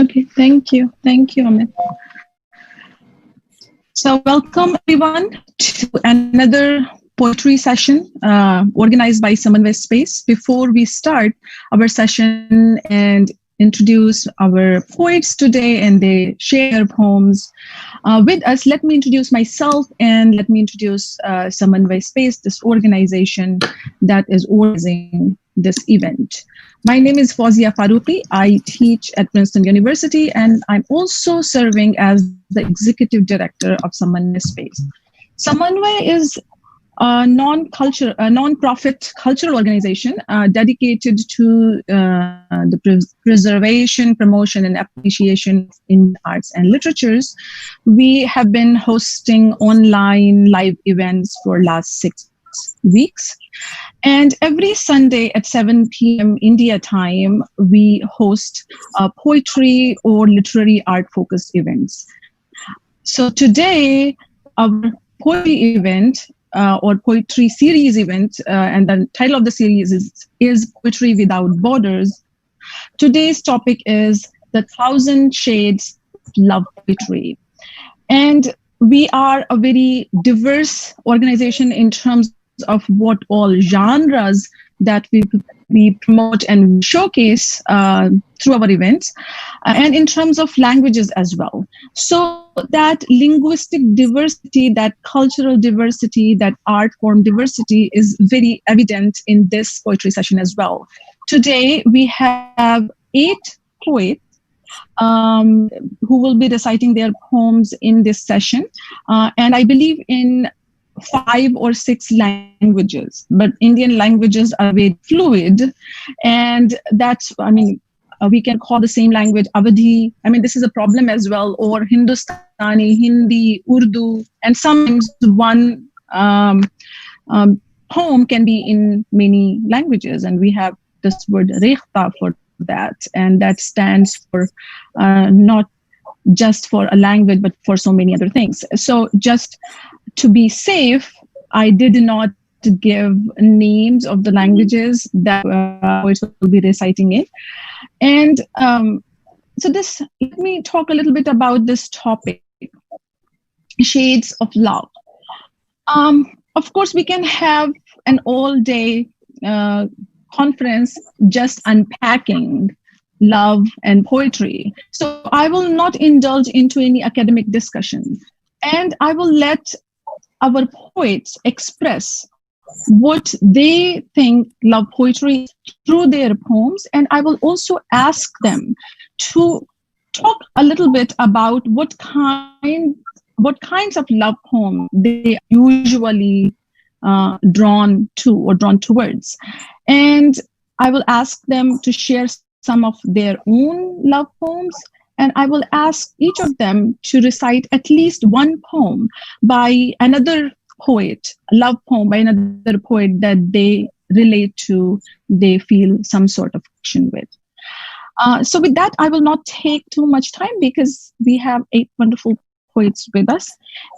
Okay, thank you, Amit. So welcome everyone to another poetry session organized by Samanvay Space. Before we start our session and introduce our poets today and they share their poems with us, let me introduce myself and let me introduce Samanvay Space, this organization that is organizing this event. My name is Fawzia Faruqi. I teach at Princeton University, and I'm also serving as the executive director of Samanvay Space. Samanvay is a non-profit cultural organization dedicated to the preservation, promotion, and appreciation in arts and literatures. We have been hosting online live events for last 6 weeks. And every Sunday at 7 p.m. India time, we host poetry or literary art-focused events. So today, our poetry event or poetry series event, and the title of the series is Poetry Without Borders. Today's topic is the 1,000 Shades of Love Poetry. And we are a very diverse organization in terms of what all genres that we promote and showcase through our events, and in terms of languages as well. So that linguistic diversity, that cultural diversity, that art form diversity is very evident in this poetry session as well. Today we have 8 poets who will be reciting their poems in this session, and I believe in 5 or 6 languages, but Indian languages are very fluid, and that's, we can call the same language Awadhi. This is a problem as well, or Hindustani, Hindi, Urdu, and sometimes one poem can be in many languages, and we have this word rekhta for that, and that stands for not just for a language, but for so many other things. So just to be safe, I did not give names of the languages that poets will be reciting in. And let me talk a little bit about this topic, shades of love. Of course, we can have an all-day conference just unpacking love and poetry. So I will not indulge into any academic discussion, and I will let our poets express what they think love poetry is through their poems, and I will also ask them to talk a little bit about what kinds of love poems they are usually drawn to or drawn towards. And I will ask them to share some of their own love poems, and I will ask each of them to recite at least one poem by another poet, a love poem by another poet that they relate to, they feel some sort of connection with. So with that, I will not take too much time because we have 8 wonderful poets with us.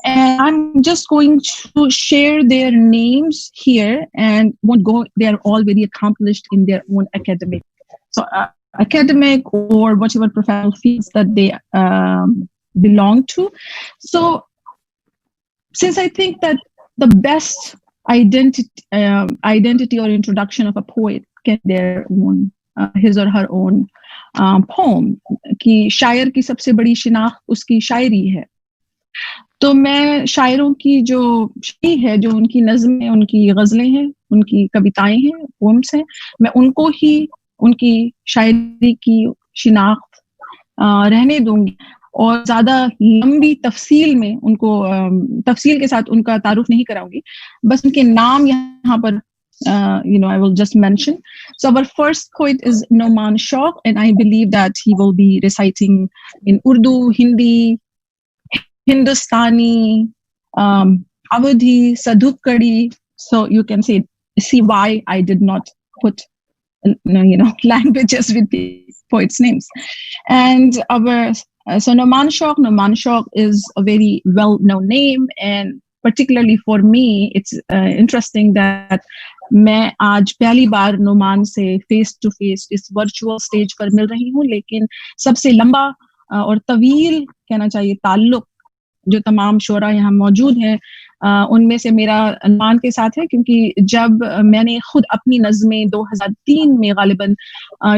And I'm just going to share their names here and won't go, they're all very accomplished in their own academic or whatever professional fields that they belong to. So since I think that the best identity or introduction of a poet can their own, his or her own poem, कि शायर की सबसे बड़ी शिनाख्त उसकी शायरी है. तो मैं शायरों की जो शायरी है, जो उनकी नज़में, उनकी गज़लें हैं, उनकी कविताएं हैं, पोम्स हैं, मैं उनको ही उनकी शायरी की शिनाख्त रहने दूंगी और ज़्यादा लंबी तफसील में उनको तफसील के साथ उनका तारुफ नहीं कराऊंगी, बस उनके नाम यहाँ पर I will just mention. So our first poet is Noman Shauq, and I believe that he will be reciting in Urdu, Hindi, Hindustani, Awadhi, Sadhukadi. So you can see why I did not put languages with the poets' names. And so Noman Shauq is a very well-known name, and particularly for me, it's interesting that मैं आज पहली बार नुमान से face to face इस virtual stage पर मिल रही हूँ, लेकिन सबसे लंबा और तवील कहना चाहिए ताल्लुक जो तमाम शोरा यहाँ मौजूद हैं उनमें से मेरा नुमान के साथ है, क्योंकि जब मैंने खुद अपनी नज़में 2003 में गालिबन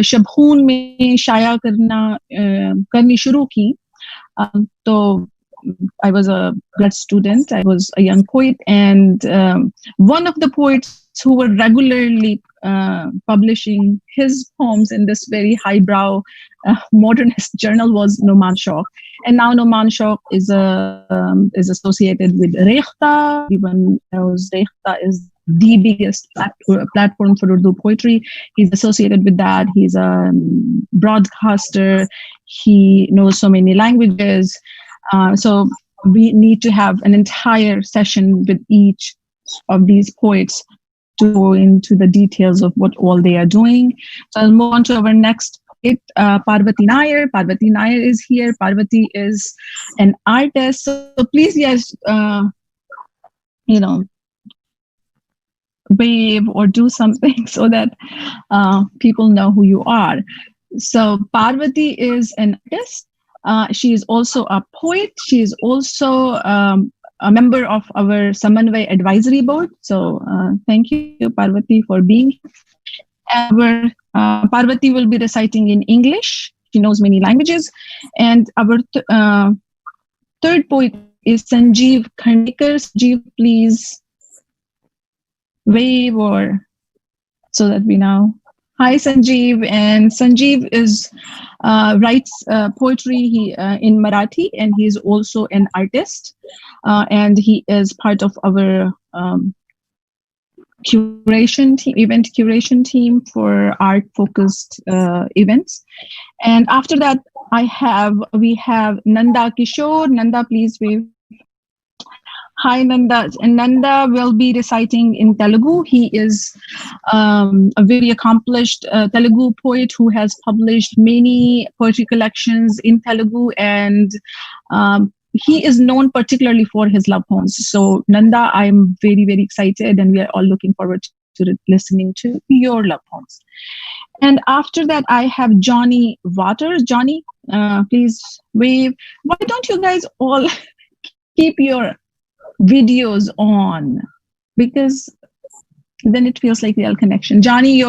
शबखून में शाया करनी शुरू की, तो I was a grad student, I was a young poet, and one of the poets who were regularly publishing his poems in this very highbrow modernist journal was Noman Shok. And now Noman Shok is associated with Rekhta. Even knows Rekhta is the biggest platform for Urdu poetry. He's associated with that. He's a broadcaster. He knows so many languages. So we need to have an entire session with each of these poets to go into the details of what all they are doing. So I'll move on to our next poet, Parvati Nair. Parvati Nair is here. Parvati is an artist. So please, yes, wave or do something so that people know who you are. So Parvati is an artist. She is also a poet. She is also a member of our Samanvay advisory board. So thank you, Parvati, for being here. Parvati will be reciting in English. She knows many languages. And our third poet is Sanjeev Khandekar. Sanjeev, please wave or so that we know. Hi, Sanjeev. And Sanjeev writes poetry in Marathi, and he is also an artist. And he is part of our event curation team for art-focused events. And after that, we have Nanda Kishore. Nanda, please wave. Hi, Nanda. And Nanda will be reciting in Telugu. He is a very accomplished Telugu poet who has published many poetry collections in Telugu, and he is known particularly for his love poems. So, Nanda, I'm very, very excited, and we are all looking forward to listening to your love poems. And after that, I have Johnny Waters. Johnny, please wave. Why don't you guys all keep your videos on, because then it feels like real connection. Johnny,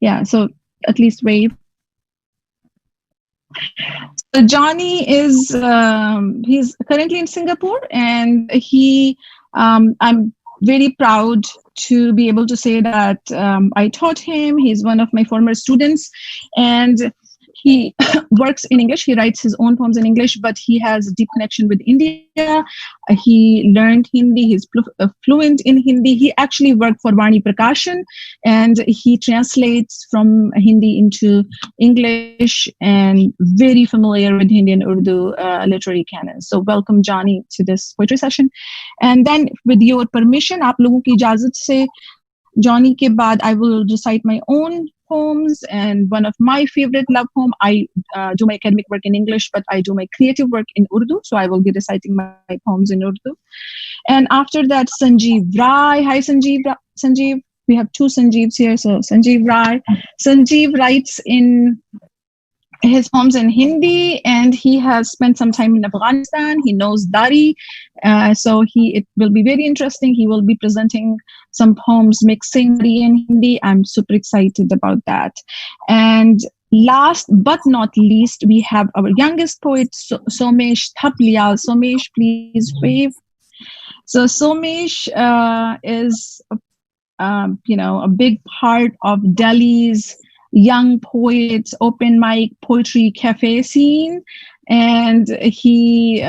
yeah, so at least wave. So Johnny is he's currently in Singapore, and I'm very proud to be able to say that I taught him. He's one of my former students, and he works in English. He writes his own poems in English, but he has a deep connection with India. He learned Hindi. He's fluent in Hindi. He actually worked for Vani Prakashan, and he translates from Hindi into English and very familiar with Hindi and Urdu literary canon. So welcome, Johnny, to this poetry session. And then with your permission, आप लोगों की इजाज़त से, Johnny के बाद I will recite my own poems, and one of my favorite love poem. I do my academic work in English, but I do my creative work in Urdu, so I will be reciting my poems in Urdu. And after that, Sanjeev Rai. Hi, Sanjeev. Sanjeev, we have two Sanjeevs here. So Sanjeev Rai. Sanjeev writes in his poems in Hindi, and he has spent some time in Afghanistan. He knows Dari, so it will be very interesting. He will be presenting some poems mixing Dari and Hindi. I'm super excited about that. And last but not least, we have our youngest poet, Somesh Thapliyal. Somesh, please wave. So Somesh is, a big part of Delhi's young poets open mic poetry cafe scene, and he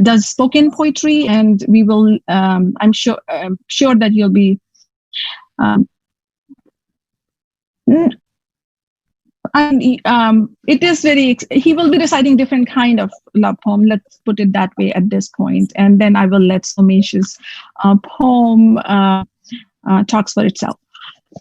does spoken poetry, and we will I'm sure that you'll be it is very, he will be reciting different kind of love poem, let's put it that way at this point, and then I will let Somesh's poem talks for itself.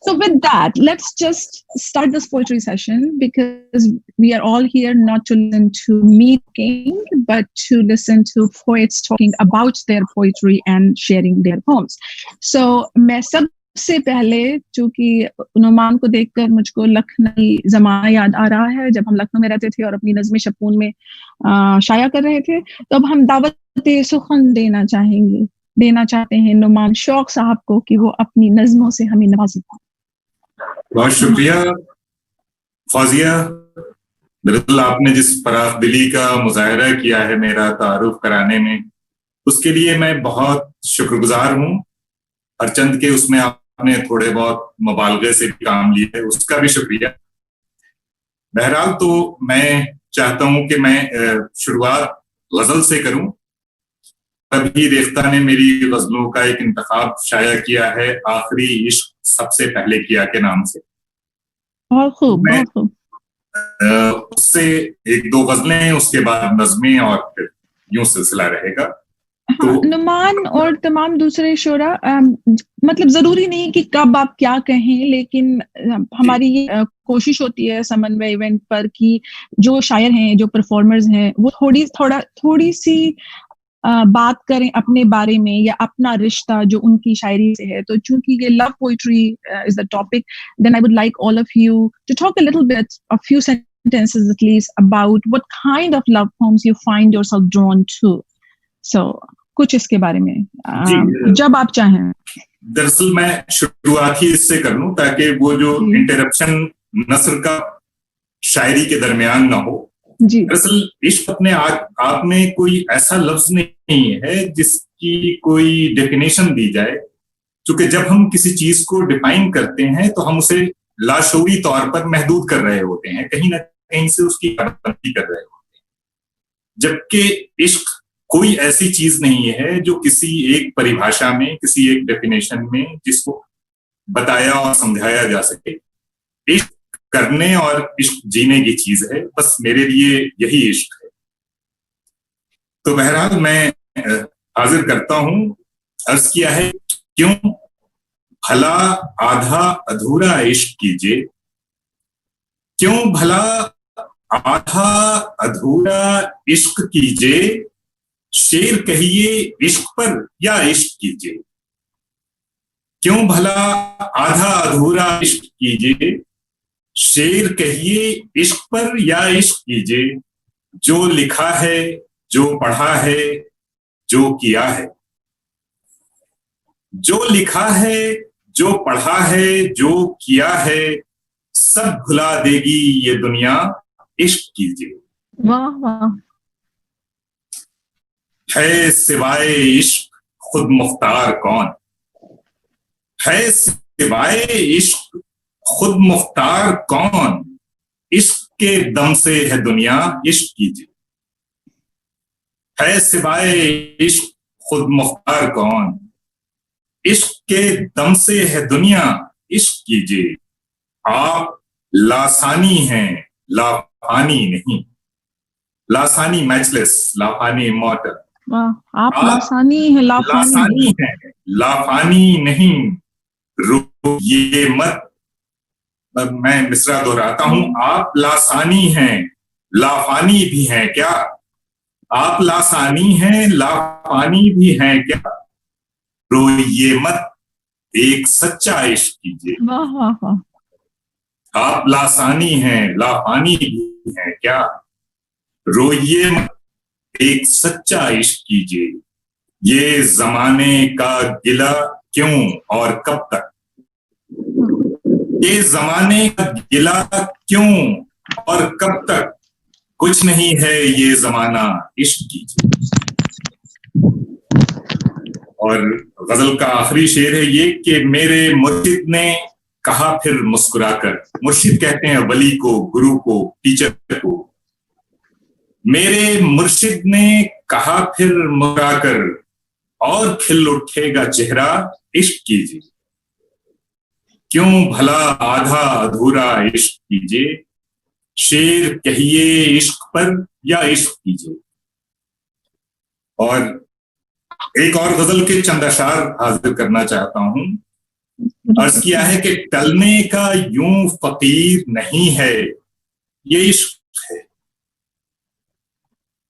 So with that, let's just start this poetry session, because we are all here not to listen to me talking, but to listen to poets talking about their poetry and sharing their poems. So मैं सबसे पहले, चूंकि नुमान को देखकर मुझको लखनऊ जमाना याद आ रहा है, जब हम लखनऊ में रहते थे और अपनी नज़्में शपून में शाया कर रहे थे, तो अब हम दावत सुखन देना चाहते हैं नुमान शौक साहब को कि वो अपनी नज़्मों से हमें नवाजें। बहुत शुक्रिया फौजिया। दरअसल आपने जिस फराख दिली का मुजाहरा किया है मेरा तारुफ कराने में, उसके लिए मैं बहुत शुक्रगुजार हूँ। हरचंद के उसमें आपने थोड़े बहुत मुबालगे से भी काम लिया है, उसका भी शुक्रिया। बहरहाल तो मैं चाहता हूँ कि मैं शुरुआत गजल से करूँ। तभी रेख्ता ने मेरी गजलों का एक इंतखाब शाया किया है, आखिरी इश्क सबसे पहले किया के नाम से। बहुत खूब, बहुत खूब। उससे एक दो गजलें, उसके बाद नज़में, और फिर यूं सिलसिला रहेगा। हाँ, तो नुमान और तमाम दूसरे शोरा, मतलब जरूरी नहीं कि कब आप क्या कहें, लेकिन हमारी ये कोशिश होती है समन्वय इवेंट पर कि जो शायर हैं, जो परफॉर्मर्स हैं, वो थोड़ी सी बात करें अपने बारे में या अपना रिश्ता जो उनकी शायरी से है। तो चूंकि ये love poetry is the topic, then I would like all of you to talk a little bit, a few sentences at least, about what kind of love poems you find yourself drawn to. So कुछ इसके बारे में जब आप चाहें। दरअसल मैं शुरुआत ही इससे कर लूं ताकि वो जो इंटरप्शन नस्र का शायरी के दरमियान ना हो। दरअसल इश्क अपने आप में कोई ऐसा लफ्ज नहीं है जिसकी कोई डेफिनेशन दी जाए, क्योंकि जब हम किसी चीज को डिफाइन करते हैं तो हम उसे लाशऊरी तौर पर महदूद कर रहे होते हैं, कहीं ना कहीं से उसकी पाबंदी कर रहे होते हैं। जबकि इश्क कोई ऐसी चीज नहीं है जो किसी एक परिभाषा में, किसी एक डेफिनेशन में जिसको बताया और समझाया जा सके। इश्क करने और इश्क जीने की चीज है, बस मेरे लिए यही इश्क है। तो बहरहाल मैं हाजिर करता हूं। अर्ज किया है, क्यों भला आधा अधूरा इश्क कीजिए, क्यों भला आधा अधूरा इश्क कीजिए, शेर कहिए इश्क पर या इश्क कीजिए। क्यों भला आधा अधूरा इश्क कीजिए, शेर कहिए इश्क पर या इश्क कीजिए। जो लिखा है, जो पढ़ा है, जो किया है, जो लिखा है, जो पढ़ा है, जो किया है, सब भुला देगी ये दुनिया, इश्क कीजिए। वाह वाह। है सिवाय इश्क खुद मुख्तार कौन, है सिवाय इश्क खुद मुख्तार कौन, इश्क के दम से है दुनिया, इश्क कीजिए। है सिवाय इश्क खुद मुख्तार कौन, इश्क के दम से है दुनिया, इश्क कीजिए। आप लासानी हैं, लाफानी नहीं। लासानी मैचलेस, लाफानी इमॉर्टल। आप लासानी है, लासानी है, लाफानी नहीं। रोइए मत, मैं मिसरा दोहराता हूं। आप लासानी हैं, लाफानी भी हैं क्या? आप लासानी हैं, लाफानी भी हैं क्या? रोइए मत, एक सच्चा इश्क कीजिए। वाह वाह वाह। आप लासानी हैं, लाफानी भी हैं क्या? रोइए मत, एक सच्चा इश्क कीजिए। ये जमाने का गिला क्यों और कब तक, ये जमाने का गिला क्यों और कब तक, कुछ नहीं है ये जमाना, इश्क कीजिए। और गजल का आखिरी शेर है ये कि मेरे मुर्शिद ने कहा फिर मुस्कुराकर। मुर्शिद कहते हैं वली को, गुरु को, टीचर को। मेरे मुर्शिद ने कहा फिर मुस्कुराकर, और खिल उठेगा चेहरा, इश्क कीजिए। क्यों भला आधा अधूरा इश्क कीजिए, शेर कहिए इश्क पर या इश्क कीजिए। और एक और गजल के चंद अशार हाजिर करना चाहता हूं। अर्ज किया है कि टलने का यूं फकीर नहीं है, ये इश्क है।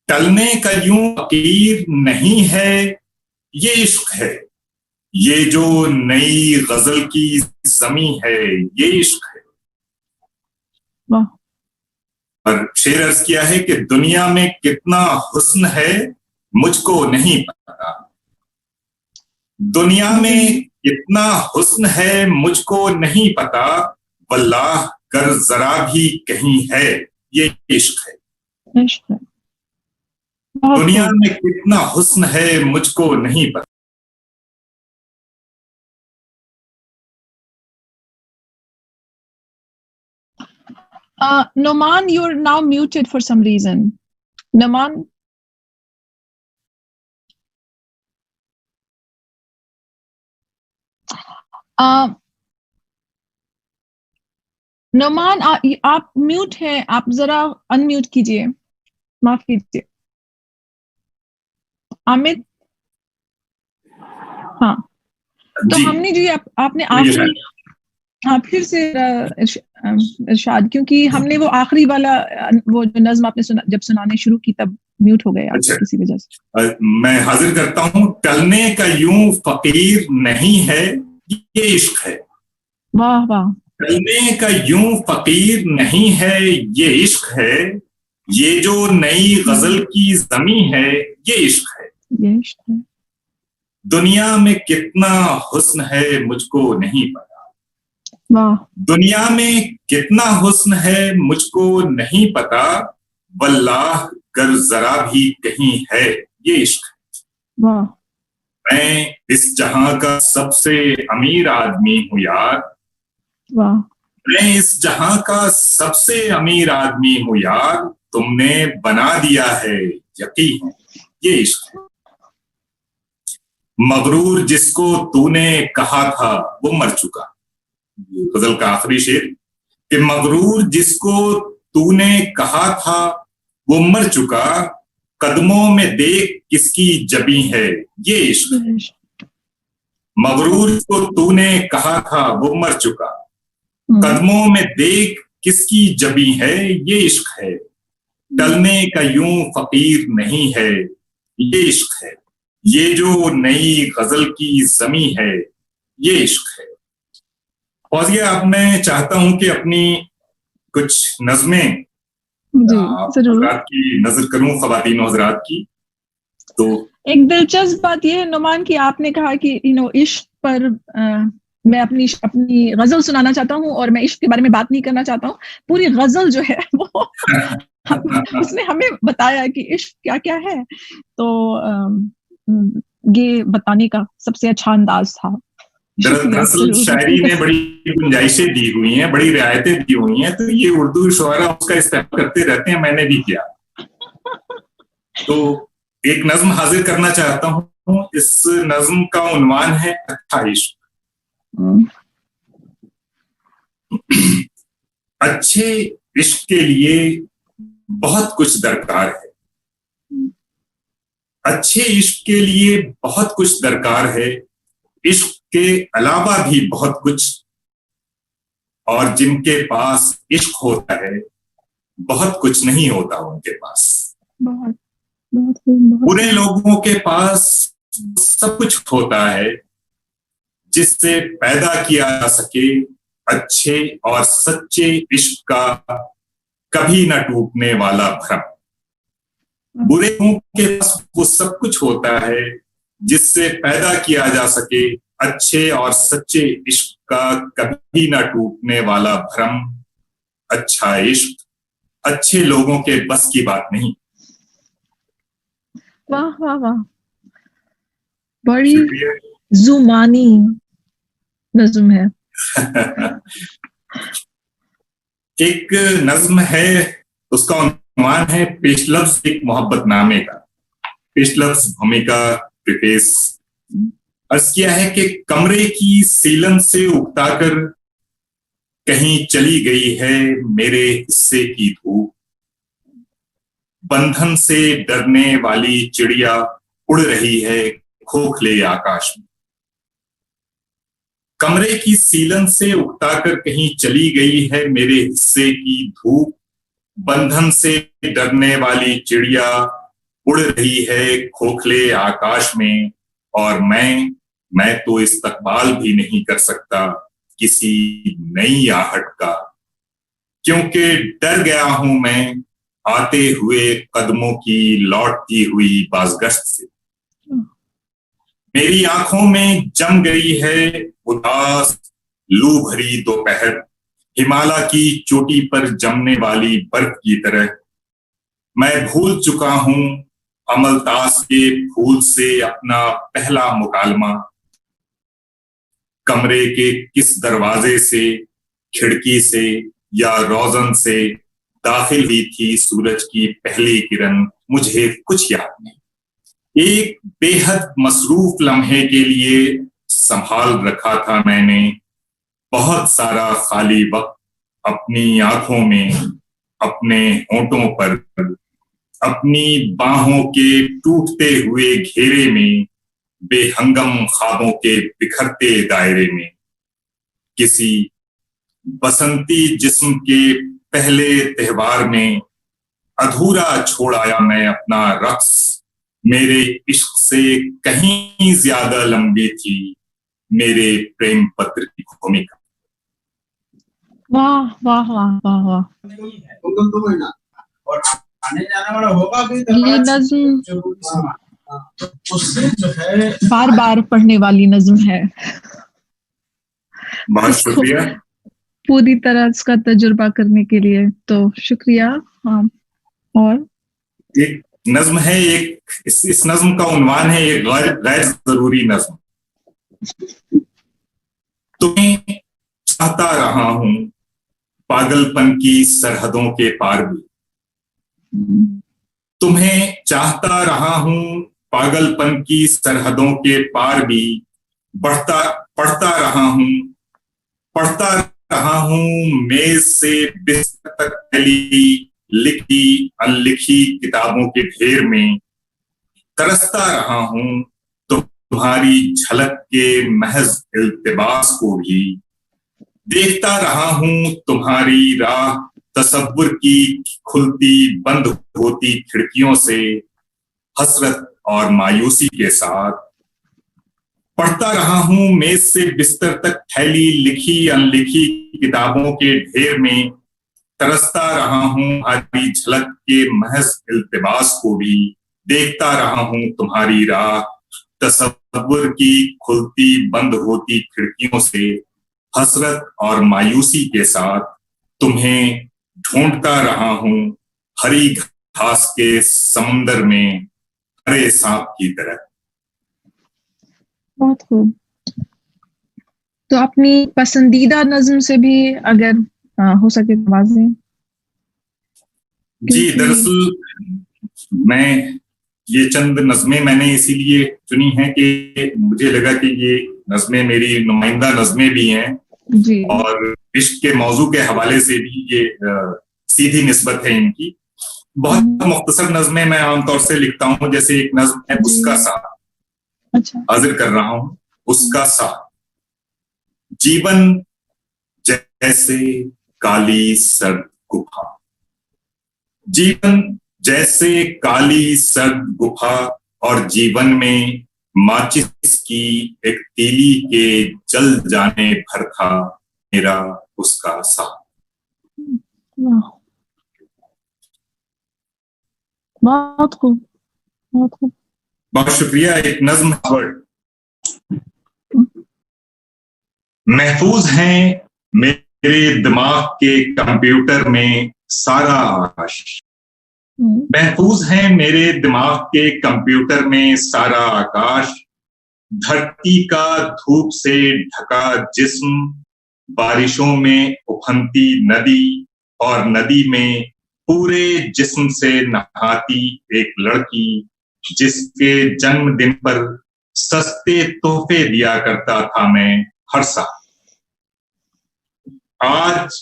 टलने का यूं फकीर नहीं है, ये इश्क है। ये जो नई गजल की जमी है, ये इश्क है। और शेर अर्ज किया है कि दुनिया में कितना हुस्न है मुझको नहीं पता। दुनिया में कितना हुस्न है मुझको नहीं पता, वल्लाह कर जरा भी कहीं है, ये इश्क है। दुनिया में कितना हुस्न है मुझको नहीं पता। Noman, you're now muted for some reason. Noman? Noman आप म्यूट हैं, आप जरा अनम्यूट कीजिए, माफ कीजिए। अमित, हाँ, तो हमने जी आपने आखिरी, हाँ फिर से इरशाद, क्योंकि हमने वो आखिरी वाला वो जो नज्म आपने जब सुनाने शुरू की तब म्यूट हो गए आप। अच्छा, किसी वजह से मैं हाजिर करता हूँ। टलने का यूं फकीर नहीं है, ये इश्क है। वाह वाह। टलने का यूं फकीर नहीं है, ये इश्क है। ये जो नई गजल की जमी है, ये इश्क है। ये इश्क है। दुनिया में कितना हुस्न है मुझको नहीं पता। वाह। दुनिया में कितना हुस्न है मुझको नहीं पता, वल्लाह कर जरा भी कहीं है, ये इश्क है। वाह। मैं इस जहां का सबसे अमीर आदमी हूं यार। वाह। मैं इस जहां का सबसे अमीर आदमी हूं यार, तुमने बना दिया है यकीन, ये इश्क है। मगरूर जिसको तूने कहा था वो मर चुका। गजल का आखिरी शेर कि मगरूर जिसको तूने कहा था वो मर चुका, कदमों में देख किसकी जबी है, ये इश्क। मगरूर जिसको तूने कहा था वो मर चुका, कदमों में देख किसकी जबी है, ये इश्क है। टलने का यूं फकीर नहीं है, ये इश्क है। ये जो नई गजल की जमी है, ये इश्क है। फौजिया, अब मैं चाहता हूं कि अपनी कुछ नज़में हज़रात की नजर करूं, ख्वातीन हज़रात की। तो एक दिलचस्प बात यह है नोमान कि आपने कहा कि इश्क पर मैं अपनी गजल सुनाना चाहता हूं और मैं इश्क के बारे में बात नहीं करना चाहता हूं। पूरी गजल जो है वो उसने हमें बताया कि इश्क क्या क्या है, तो ये बताने का सबसे अच्छा अंदाज था। दरअसल शायरी ने बड़ी गुंजाइशें दी हुई हैं, बड़ी रियायतें दी हुई हैं, तो ये उर्दू शुअरा उसका इस्तेमाल करते रहते हैं, मैंने भी किया। तो एक नज्म हाजिर करना चाहता हूँ। इस नज्म का उन्वान है अच्छा इश्क। अच्छे इश्क के लिए बहुत कुछ दरकार है। अच्छे इश्क के लिए बहुत कुछ दरकार है। इश्क के अलावा भी बहुत कुछ, और जिनके पास इश्क होता है बहुत कुछ नहीं होता उनके पास। बहुत बुरे लोगों के पास सब कुछ होता है जिससे पैदा किया जा सके अच्छे और सच्चे इश्क का कभी न टूटने वाला भ्रम। बुरे लोगों के पास वो सब कुछ होता है जिससे पैदा किया जा सके अच्छे और सच्चे इश्क का कभी ना टूटने वाला भ्रम। अच्छा इश्क अच्छे लोगों के बस की बात नहीं। वाह वाह वाह, बड़ी जुमानी नज्म है। एक नज्म है, उसका उन्वान है पेशलफ्ज एक मोहब्बत नामे का। पेशलफ्ज भूमिका प्रिपेस। अर्ज किया है कि कमरे की सीलन से उकताकर कहीं चली गई है मेरे हिस्से की धूप। बंधन से डरने वाली चिड़िया उड़ रही है खोखले आकाश में। कमरे की सीलन से उकताकर कहीं चली गई है मेरे हिस्से की धूप, बंधन से डरने वाली चिड़िया उड़ रही है खोखले आकाश में, और मैं तो इस्तकबाल भी नहीं कर सकता किसी नई आहट का, क्योंकि डर गया हूं मैं आते हुए कदमों की लौटती हुई बाजगश्त से। मेरी आंखों में जम गई है उदास लू भरी दोपहर, हिमालय की चोटी पर जमने वाली बर्फ की तरह। मैं भूल चुका हूं अमलतास के फूल से अपना पहला मुकालमा, कमरे के किस दरवाजे से, खिड़की से या रोजन से दाखिल हुई थी सूरज की पहली किरण, मुझे कुछ याद नहीं। एक बेहद मसरूफ लम्हे के लिए संभाल रखा था मैंने बहुत सारा खाली वक्त, अपनी आंखों में, अपने होंठों पर, अपनी बाहों के टूटते हुए घेरे में, बेहंगम ख्वाबों के बिखरते दायरे में। किसी बसंती जिस्म के पहले त्योहार में अधूरा छोड़ आया मैं अपना रक्स, मेरे इश्क से कहीं ज्यादा लंबी थी मेरे प्रेम पत्र की भूमिका। वाह वाह वाह वाह वाह। ये नज्म बार बार पढ़ने वाली नज्म है। बहुत शुक्रिया पूरी तरह इसका तजुर्बा करने के लिए, तो शुक्रिया। हाँ, और एक नज्म है, एक इस नज्म का उन्वान है एक गैर जरूरी नज्म। तुम्हें चाहता रहा हूं पागलपन की सरहदों के पार भी, तुम्हें चाहता रहा हूं पागलपन की सरहदों के पार भी, पढ़ता रहा हूं मेज से बिस्तर तक फैली लिखी अनलिखी किताबों के ढेर में, तरसता रहा हूं तुम्हारी झलक के महज इल्तिबास को भी, देखता रहा हूं तुम्हारी राह तसव्वुर की खुलती बंद होती खिड़कियों से, हसरत और मायूसी के साथ। पढ़ता रहा हूं मेज से बिस्तर तक फैली लिखी अनलिखी किताबों के ढेर में, तरसता रहा हूं तुम्हारी झलक के महज इल्तिबास को भी, देखता रहा हूं तुम्हारी राह तसव्वुर की खुलती बंद होती खिड़कियों से, हसरत और मायूसी के साथ। तुम्हें ढूंढता रहा हूं हरी घास के समुंदर में हरे सांप की तरह। बहुत खूब। तो अपनी पसंदीदा नज्म से भी अगर हो सके तो आवाज दें। जी, दरअसल मैं ये चंद नज़में मैंने इसीलिए चुनी हैं कि मुझे लगा कि ये नज़में मेरी नुमाइंदा नज़में भी हैं जी। और इश्क के मौजू के हवाले से भी ये सीधी निस्बत है इनकी। बहुत मुख्तसर नज़में मैं आमतौर से लिखता हूँ, जैसे एक नज़्म है उसका साथ। अच्छा। हाजिर कर रहा हूँ उसका साथ। जीवन जैसे काली सर्द गुफा, जीवन जैसे काली सर्द गुफा, और जीवन में माचिस की एक तीली के जल जाने भर था मेरा उसका साथ। बहुत खूब, बहुत खूब। बहुत शुक्रिया। एक नज्म महफूज हैं मेरे दिमाग के कंप्यूटर में सारा आकाश, महफूज है मेरे दिमाग के कंप्यूटर में सारा आकाश, धरती का धूप से ढका जिस्म, बारिशों में उफनती नदी, और नदी में पूरे जिस्म से नहाती एक लड़की, जिसके जन्मदिन पर सस्ते तोहफे दिया करता था मैं हर साल। आज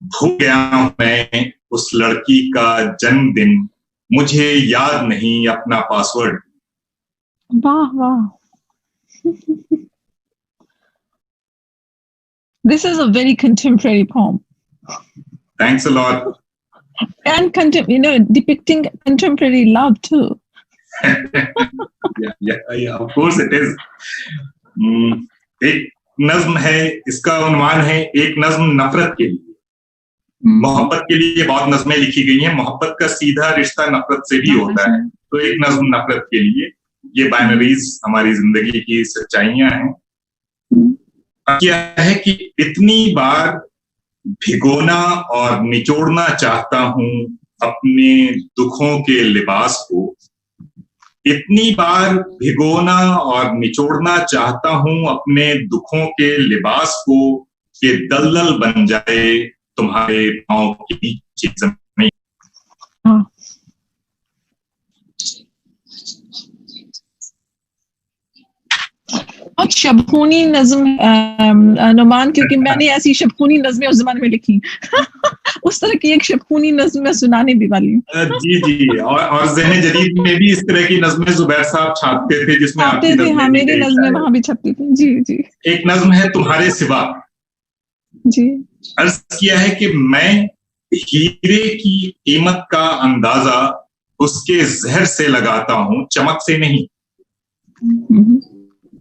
भूल गया हूं मैं उस लड़की का जन्मदिन, मुझे याद नहीं अपना पासवर्ड। वाह वाह। This is a very contemporary poem. Thanks a lot. And depicting contemporary love too. yeah, of course it is. एक नज्म है, इसका उन्वान है एक नज्म नफरत के लिए। मोहब्बत के लिए बहुत नज़में लिखी गई हैं, मोहब्बत का सीधा रिश्ता नफरत से भी होता है, तो एक नज्म नफरत के लिए। ये बाइनरीज हमारी जिंदगी की सच्चाइयां हैं। क्या है कि इतनी बार भिगोना और निचोड़ना चाहता हूं अपने दुखों के लिबास को, इतनी बार भिगोना और निचोड़ना चाहता हूं अपने दुखों के लिबास को कि दलदल बन जाए तुम्हारे पांव के नीचे जमीन। बहुत शबखूनी नज़्म नुमान, क्योंकि मैंने ऐसी शबखूनी नज़्में उस ज़माने में लिखी। उस तरह की एक शबखूनी नज़्म मैं सुनाने भी वाली हूँ। जी और ज़हन जदीद में भी इस तरह की नज़्में ज़ुबैर साहब छापते थे, जिसमें आपकी नज़्में मेरी नज़्में वहां भी छपती थी। जी। एक नज़्म है तुम्हारे सिवा। जी। अर्ज किया है कि मैं हीरे की कीमत का अंदाजा उसके जहर से लगाता हूं, चमक से नहीं।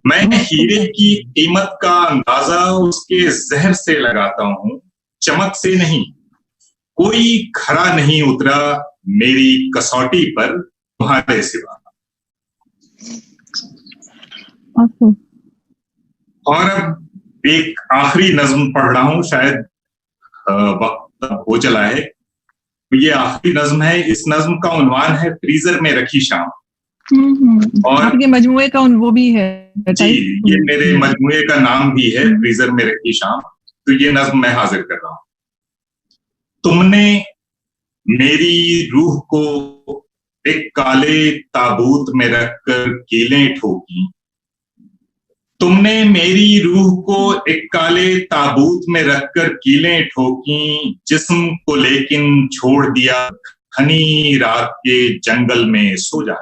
मैं हीरे की कीमत का अंदाजा उसके जहर से लगाता हूं, चमक से नहीं। कोई खरा नहीं उतरा मेरी कसौटी पर तुम्हारे सिवा। और अब एक आखिरी नज्म पढ़ रहा हूं, शायद वक्त हो चला है। ये आखिरी नज्म है। इस नज्म का उन्वान है फ्रीजर में रखी शाम। और आपके मजमुए का वो भी है। जी, ये मेरे मजमुए का नाम भी है, फ्रीजर में रखी शाम। तो ये नज्म मैं हाजिर कर रहा हूं। तुमने मेरी रूह को एक काले ताबूत में रखकर कीलें ठोकी। तुमने मेरी रूह को एक काले ताबूत में रखकर कीलें ठोकी, जिस्म को लेकिन छोड़ दिया घनी रात के जंगल में सो जा।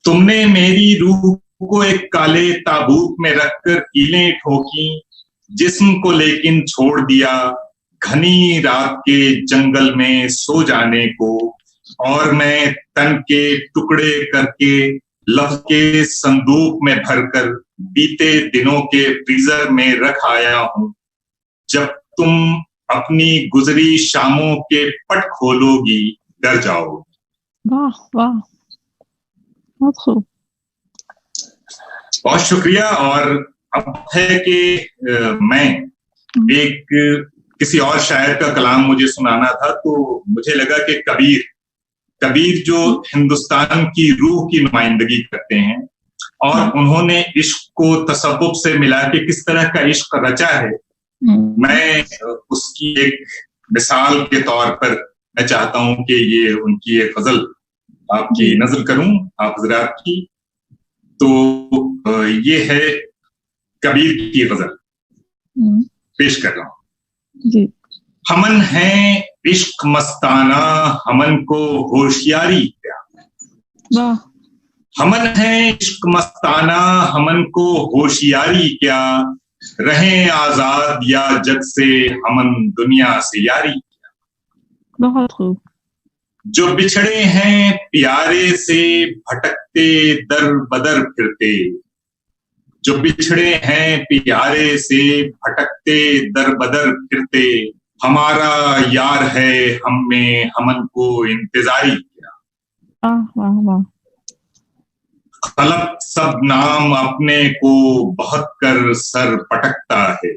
तुमने मेरी रूह को एक काले ताबूत में रखकर कीलें ठोकी, जिस्म को लेकिन छोड़ दिया घनी रात के जंगल में सो जाने को। और मैं तन के टुकड़े करके लफ्ज के संदूक में भरकर बीते दिनों के फ्रीजर में रख आया हूं। जब तुम अपनी गुजरी शामों के पट खोलोगी डर जाओगी। वाह वाह, बहुत खूब। बहुत शुक्रिया। और अब है कि मैं एक किसी और शायर का कलाम मुझे सुनाना था, तो मुझे लगा कि कबीर जो हिंदुस्तान की रूह की नुमाइंदगी करते हैं, और उन्होंने इश्क को तसव्वुफ से मिला के किस तरह का इश्क रचा है, मैं उसकी एक मिसाल के तौर पर मैं चाहता हूं कि ये उनकी एक गजल आपकी नजर करूं, आप हजरात की। तो ये है कबीर की गजल, पेश कर रहा हूं। हमन है इश्क मस्ताना, हमन को होशियारी क्या। हमन है इश्क मस्ताना, हमन को होशियारी क्या। रहें आजाद या जग से, हमन दुनिया से यारी क्या। बहुत खूब। जो बिछड़े हैं प्यारे से, भटकते दर बदर फिरते। जो बिछड़े हैं प्यारे से, भटकते दर बदर फिरते। हमारा यार है हम में, हमन को इंतजारी क्या। वाह वाह। खलक सब नाम अपने को बहुत कर सर पटकता है।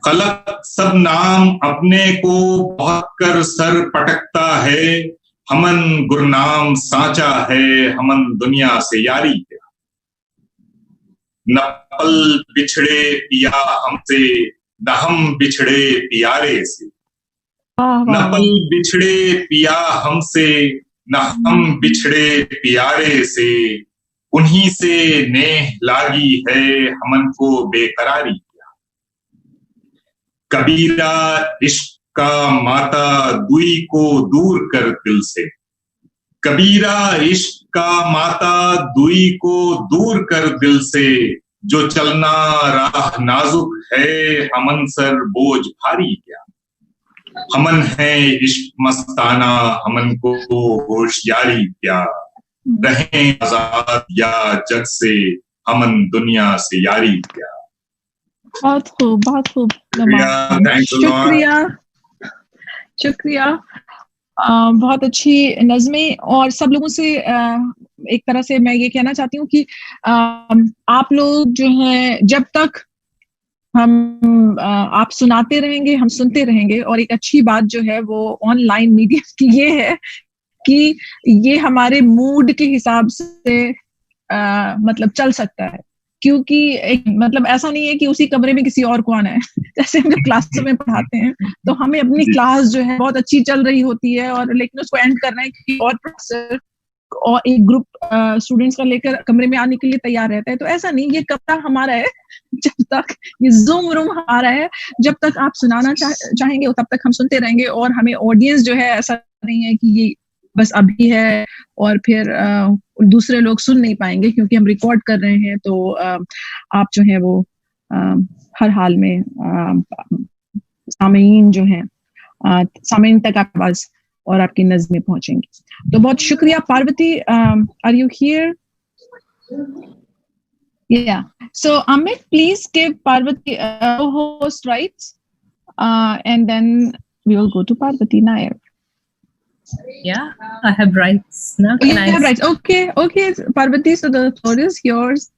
खलक सब नाम अपने को बहुत कर सर पटकता है। हमन गुरनाम सांचा है, हमन दुनिया से यारी क्या। न पल बिछड़े पिया हमसे, न हम बिछड़े प्यारे से। न पल बिछड़े पिया हमसे, न हम बिछड़े प्यारे से। उन्हीं से नेह लागी है, हमन को बेकरारी क्या। कबीरा इश्क का माता दुई को दूर कर दिल से। कबीरा इश्क का माता दुई को दूर कर दिल से। जो चलना राह नाजुक है, हमन सर बोझ भारी क्या। हमन है इश्क मस्ताना, हमन को होशियारी क्या। रहें आजाद या जग से, हमन दुनिया से यारी क्या। बहुत खूब, बहुत खूब। शुक्रिया, शुक्रिया। बहुत अच्छी नज़में। और सब लोगों से एक तरह से मैं ये कहना चाहती हूँ कि आप लोग जो हैं, जब तक हम आप सुनाते रहेंगे, हम सुनते रहेंगे। और एक अच्छी बात जो है वो ऑनलाइन मीडिया की ये है कि ये हमारे मूड के हिसाब से मतलब चल सकता है। क्योंकि एक मतलब ऐसा नहीं है कि उसी कमरे में किसी और को आना है। जैसे हम जब क्लासों में पढ़ाते हैं तो हमें अपनी क्लास जो है बहुत अच्छी चल रही होती है, और लेकिन उसको एंड करना है कि और प्रोफेसर और एक ग्रुप स्टूडेंट्स का लेकर कमरे में आने के लिए तैयार रहता है। तो ऐसा नहीं, ये कमरा हमारा है जब तक, ये जूम रूम हमारा है। जब तक आप सुनाना चाहेंगे तब तक हम सुनते रहेंगे। और हमें ऑडियंस जो है, ऐसा नहीं है कि ये बस अभी है और फिर दूसरे लोग सुन नहीं पाएंगे, क्योंकि हम रिकॉर्ड कर रहे हैं। तो आप जो है वो हर हाल में सामीन जो है, सामीन तक आप आवाज और आपकी नज़में पहुंचेंगी। तो बहुत शुक्रिया। Parvati, are you here? Yeah. So Amit, please give Parvati a host rights, and then we will go to Parvati Nair. Yeah, I have rights now. You have rights. Okay, okay, Parvati. So the floor is yours.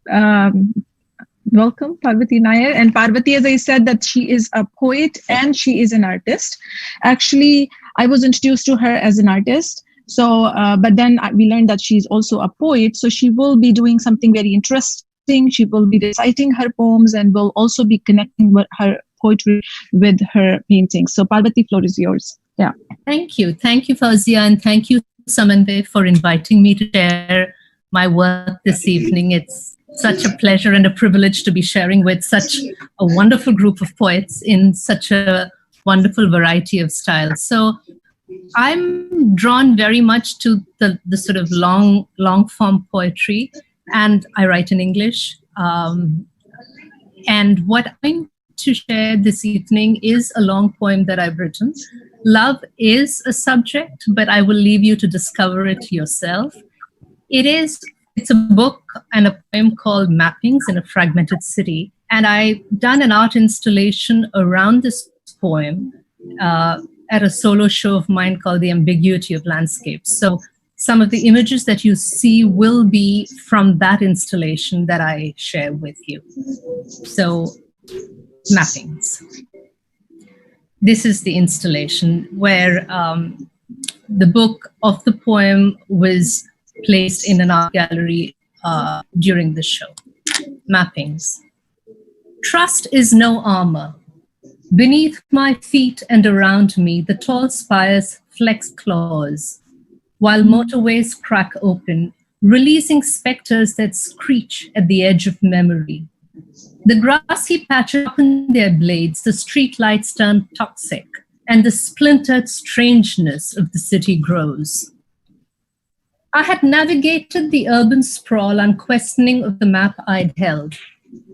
Welcome, Parvati Nair. And Parvati, as I said, that she is a poet and she is an artist. Actually, I was introduced to her as an artist. So, but then we learned that she's also a poet. So she will be doing something very interesting. She will be reciting her poems and will also be connecting with her poetry with her paintings. So Parvati, floor is yours. Yeah. Thank you. Thank you, Fauzia, and thank you, Samanvay, for inviting me to share my work this evening. It's such a pleasure and a privilege to be sharing with such a wonderful group of poets in such a wonderful variety of styles. So I'm drawn very much to the sort of long form poetry, and I write in English. And what I'm going to share this evening is a long poem that I've written. Love is a subject, but I will leave you to discover it yourself. It's a book and a poem called Mappings in a Fragmented City. And I've done an art installation around this poem at a solo show of mine called The Ambiguity of Landscapes. So some of the images that you see will be from that installation that I share with you. So, Mappings. This is the installation where the book of the poem was placed in an art gallery during the show. Mappings. Trust is no armor. Beneath my feet and around me, the tall spires flex claws, while motorways crack open, releasing specters that screech at the edge of memory. The grassy patches sharpen their blades, the streetlights turn toxic, and the splintered strangeness of the city grows. I had navigated the urban sprawl unquestioning of the map I'd held.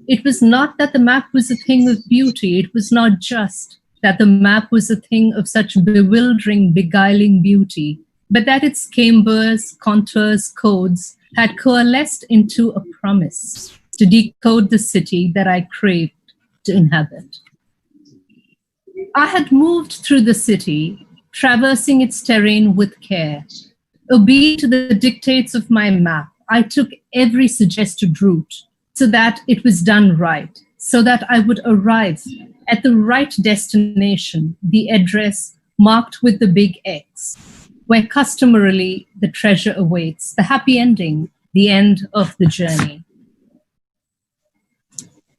It was not that the map was a thing of beauty. It was not just that the map was a thing of such bewildering, beguiling beauty, but that its cambers, contours, codes had coalesced into a promise to decode the city that I craved to inhabit. I had moved through the city, traversing its terrain with care. Obedient to the dictates of my map, I took every suggested route so that it was done right, so that I would arrive at the right destination, the address marked with the big X, where customarily the treasure awaits, the happy ending, the end of the journey.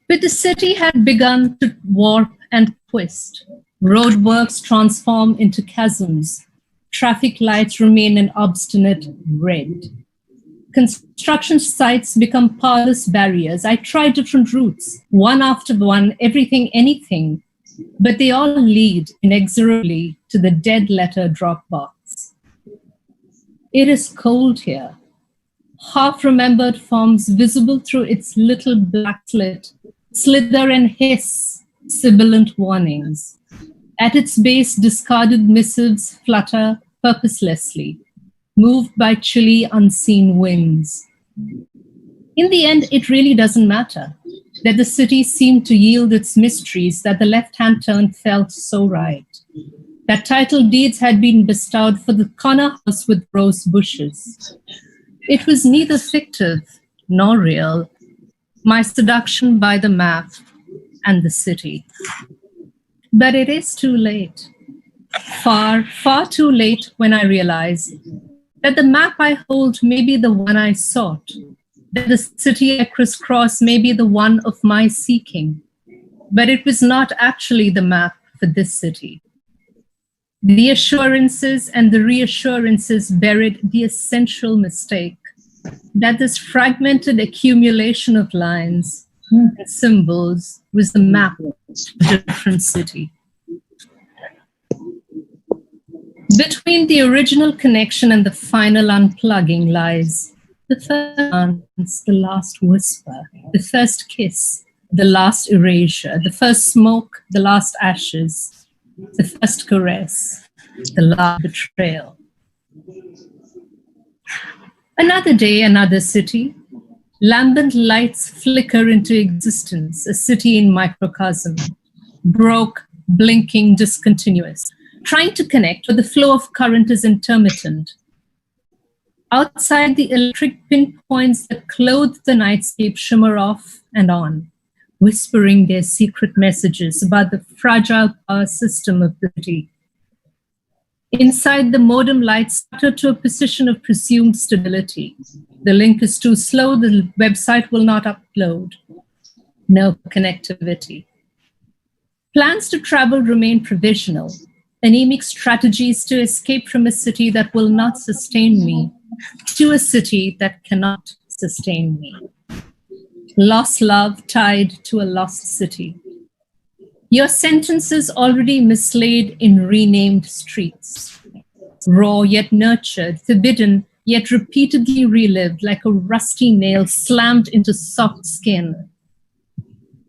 But the city had begun to warp and twist. Roadworks transform into chasms. Traffic lights remain an obstinate red. Construction sites become powerless barriers. I tried different routes, one after one, everything, anything, but they all lead inexorably to the dead letter drop box. It is cold here, half-remembered forms visible through its little black slit, slither and hiss, sibilant warnings. At its base, discarded missives flutter purposelessly, moved by chilly, unseen winds. In the end, it really doesn't matter that the city seemed to yield its mysteries, that the left-hand turn felt so right, that title deeds had been bestowed for the corner house with rose bushes. It was neither fictive nor real, my seduction by the map and the city. But it is too late, far, far too late when I realize that the map I hold may be the one I sought, that the city I crisscross may be the one of my seeking, but it was not actually the map for this city. The assurances and the reassurances buried the essential mistake that this fragmented accumulation of lines and symbols was the map of a different city. Between the original connection and the final unplugging lies the first glance, the last whisper, the first kiss, the last erasure, the first smoke, the last ashes, the first caress, the last betrayal. Another day, another city. Lambent lights flicker into existence, a city in microcosm, broke, blinking, discontinuous, trying to connect, but the flow of current is intermittent. Outside, the electric pinpoints that clothe the nightscape shimmer off and on, whispering their secret messages about the fragile power system of the city. Inside, the modem lights stutter to a position of presumed stability. The link is too slow, the website will not upload. No connectivity. Plans to travel remain provisional. Anemic strategies to escape from a city that will not sustain me, to a city that cannot sustain me. Lost love tied to a lost city. Your sentences already mislaid in renamed streets. Raw yet nurtured, forbidden yet repeatedly relived like a rusty nail slammed into soft skin.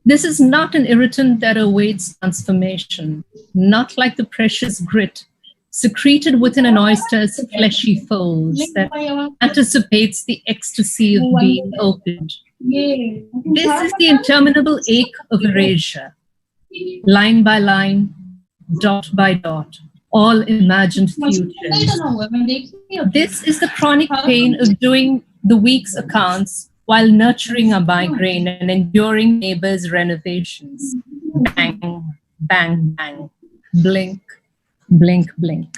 This is not an irritant that awaits transformation, not like the precious grit secreted within an oyster's fleshy folds that anticipates the ecstasy of being opened. This is the interminable ache of erasure, line by line, dot by dot, all imagined futures. This is the chronic pain of doing the week's accounts while nurturing a migraine and enduring neighbors' renovations. Bang, bang, bang, blink, blink, blink.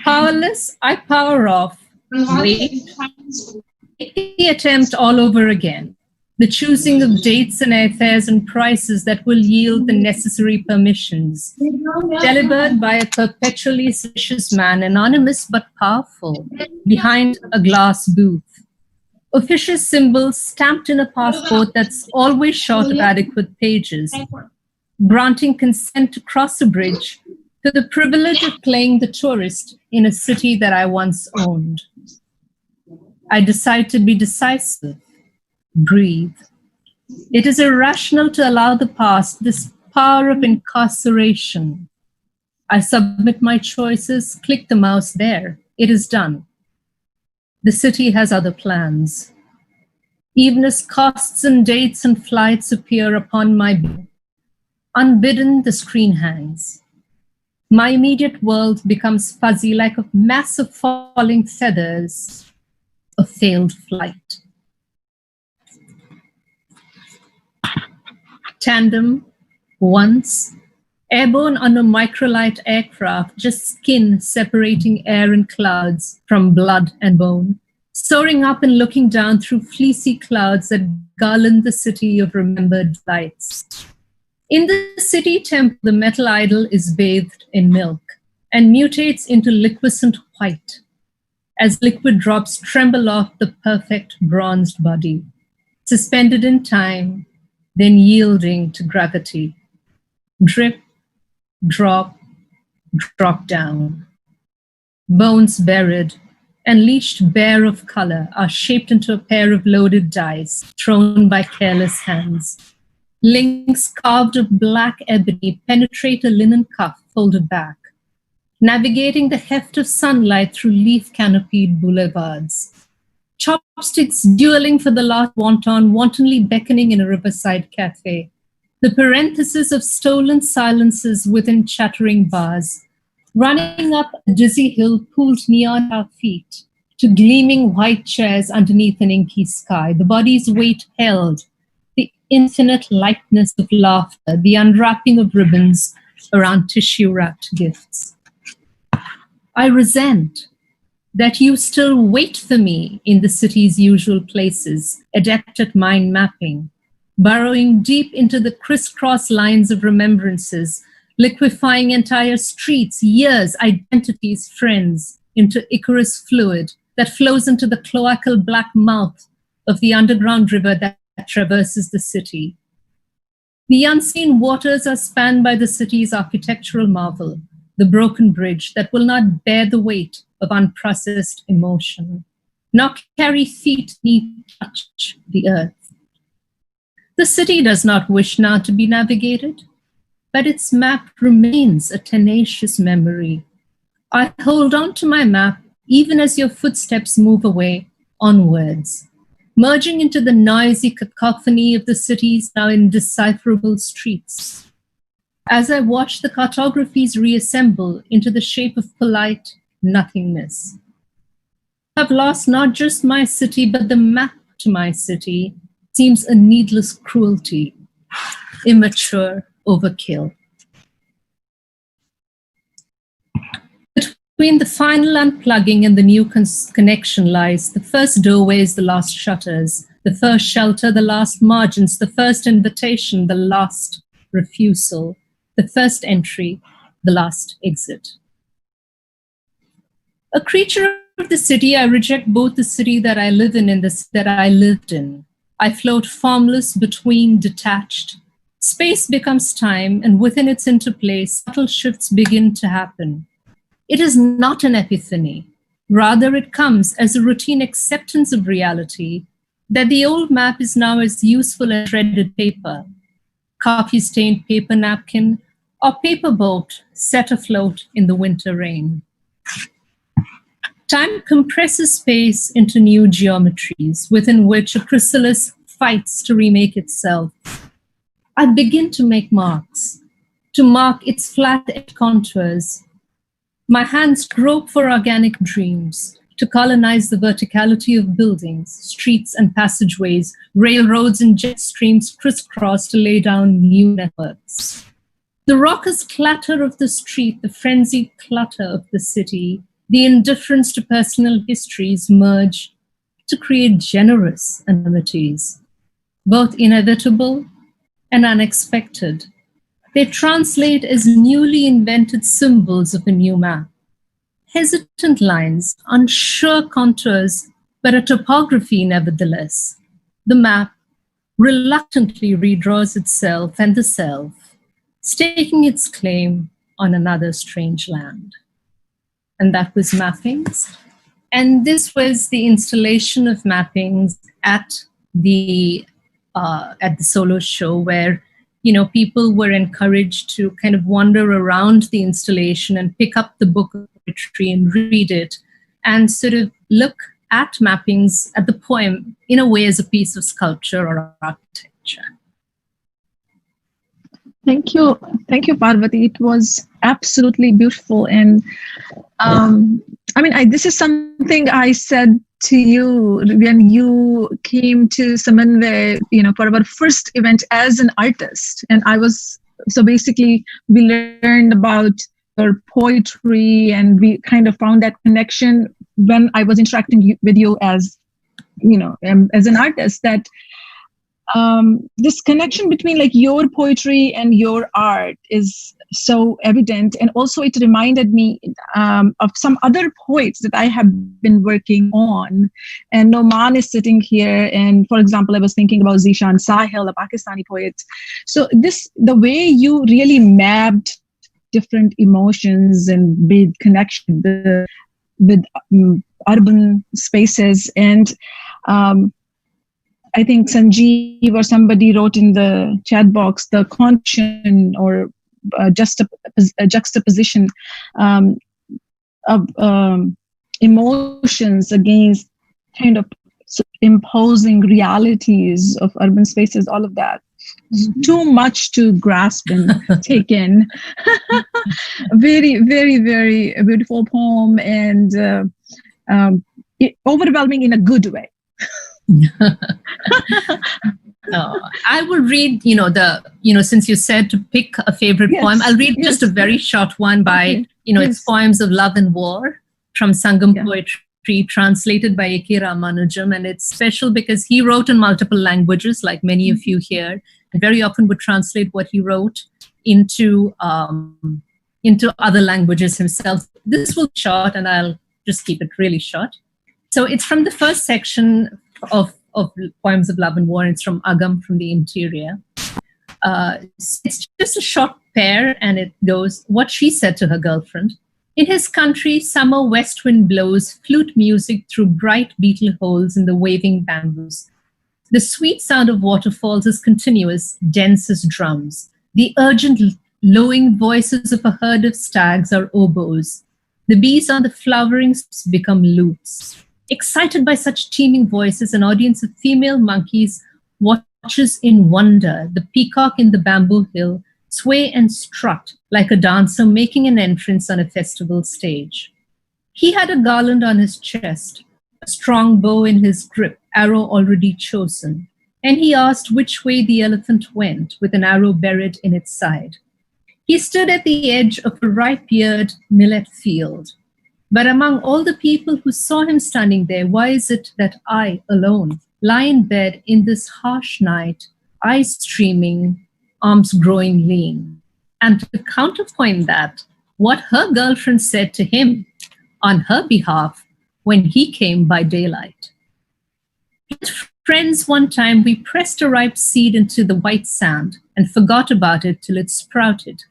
Powerless, I power off, wait, make the attempt all over again. The choosing of dates and affairs and prices that will yield the necessary permissions, delivered by a perpetually suspicious man, anonymous but powerful, behind a glass booth. Officious symbols stamped in a passport that's always short of adequate pages, granting consent to cross a bridge to the privilege of playing the tourist in a city that I once owned. I decide to be decisive. Breathe. It is irrational to allow the past this power of incarceration. I submit my choices, click the mouse there. It is done. The city has other plans. Even as costs and dates and flights appear upon my bill, unbidden, the screen hangs. My immediate world becomes fuzzy like a mass of falling feathers, a failed flight. Tandem, once, airborne on a microlight aircraft, just skin separating air and clouds from blood and bone, soaring up and looking down through fleecy clouds that garland the city of remembered lights. In the city temple, the metal idol is bathed in milk and mutates into liquescent white as liquid drops tremble off the perfect bronzed body, suspended in time, then yielding to gravity. Drip, drop, drop down. Bones buried, and leached bare of color are shaped into a pair of loaded dice thrown by careless hands. Links carved of black ebony penetrate a linen cuff folded back, navigating the heft of sunlight through leaf-canopied boulevards. Chopsticks dueling for the last wonton, wantonly beckoning in a riverside cafe. The parenthesis of stolen silences within chattering bars, running up a dizzy hill pooled near our feet, to gleaming white chairs underneath an inky sky, the body's weight held, the infinite lightness of laughter, the unwrapping of ribbons around tissue-wrapped gifts. I resent that you still wait for me in the city's usual places, adept at mind mapping, burrowing deep into the crisscross lines of remembrances, liquefying entire streets, years, identities, friends, into Icarus fluid that flows into the cloacal black mouth of the underground river that traverses the city. The unseen waters are spanned by the city's architectural marvel, the broken bridge that will not bear the weight of unprocessed emotion, nor carry feet need touch the earth. The city does not wish now to be navigated, but its map remains a tenacious memory. I hold on to my map even as your footsteps move away onwards, merging into the noisy cacophony of the city's now indecipherable streets. As I watch the cartographies reassemble into the shape of polite nothingness, I've lost not just my city, but the map to my city seems a needless cruelty, immature overkill. Between the final unplugging and the new connection lies the first doorways, the last shutters, the first shelter, the last margins, the first invitation, the last refusal, the first entry, the last exit. A creature of the city, I reject both the city that I live in and the city that I lived in. I float formless between, detached. Space becomes time, and within its interplay, subtle shifts begin to happen. It is not an epiphany. Rather, it comes as a routine acceptance of reality that the old map is now as useful as shredded paper, coffee-stained paper napkin, or paper boat set afloat in the winter rain. Time compresses space into new geometries within which a chrysalis fights to remake itself. I begin to make marks, to mark its flat contours. My hands grope for organic dreams, to colonize the verticality of buildings, streets and passageways, railroads and jet streams crisscross to lay down new networks. The raucous clatter of the street, the frenzied clutter of the city, the indifference to personal histories merge to create generous anonymity, both inevitable and unexpected. They translate as newly invented symbols of a new map. Hesitant lines, unsure contours, but a topography nevertheless. The map reluctantly redraws itself and the self, staking its claim on another strange land. And that was mappings. And this was the installation of mappings at the solo show, where people were encouraged to kind of wander around the installation and pick up the book of poetry and read it and sort of look at mappings at the poem in a way as a piece of sculpture or architecture. Thank you, Parvati. It was absolutely beautiful, and this is something I said to you when you came to Samanvay, for our first event as an artist. And basically we learned about your poetry, and we kind of found that connection when I was interacting with you as an artist, that this connection between like your poetry and your art is so evident. And also it reminded me of some other poets that I have been working on. And Noman is sitting here. And for example, I was thinking about Zishan Sahil, a Pakistani poet. So the way you really mapped different emotions and made connection, with urban spaces. And I think Sanjeev or somebody wrote in the chat box the conjunction or juxtaposition of emotions against kind of imposing realities of urban spaces, all of that. Too much to grasp and take in. Very, very, very beautiful poem, and overwhelming in a good way. I will read, since you said to pick a favorite poem, I'll read just a very short one by, it's Poems of Love and War from Sangam Poetry, translated by A.K. Ramanujam. And it's special because he wrote in multiple languages, like many of you here, and very often would translate what he wrote into other languages himself. This will be short, and I'll just keep it really short. So it's from the first section of Poems of Love and War. It's from Agam, from the interior. It's just a short pair, and it goes, what she said to her girlfriend. In his country, summer west wind blows flute music through bright beetle holes in the waving bamboos. The sweet sound of waterfalls is continuous, dense as drums. The urgent, lowing voices of a herd of stags are oboes. The bees on the flowering steps become lutes. Excited by such teeming voices, an audience of female monkeys watches in wonder the peacock in the bamboo hill sway and strut like a dancer making an entrance on a festival stage. He had a garland on his chest, a strong bow in his grip, arrow already chosen, and he asked which way the elephant went with an arrow buried in its side. He stood at the edge of a ripe-eared millet field. But among all the people who saw him standing there, why is it that I alone lie in bed in this harsh night, eyes streaming, arms growing lean? And to counterpoint that, what her girlfriend said to him on her behalf when he came by daylight. With friends one time, we pressed a ripe seed into the white sand and forgot about it till it sprouted.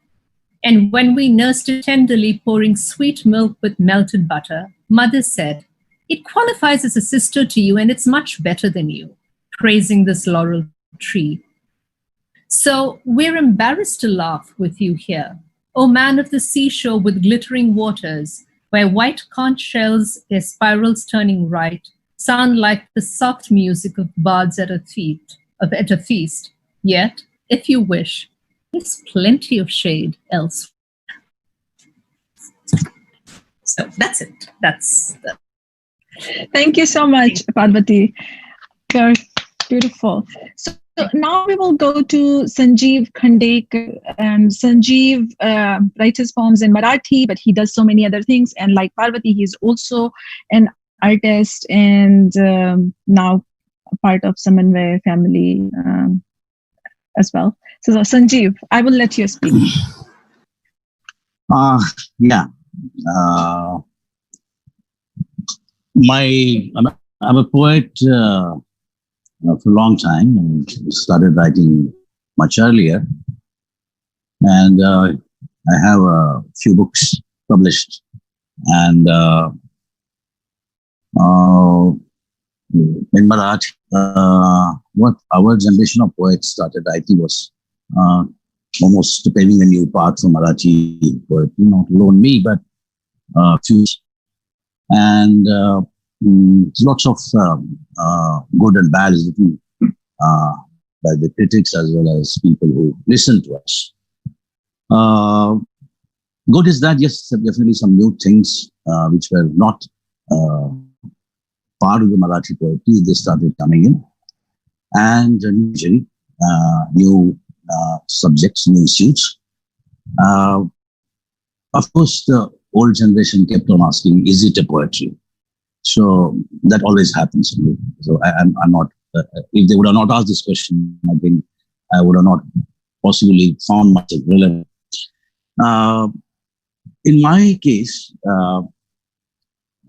And when we nursed it tenderly, pouring sweet milk with melted butter, mother said, it qualifies as a sister to you and it's much better than you, praising this laurel tree. So we're embarrassed to laugh with you here, O man of the seashore with glittering waters, where white conch shells, their spirals turning right, sound like the soft music of bards at a feast. Yet, if you wish, there's plenty of shade elsewhere. So that's it. Thank you so much, Parvati. Very beautiful. So now we will go to Sanjeev Khandekar. And Sanjeev writes his poems in Marathi, but he does so many other things. And like Parvati, he's also an artist and now a part of Samanvay family as well. So Sanjeev, I will let you speak. Yeah. I'm a poet for a long time and started writing much earlier. And I have a few books published. And in Marathi, what our generation of poets started writing was almost paving a new path for Marathi poetry, not alone me, but few. And lots of good and bad is written by the critics as well as people who listen to us. Good is that, yes, definitely some new things which were not part of the Marathi poetry, they started coming in. And usually new subjects, new issues. Of course, the old generation kept on asking, is it a poetry? So that always happens to me. So I'm not, if they would have not asked this question, I think I would have not possibly found myself relevant. In my case, a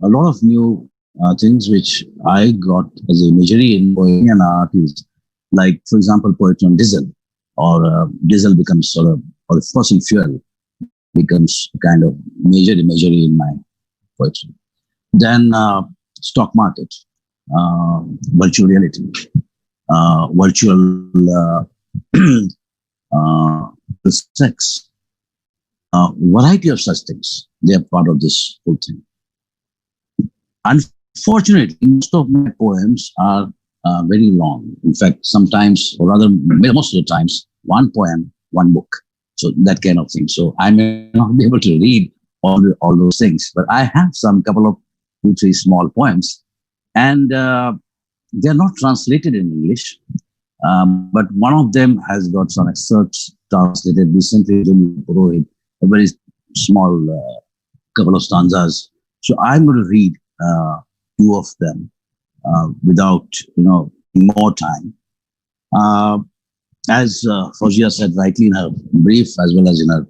lot of new things which I got as a majorie in poetry and art is like, for example, poetry on diesel, or diesel becomes sort of, or fossil fuel becomes kind of majorie in my poetry. Then stock market, virtual reality, virtual sex, variety of such things. They are part of this whole thing. Unfortunately, most of my poems are very long. In fact, sometimes, or rather, most of the times, one poem, one book. So that kind of thing. So I may not be able to read all those things, but I have some couple of 2-3 small poems, and they're not translated in English. But one of them has got some excerpts translated recently. A very small couple of stanzas. So I'm going to read 2 of them without more time. As Fauzia said rightly in her brief, as well as in her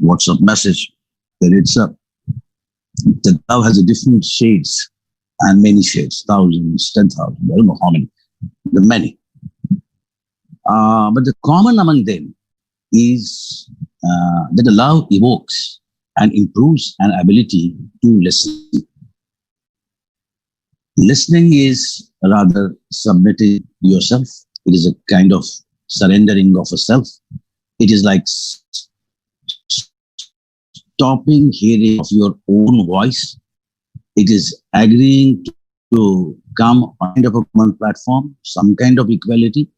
WhatsApp message, that it's that love has a different shades and many shades, thousands, 10,000, I don't know how many, the many. But the common among them is that the love evokes and improves an ability to listen. Listening is rather submitting yourself. It is a kind of surrendering of a self. It is like stopping hearing of your own voice. It is agreeing to come on kind of a common platform, some kind of equality.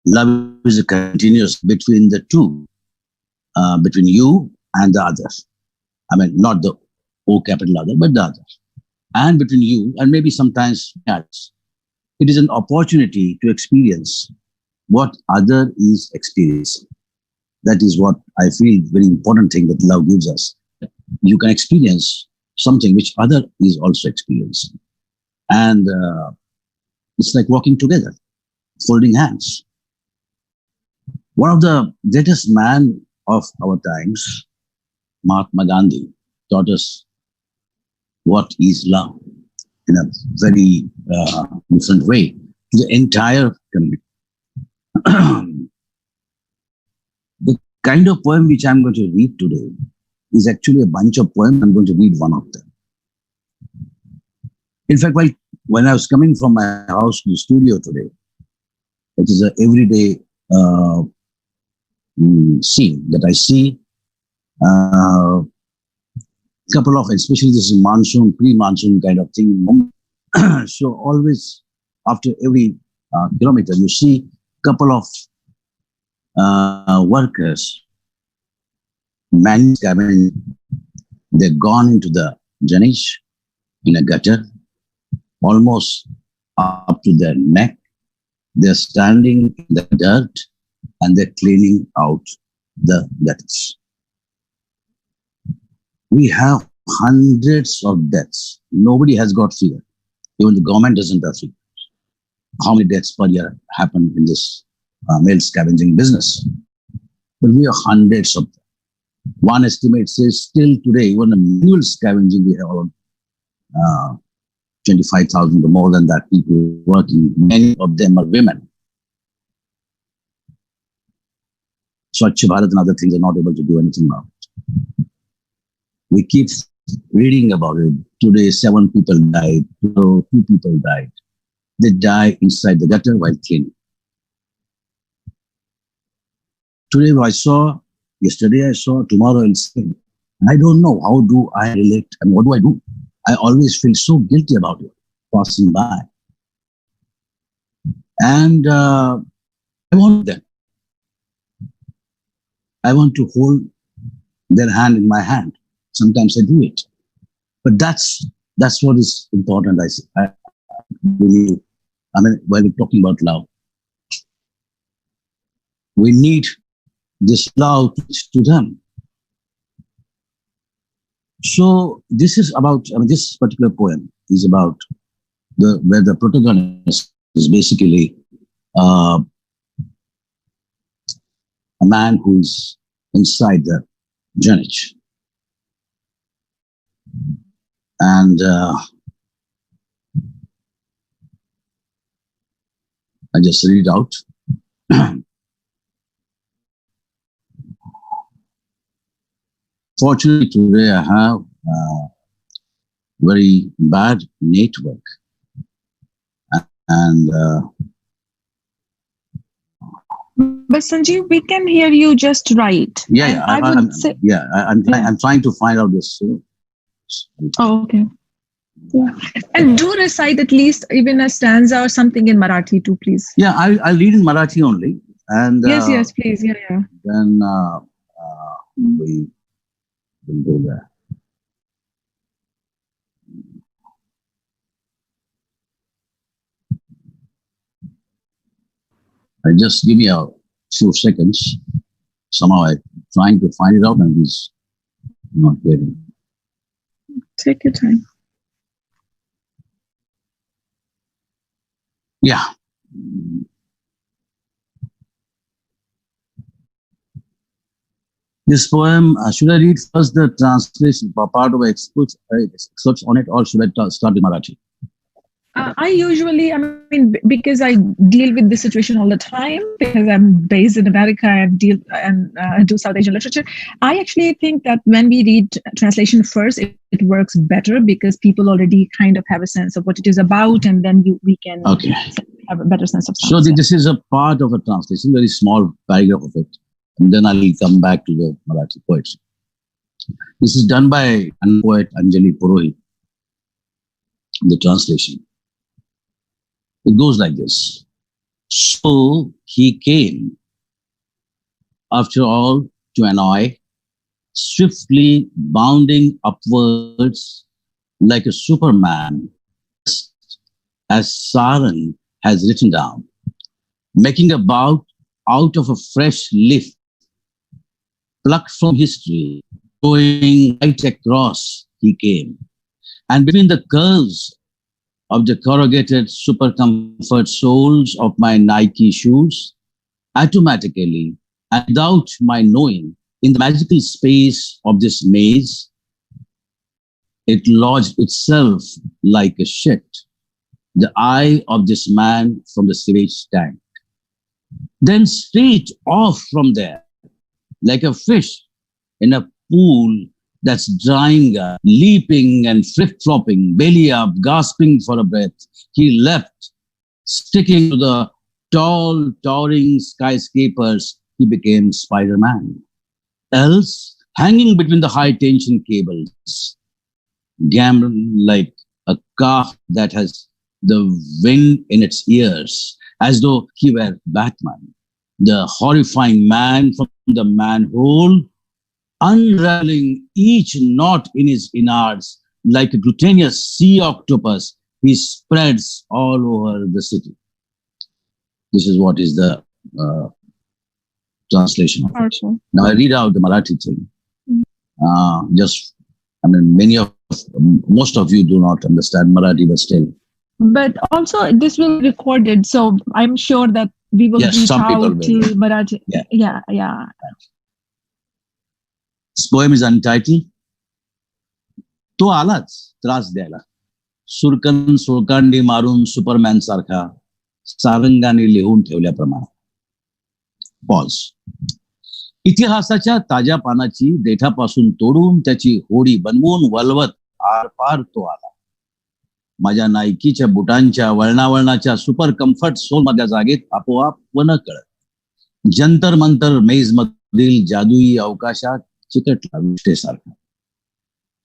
Love is a continuous between the two, between you and the other. I mean, not the O capital other, but the other. And between you and maybe sometimes others. It is an opportunity to experience what other is experiencing. That is what I feel very important thing that love gives us. You can experience something which other is also experiencing. And it's like walking together, holding hands. One of the greatest men of our times, Mahatma Gandhi, taught us what is love in a very different way to the entire community. The kind of poem which I'm going to read today is actually a bunch of poems. I'm going to read one of them. In fact, when I was coming from my house to the studio today, it is an everyday scene that I see. Couple of, especially this is monsoon, pre-monsoon kind of thing. So always after every kilometer, you see couple of workers, they've gone into the drainage in a gutter, almost up to their neck. They're standing in the dirt and they're cleaning out the gutters. We have hundreds of deaths. Nobody has got figure. Even the government doesn't have figure. How many deaths per year happen in this male scavenging business? But we have hundreds of them. One estimate says still today, even the manual scavenging, we have around 25,000 or more than that people working. Many of them are women. Swachh Bharat and other things are not able to do anything about it. We keep reading about it. Today, 7 people died. 2 people died. They die inside the gutter while cleaning. Today yesterday I saw, tomorrow I'll see. I don't know, how do I relate and what do I do? I always feel so guilty about it, passing by. And I want them. I want to hold their hand in my hand. Sometimes I do it. But that's what is important, I believe. I mean, when we're talking about love, we need this love to them. So this is about, this particular poem is about where the protagonist is basically a man who is inside the drainage. And I just read it out. Fortunately, today I have very bad network, and but Sanjeev, we can hear you just right. Yeah, I'm trying to find out this. Oh, okay. Yeah. And do recite at least even a stanza or something in Marathi too, please. Yeah, I'll read in Marathi only. And yes, please. Yeah. Then we will go there. Just give me a few seconds. Somehow I'm trying to find it out and he's not getting. Take your time. Yeah. This poem, should I read first the translation, part of excerpts on it, or should I start with Marathi? I usually, because I deal with this situation all the time, because I'm based in America and do South Asian literature, I actually think that when we read translation first, it works better because people already kind of have a sense of what it is about, and then we can have a better sense of So this is a part of a translation, very small paragraph of it, and then I'll come back to the Marathi poetry. This is done by poet Anjali Purohit, the translation. It goes like this. So he came, after all, to annoy, swiftly bounding upwards like a Superman, as Saran has written down, making a bout out of a fresh leaf, plucked from history, going right across he came, and between the curves of the corrugated super comfort soles of my Nike shoes, automatically and without my knowing, in the magical space of this maze, it lodged itself like a shit, the eye of this man from the sewage tank. Then straight off from there, like a fish in a pool that's drying up, leaping and flip-flopping, belly up, gasping for a breath, he left, sticking to the tall, towering skyscrapers, he became Spider-Man. Else, hanging between the high-tension cables, gambling like a calf that has the wind in its ears, as though he were Batman, the horrifying man from the manhole, unraveling each knot in his innards like a glutinous sea octopus, he spreads all over the city. This is what is the translation of it. Now I read out the Marathi thing. Most of you do not understand Marathi, but still. But also this will be recorded, so I'm sure that we will reach out to Marathi. Yeah. This poem is untitled. तो आलाच त्रास द्यायला सुरकन सुळकांडी मारून Superman सारखा सारंगाने लिहून ठेवल्याप्रमाणे. Pause. इतिहासाच्या ताज्या पानाची देठापासून तोडून त्याची होडी बनवून वलवत आरपार तो आला. माझ्या नायकीच्या बुटांच्या वळणावळणाच्या सुपर कम्फर्ट सोल मधल्या जागेत आपोआप व न कळत जंतर मंतर मेज मधील जादुई अवकाशात चिकटला विष्ठेसारखा.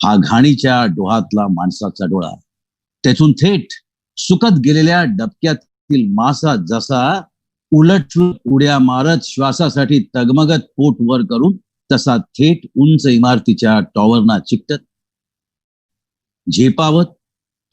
हा घाणीच्या डोहातला माणसाचा डोळा, त्यातून थेट सुकत गेलेल्या डबक्यातील मासा जसा उलट उड्या मारत श्वासासाठी तगमगत पोट वर करून तसा थेट उंच इमारतीच्या टॉवरना चिकटत झेपावत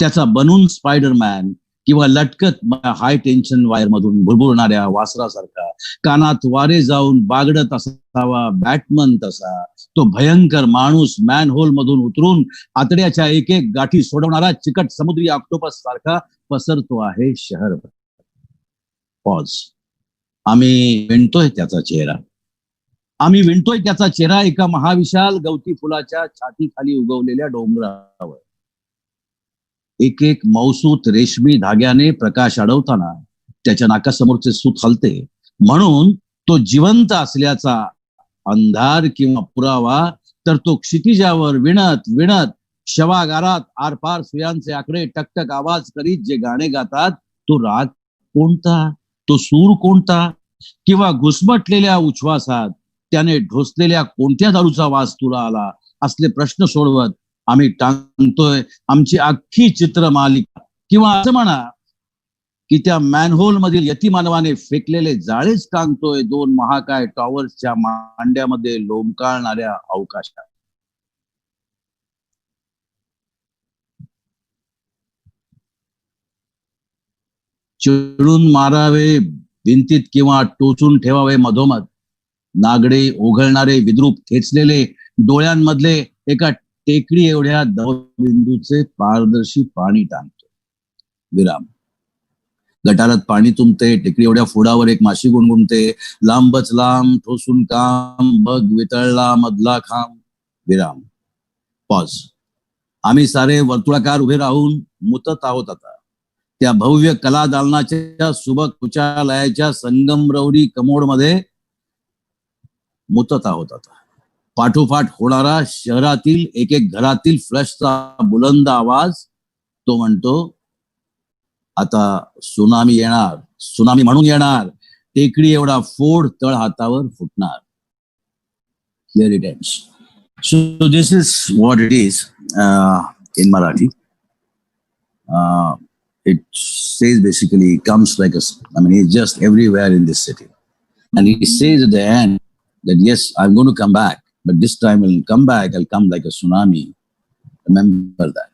त्याचा बनून स्पायडरमॅन किंवा लटकत हाय टेन्शन वायर मधून भुरभुरणाऱ्या वासरासारखा कानात वारे जाऊन बागडत असावा बॅटमन तसा तो भयंकर माणूस मॅनहोल मधून उतरून आतड्याच्या एक एक गाठी सोडवणारा चिकट समुद्री ऑक्टोपस सारखा पसरतो आहे शहर. पॉज. आम्ही विणतोय त्याचा चेहरा एका महाविशाल गवती फुलाच्या छातीखाली उगवलेल्या डोंगरावर. एक एक मौसूत रेशमी धाग्याने प्रकाश अडवताना त्याच्या नाकासमोरचे सूत हलते म्हणून तो जिवंत असल्याचा अंधार किंवा पुरावा तर तो क्षितिजावर विणत विणत शवागारात आरपार सुयांचे आकडे टकटक आवाज करीत जे गाणे गातात, तो राग कोणता, तो सूर कोणता, किंवा घुसमटलेल्या उच्छ्वासात त्याने ढोसलेल्या कोणत्या दारूचा वास तुला आला, असले प्रश्न सोडवत आम्ही टांगतोय आमची अख्खी चित्रमालिका. किंवा असं म्हणा की त्या मॅनहोल मधील यतिमानवाने फेकलेले जाळेच टांगतोय 2 महाकाय टॉवर्सच्या मांड्यामध्ये लोंबकाळणाऱ्या अवकाशात. चिडून मारावे भिंतीत किंवा टोचून ठेवावे मधोमध, नागडे ओघळणारे विद्रूप खेचलेले डोळ्यांमधले एका टेकडी एवढ्या दवबिंदूचे पारदर्शी पाणी टांगतो. विराम. गटारात पाणी तुंबते, टेकडी एवढ्या फोडावर एक माशी गुणगुणते, लांबच लांब ठोसून काम, बघ वितळला मधला खांब. विराम. पॉज. आम्ही सारे वर्तुळाकार उभे राहून मुतत आहोत आता त्या भव्य कला दालनाच्या सुबक उच्चालयाच्या संगमरवरी कमोड मध्ये मुतत आहोत आता. पाठोपाठ होणारा शहरातील एक एक घरातील फ्लशचा बुलंद आवाज, तो म्हणतो आता सुनामी येणार, सुनामी म्हणून येणार, टेकडी एवढा फोड तळ हातावर फुटणार. Here it ends. So this is what it is in Marathi. It says basically, comes like he's just everywhere in this city. And he says at the end that yes, I'm going to come back, but this time when I'll come back, I'll come like a tsunami. Remember that.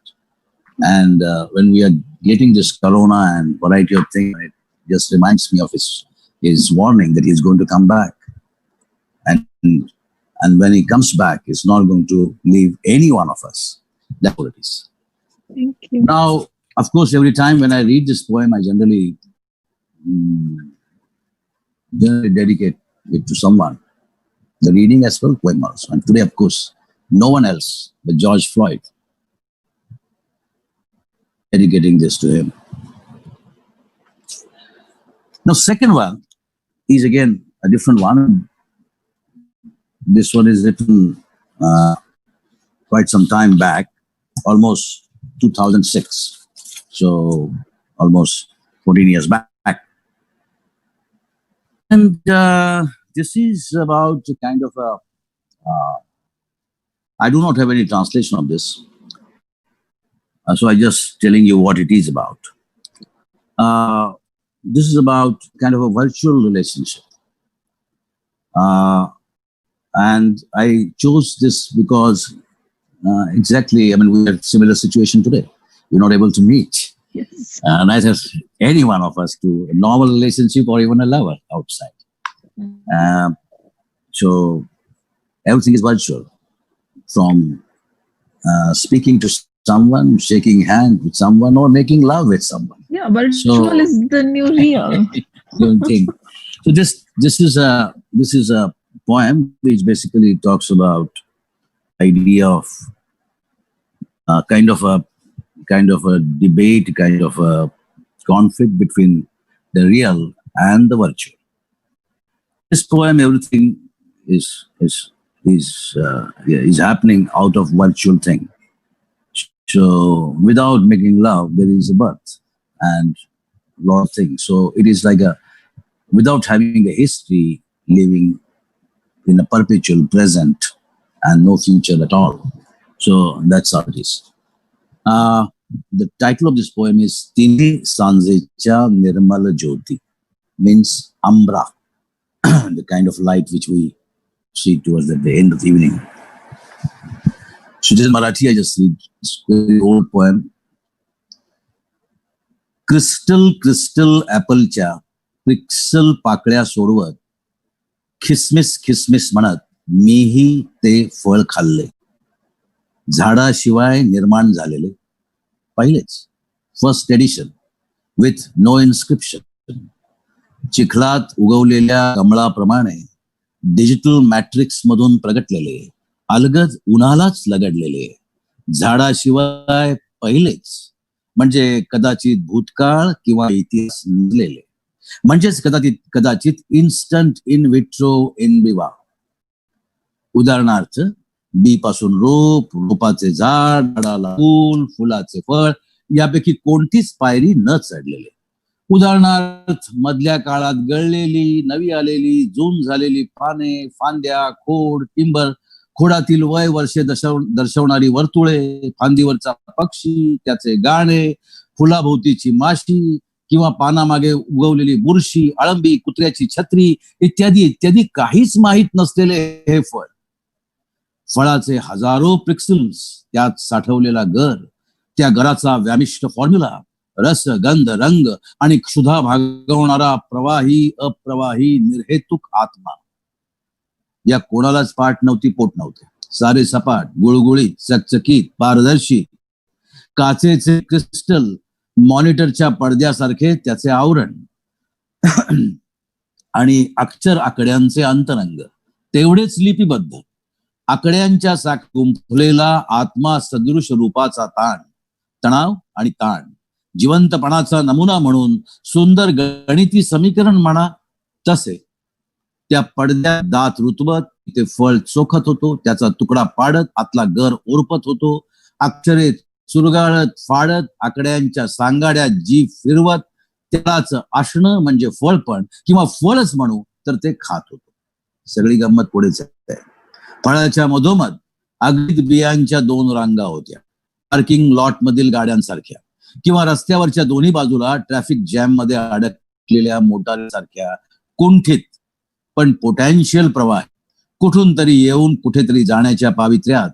And when we are getting this corona and variety of things, it just reminds me of his warning that he's going to come back. And when he comes back, he's not going to leave any one of us. That's what it is. Thank you. Now, of course, every time when I read this poem, I generally dedicate it to someone. The reading as well, poem also. And today, of course, no one else but George Floyd. Dedicating this to him. Now, second one is again a different one. This one is written quite some time back, almost 2006. So almost 14 years back. And this is about kind of a, I do not have any translation of this. So I'm just telling you what it is about. This is about kind of a virtual relationship. And I chose this because exactly, we are in a similar situation today. We're not able to meet. Yes. Neither any one of us to a normal relationship or even a lover outside. So everything is virtual. From speaking to someone, shaking hands with someone, or making love with someone. Yeah, virtual is the new real. Don't think. So this is a poem which basically talks about idea of kind of a debate, kind of a conflict between the real and the virtual. This poem, everything is happening out of virtual thing. So without making love, there is a birth and a lot of things. So it is like without having a history, living in a perpetual present and no future at all. So that's how it is. The title of this poem is Tini Sanzecha Nirmala Jyoti, means Ambra, the kind of light which we see towards the end of the evening. So this is Marathi, I just read this very old poem. Crystal appleच्या pixel पाकळ्या सोडवत खिसमिस म्हणत मीही ते फळ खाल्ले. झाडाशिवाय निर्माण झालेले पहिलेच first edition with no inscription. चिखलात उगवलेल्या कमळाप्रमाणे डिजिटल मॅट्रिक्स मधून प्रगटलेले, अलगद उन्हालाच लगडलेले. झाडाशिवाय पहिलेच म्हणजे कदाचित भूतकाळ किंवा इतिहास नसलेले, म्हणजेच कदाचित इन्स्टंट इन विट्रो इन विवा. उदाहरणार्थ बी पासून रूप, रूपाचे झाड, झाडाला फूल, फुलाचे फळ, यापैकी कोणतीच पायरी न चढलेले. उदाहरणार्थ मधल्या काळात गळलेली, नवी आलेली, जून झालेली पाने, फांद्या, खोड, टिंबर, खोडातील वय वर्षे दर्शवणारी वर्तुळे, फांदीवरचा पक्षी, त्याचे गाणे, फुलाभोवतीची माशी किंवा पानामागे उगवलेली बुरशी, अळंबी, कुत्र्याची छत्री इत्यादी इत्यादी काहीच माहीत नसलेले हे फळ. फळाचे हजारो पिक्सेल्स, त्यात साठवलेला गर, त्या गराचा व्यामिष्ट फॉर्म्युला, रस, गंध, रंग आणि क्षुधा भागवणारा प्रवाही, अप्रवाही, निर्हेतुक आत्मा. या कोणालाच पाठ नव्हती, पोट नव्हते. सारे सपाट, गुळगुळीत, चकचकीत, पारदर्शी, काचेचे क्रिस्टल, मॉनिटरच्या पडद्यासारखे त्याचे आवरण आणि अक्षर आकड्यांचे अंतरंग, तेवढेच लिपिबद्ध. आकड्यांच्या साख गुंफलेला आत्मा सदृश रूपाचा ताण, तणाव आणि ताण, जिवंतपणाचा नमुना म्हणून सुंदर गणिती समीकरण म्हणा तसे. त्या पडद्यात दात रुतवत ते फळ चोखत होतो, त्याचा तुकडा पाडत आतला गर ओरपत होतो, अक्षरे चुरगाळत फाडत आकड्यांच्या सांगाड्या जीभ फिरवत त्यालाच असणं म्हणजे फळपण किंवा फळच म्हणू तर ते खात होतो. सगळी गंमत पुढेच आहे. फळाच्या मधोमध अगदी बियांच्या 2 रांगा होत्या, पार्किंग लॉट मधील गाड्यांसारख्या किंवा रस्त्यावरच्या दोन्ही बाजूला ट्रॅफिक जॅम मध्ये अडकलेल्या मोटारीसारख्या कुंठित पण पोटॅन्शियल प्रवाह, कुठून तरी येऊन कुठेतरी जाण्याच्या पावित्र्यात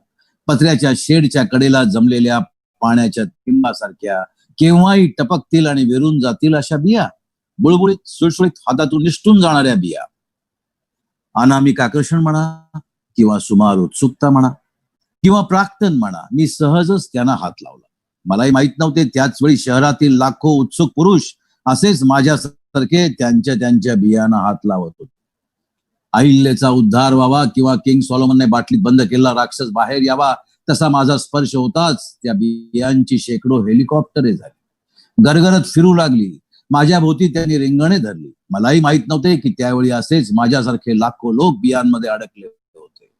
पत्र्याच्या शेडच्या कडेला जमलेल्या पाण्याच्या तिंबासारख्या केव्हाही टपकतील आणि विरून जातील अशा बिया, बुळबुळीत सुळसुळीत हातातून निसटून जाणाऱ्या बिया. अनामिक आकर्षण म्हणा किंवा सुमार उत्सुकता म्हणा किंवा प्राक्तन म्हणा, मी सहजच त्यांना हात लावला. मलाही माहित नव्हते त्याच वेळी शहरातील लाखो उत्सुक पुरुष असेच माझ्यासारखे त्यांच्या बियांना हात लावत होते. अहिल्याचा उद्धार व्हावा किंवा किंग सॉलोमनने बाटलीत बंद केलेला राक्षस बाहेर यावा तसा माझा स्पर्श होताच त्या बियांची शेकडो हेलिकॉप्टरे झाली, गरगरत फिरू लागली. माझ्या भोवती त्यांनी रिंगणे धरली. मलाही माहित नव्हते की त्यावेळी असेच माझ्यासारखे लाखो लोक बियांमध्ये अडकले होते.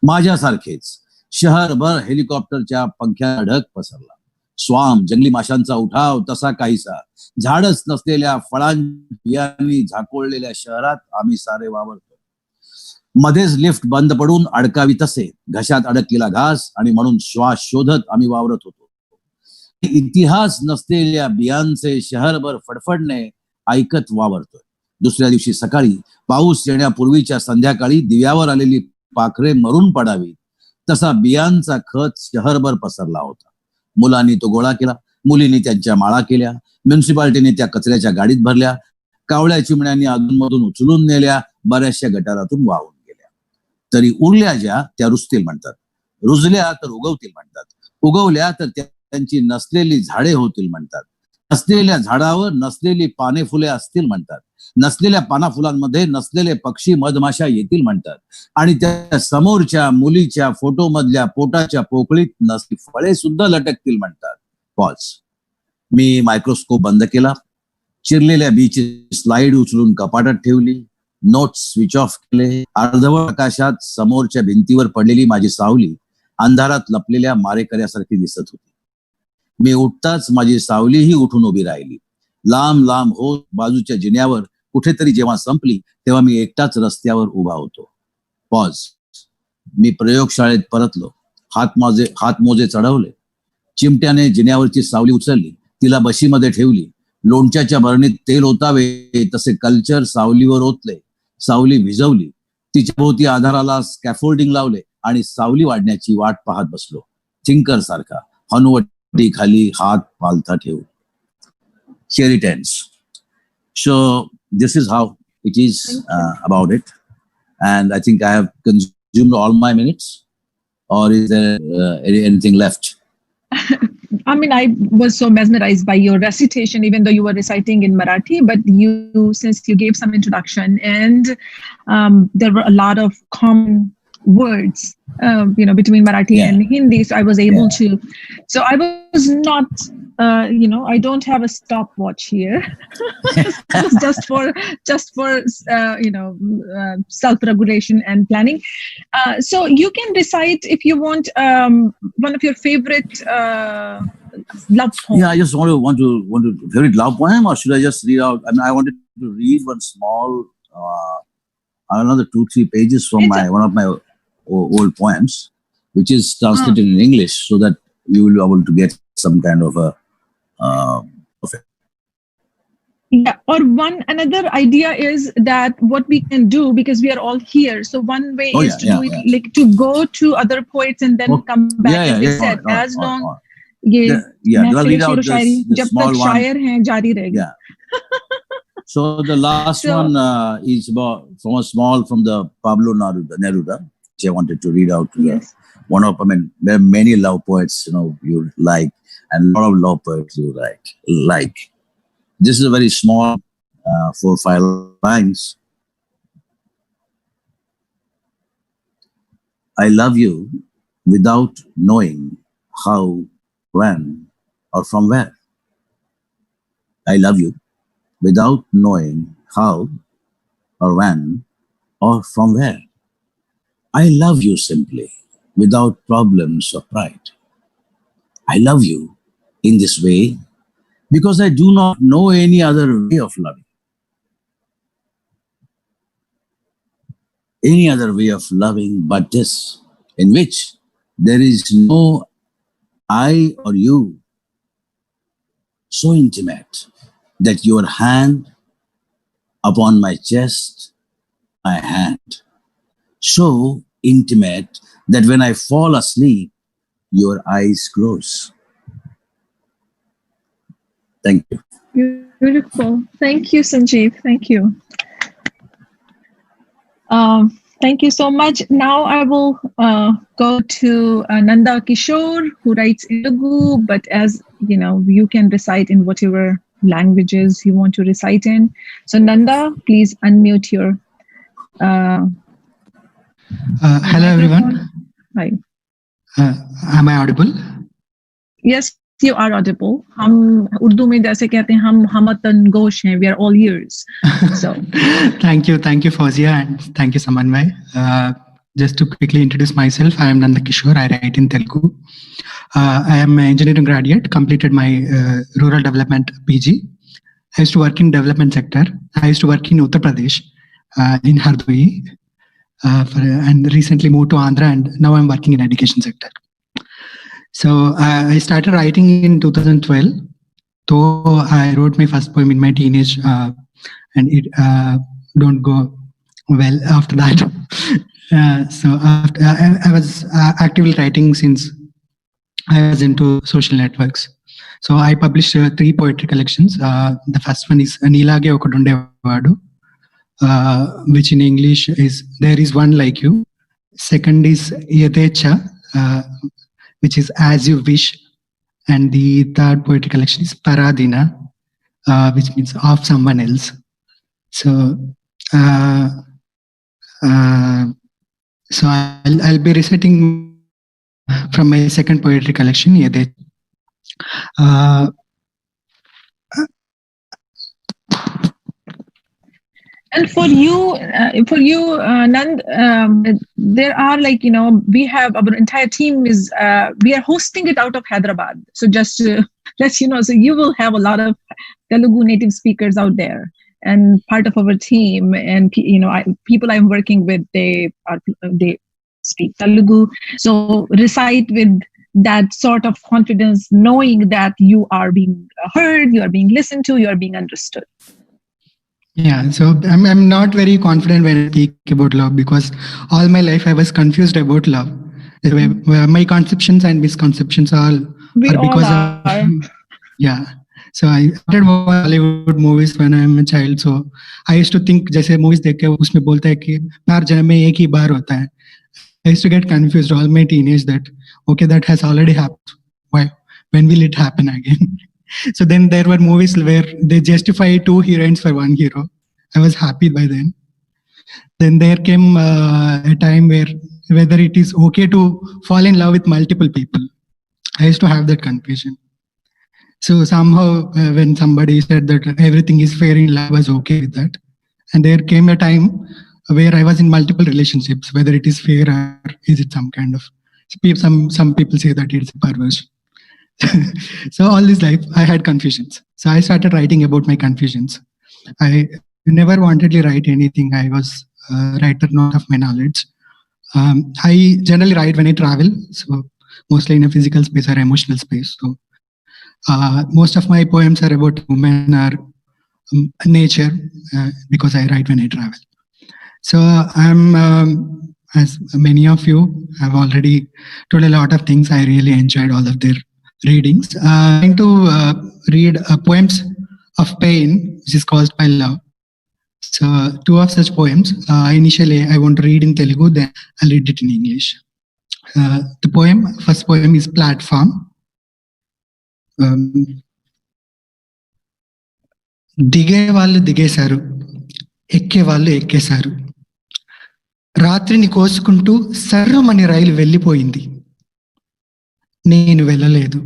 माझ्यासारखेच शहरभर हेलिकॉप्टरच्या पंख्या ढग पसरला. स्वाम, जंगली माशांचा उठाव तसा काहीसा. झाडच नसलेल्या बियांनी झाकोळलेल्या शहरात आम्ही सारे वावरतो. मध्येच लिफ्ट बंद पडून अडकावी तसे घशात अडकलेला घास आणि म्हणून श्वास शोधत आम्ही वावरत होतो. इतिहास नसलेल्या बियांचे शहरभर फडफडणे ऐकत वावरतोय. दुसऱ्या दिवशी सकाळी पाऊस येण्यापूर्वीच्या संध्याकाळी दिव्यावर आलेली पाखरे मरून पडावी तसा बियांचा खच शहरभर पसरला होता. मुलांनी तो गोळा केला, मुलींनी त्यांच्या माळा केल्या, म्युन्सिपाल्टीने त्या कचऱ्याच्या गाडीत भरल्या, कावळ्या चिमण्यांनी अधूनमधून उचलून नेल्या, बऱ्याचशा गटारातून वाहून गेल्या. तरी उरल्या ज्या त्या रुजतील म्हणतात, रुजल्या तर उगवतील म्हणतात, उगवल्या तर त्यांची नसलेली झाडे होतील म्हणतात, नसलेल्या झाडावर नसलेली पाने फुले असतील म्हणतात, नसलेल्या पाना फुलांमध्ये नसलेले पक्षी मधमाशा येतील म्हणतात आणि त्या समोरच्या मुलीच्या फोटो मधल्या पोटाच्या पोकळीत नसली फळे सुद्धा लटकतील म्हणतात. पॉज. मी मायक्रोस्कोप बंद केला, चिरलेल्या बीची स्लाइड उचलून कपाटात ठेवली, नोट्स स्विच ऑफ केले. अर्धवट आकाशात समोरच्या भिंतीवर पडलेली माझी सावली अंधारात लपलेल्या मारेकऱ्यासारखी दिसत होती. मी उठताच माझी सावलीही उठून उभी राहिली. लांब लांब होत बाजूच्या जिन्यावर कुठेतरी जेव्हा संपली तेव्हा मी एकटाच रस्त्यावर उभा होतो. पॉज. मी प्रयोगशाळेत परतलो, हातमोजे चढवले, चिमट्याने जिन्यावरची सावली उचलली, तिला बशीमध्ये ठेवली, लोणच्याच्या भरणीत तेल ओतावे तसे कल्चर सावलीवर ओतले, सावली भिजवली, तिच्या भोवती आधाराला स्कॅफोल्डिंग लावले आणि सावली वाढण्याची वाट पाहत बसलो, थिंकर सारखा, हनुवटी खाली हात पालथा ठेवून. Here it ends. So this is how it is about it, and I think I have consumed all my minutes, or is there anything left? I mean, I was so mesmerized by your recitation, even though you were reciting in Marathi, but since you gave some introduction and there were a lot of common words, between Marathi and Hindi, so I was able to, so I was not I don't have a stopwatch here. just for self-regulation and planning. So you can recite if you want one of your favorite love poems. Yeah, I just want to favorite love poem, or should I just read out? I mean, I wanted to read one small, another 2-3 pages from one of my old poems, which is translated in English, so that you will be able to get some kind of a of it. Yeah, or another idea is that what we can do, because we are all here. So one way is to do it, like to go to other poets and then come back, as we said, as long. I'll read out the small one. Yeah. So the last one is from the Pablo Neruda, which I wanted to read out to one of, there are many love poets, you like, and a lot of love poets you like. This is a very small 4 or 5 lines. I love you without knowing how, when, or from where. I love you without knowing how, or when, or from where. I love you simply, without problems or pride. I love you in this way because I do not know any other way of loving. Any other way of loving but this, in which there is no I or you, so intimate that your hand upon my chest, my hand, so intimate that when I fall asleep, your eyes close. Thank you. Beautiful. Thank you, Sanjeev. Thank you. Thank you so much. Now I will go to Nanda Kishore, who writes in Telugu, but as you know, you can recite in whatever languages you want to recite in. So Nanda, please unmute your hello everyone. Hi. Am I audible? Yes, you are audible. हम उर्दू में जैसे कहते हैं हम हमतन गोश हैं. We are all ears. So thank you, Fawzia, and thank you, Samanvay. Just to quickly introduce myself, I am Nanda Kishore. I write in Telugu. I am an engineering graduate. Completed my rural development PG. I used to work in development sector. I used to work in Uttar Pradesh, in Hardoi, and recently moved to Andhra, and now I'm working in education sector. So I started writing in 2012. So I wrote my first poem in my teenage, and it don't go well after that. So after, I was actively writing since I was into social networks. So I published 3 poetry collections. The first one is Nilage Okadunde Vadu, which in English is There Is One Like You. Second is Yadecha, which is As You Wish. And the third poetry collection is Paradina, which means of someone else. So, so I'll be reciting from my second poetry collection, Yadecha. And for you, Nand, there are we have our entire team is we are hosting it out of Hyderabad. So just to let you know, so you will have a lot of Telugu native speakers out there, and part of our team, and people I'm working with, they speak Telugu. So recite with that sort of confidence, knowing that you are being heard, you are being listened to, you are being understood. Yeah, so I'm not very confident when I speak about love, because all my life I was confused about love. My conceptions and misconceptions are because of yeah. So I started watching Hollywood movies when I'm a child. So I used to think, जैसे movies देख के उसमें बोलता है कि प्यार जन्म में एक ही बार होता है. I used to get confused all my teenage that okay, that has already happened. Why? When will it happen again? So then there were movies where they justify 2 heroines for 1 hero. I was happy by then. Then there came a time where whether it is okay to fall in love with multiple people. I used to have that confusion. So somehow when somebody said that everything is fair in love, I was okay with that. And there came a time where I was in multiple relationships, whether it is fair or is it some kind of, some people say that it's perverse. So all this life I had confusions. So I started writing about my confusions. I never wanted to write anything. I was a writer not of my knowledge. I generally write when I travel, so mostly in a physical space or emotional space. So most of my poems are about women or nature because I write when I travel. So I'm, as many of you have already told a lot of things. I really enjoyed all of their readings. I'm going to read poems of pain, which is caused by love. So two of such poems. Initially, I want to read in Telugu, then I'll read it in English. The first poem is Platform. దిగే వాళ్ళు దిగేశారు, ఎక్కే వాళ్ళు ఎక్కేశారు. రాత్రిని కోసుకుంటూ సర్రమని రైలు వెళ్ళిపోయింది, నేను వెళ్ళలేదు.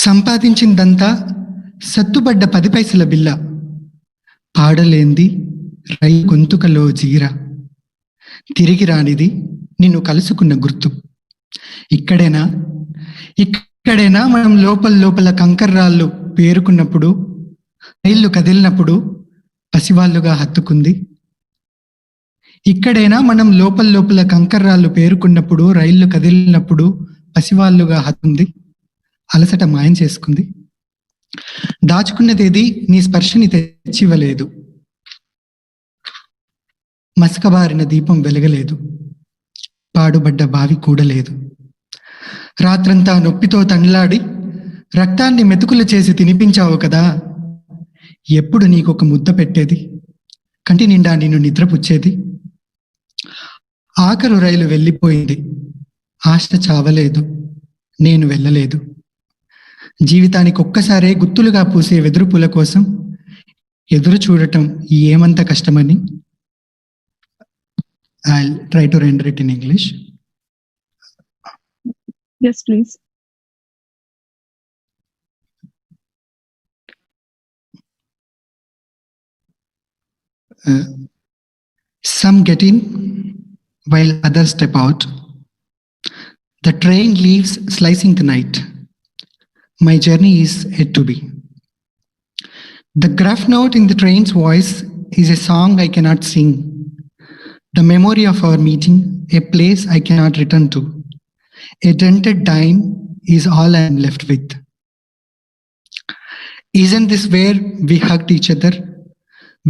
సంపాదించిందంతా సత్తుబడ్డ 10 పైసల బిల్ల, పాడలేంది రైలు గొంతుకలో జీర, తిరిగి రానిది నిన్ను కలుసుకున్న గుర్తు. ఇక్కడేనా మనం లోపల కంకర్రాళ్ళు పేరుకున్నప్పుడు, రైళ్లు కదిలినప్పుడు పసివాళ్ళుగా హత్తుకుంది. ఇక్కడేనా మనం లోపల కంకర్రాళ్ళు పేరుకున్నప్పుడు, రైళ్లు కదిలినప్పుడు పసివాళ్ళుగా హత్తుకుంది, అలసట మాయం చేసుకుంది. దాచుకున్నదేది నీ స్పర్శని తెచ్చివ్వలేదు, మసకబారిన దీపం వెలగలేదు, పాడుబడ్డ బావి కూడలేదు. రాత్రంతా నొప్పితో తండ్లాడి రక్తాన్ని మెతుకులు చేసి తినిపించావు కదా, ఎప్పుడు నీకొక ముద్ద పెట్టేది, కంటి నిండా నిన్ను నిద్రపుచ్చేది. ఆఖరు రైలు వెళ్ళిపోయింది, ఆశ చావలేదు, నేను వెళ్ళలేదు. జీవితానికి ఒక్కసారే గుత్తులుగా పూసే వెదురుపూల కోసం ఎదురు చూడటం ఏమంత కష్టమని. I'll try to render it in English. Yes, please. Some get in while others step out. The train leaves slicing the night. My journey is yet to be. The gruff note in the train's voice is a song I cannot sing. The memory of our meeting, a place I cannot return to. A dented dime is all I am left with. Isn't this where we hugged each other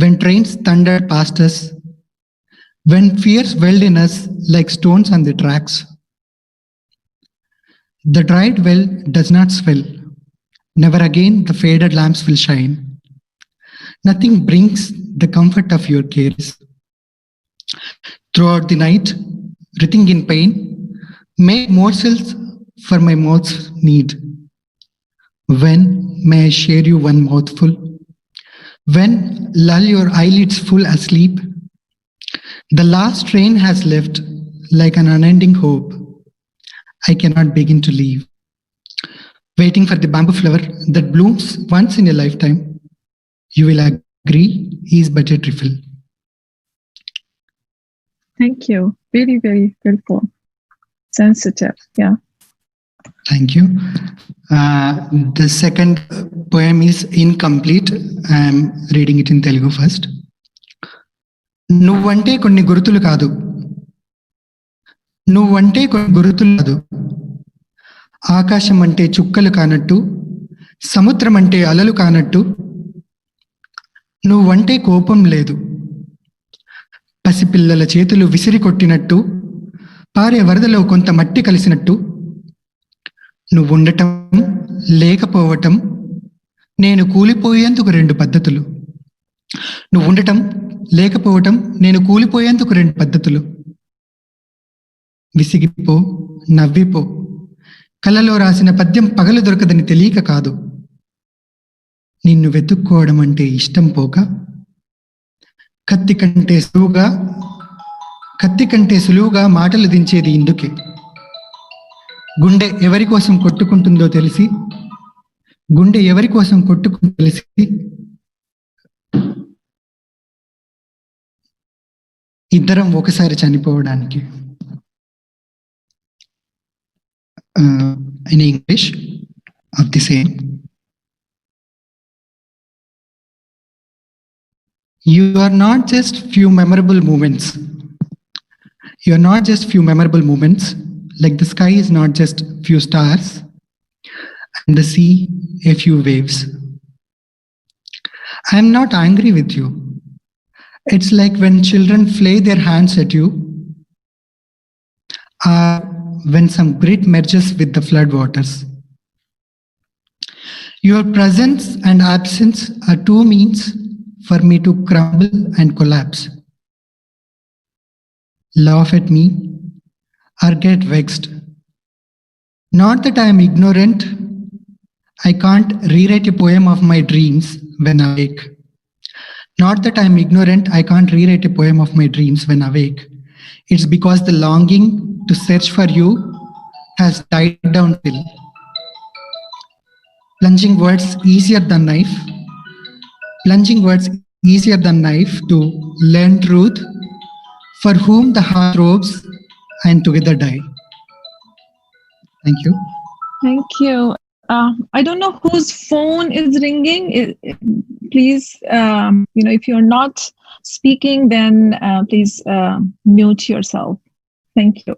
when trains thundered past us, when fears welled in us like stones on the tracks? The dried well does not swell. Never again the faded lamps will shine. Nothing brings the comfort of your cares. Throughout the night, writhing in pain, make morsels for my mouth's need. When may I share you one mouthful? When lull your eyelids full asleep? The last train has left like an unending hope. I cannot begin to leave. Waiting for the bamboo flower that blooms once in a lifetime. You will agree is but a trifle. Thank you. Very, very beautiful. Sensitive. Yeah. Thank you. The second poem is incomplete. I am reading it in Telugu first. నువ్వంటే కొన్ని గుర్తులు కాదు, నువ్వంటే కొన్ని గుర్తులు కాదు, ఆకాశం అంటే చుక్కలు కానట్టు, సముద్రం అంటే అలలు కానట్టు. నువ్వంటే కోపం లేదు, పసిపిల్లల చేతులు విసిరి కొట్టినట్టు, పారే వరదలో కొంత మట్టి కలిసినట్టు. నువ్వుండటం లేకపోవటం, నేను కూలిపోయేందుకు 2 పద్ధతులు. నువ్వుండటం లేకపోవటం, నేను కూలిపోయేందుకు 2 పద్ధతులు. విసిగిపో, నవ్విపో, కళ్ళలో రాసిన పద్యం పగలు దొరకదని తెలియక కాదు. నిన్ను వెతుక్కోవడం అంటే ఇష్టం పోక, కత్తి కంటే సులువుగా మాటలు దించేది ఇందుకే. గుండె ఎవరి కోసం కొట్టుకుంటుందో తెలిసి గుండె ఎవరి కోసం కొట్టుకుని తెలిసి ఇద్దరం ఒకసారి చనిపోవడానికి. In English of the same. You are not just few memorable moments. You are not just few memorable moments. Like the sky is not just few stars, and the sea a few waves. I am not angry with you. It's like when children flay their hands at you, or when some grit merges with the flood waters. Your presence and absence are two means for me to crumble and collapse. Laugh at me or get vexed. Not that I am ignorant. I can't rewrite a poem of my dreams when awake. Not that I am ignorant. I can't rewrite a poem of my dreams when awake. It's because the longing to search for you has died down till. Plunging words easier than knife. Plunging words easier than knife to learn truth, for whom the heart throbs and together die. Thank you. Thank you. I don't know whose phone is ringing. Please, if you're not speaking, then please mute yourself. Thank you.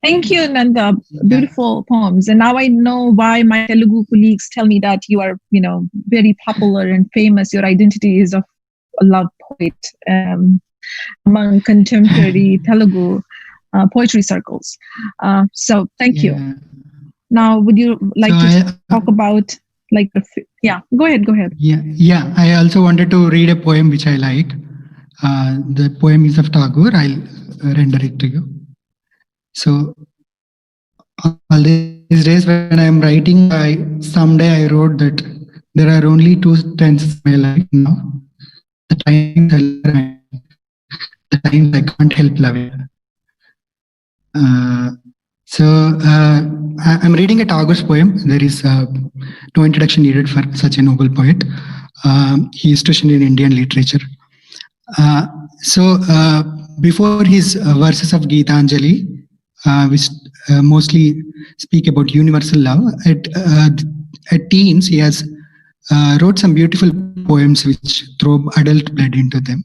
Thank you, Nanda. Beautiful poems. And now I know why my Telugu colleagues tell me that you are, very popular and famous. Your identity is of a love poet among contemporary Telugu poetry circles. So thank you. Now, would you like to talk about go ahead. Yeah. I also wanted to read a poem which I like. The poem is of Tagore. I'll render it to you. So all these days when I am writing, someday I wrote that there are only two tenses in my life now. The times I love and the times I can't help loving. I'm reading a Tagore's poem. There is no introduction needed for such a noble poet. He is stationed in Indian literature. Before his verses of Geetanjali, which mostly speak about universal love, at teens he has wrote some beautiful poems which throw adult blood into them.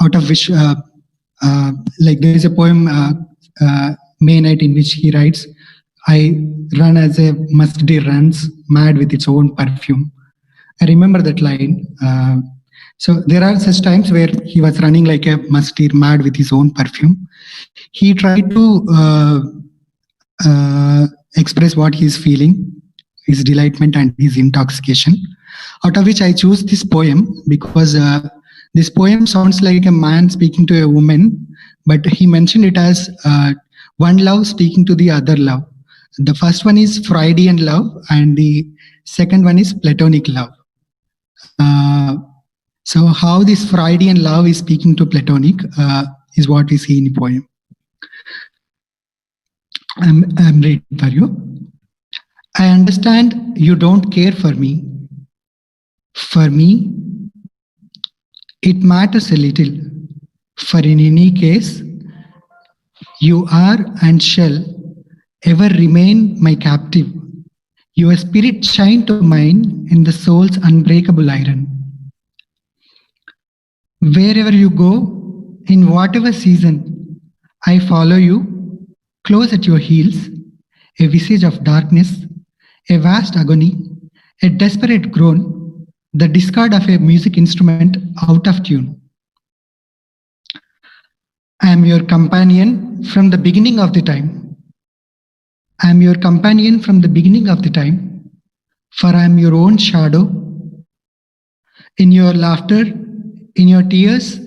Out of which, there is a poem, May Night, in which he writes, "I run as a musk deer runs, mad with its own perfume." I remember that line. So there are such times where he was running like a musk deer, mad with his own perfume. He tried to express what he is feeling, his delightment and his intoxication. Out of which I choose this poem because this poem sounds like a man speaking to a woman, but he mentioned it as one love speaking to the other love. The first one is Freudian love and the second one is Platonic love. So how this Freudian love is speaking to Platonic is what we see in the poem. I'm reading for you. I understand you don't care for me. For me, it matters a little. For in any case, you are and shall ever remain my captive. Your spirit shine to mine in the soul's unbreakable iron. Wherever you go, in whatever season, I follow you, close at your heels, a visage of darkness, a vast agony, a desperate groan, the discard of a music instrument out of tune. I am your companion from the beginning of the time. I am your companion from the beginning of the time, for I am your own shadow. In your laughter, in your tears,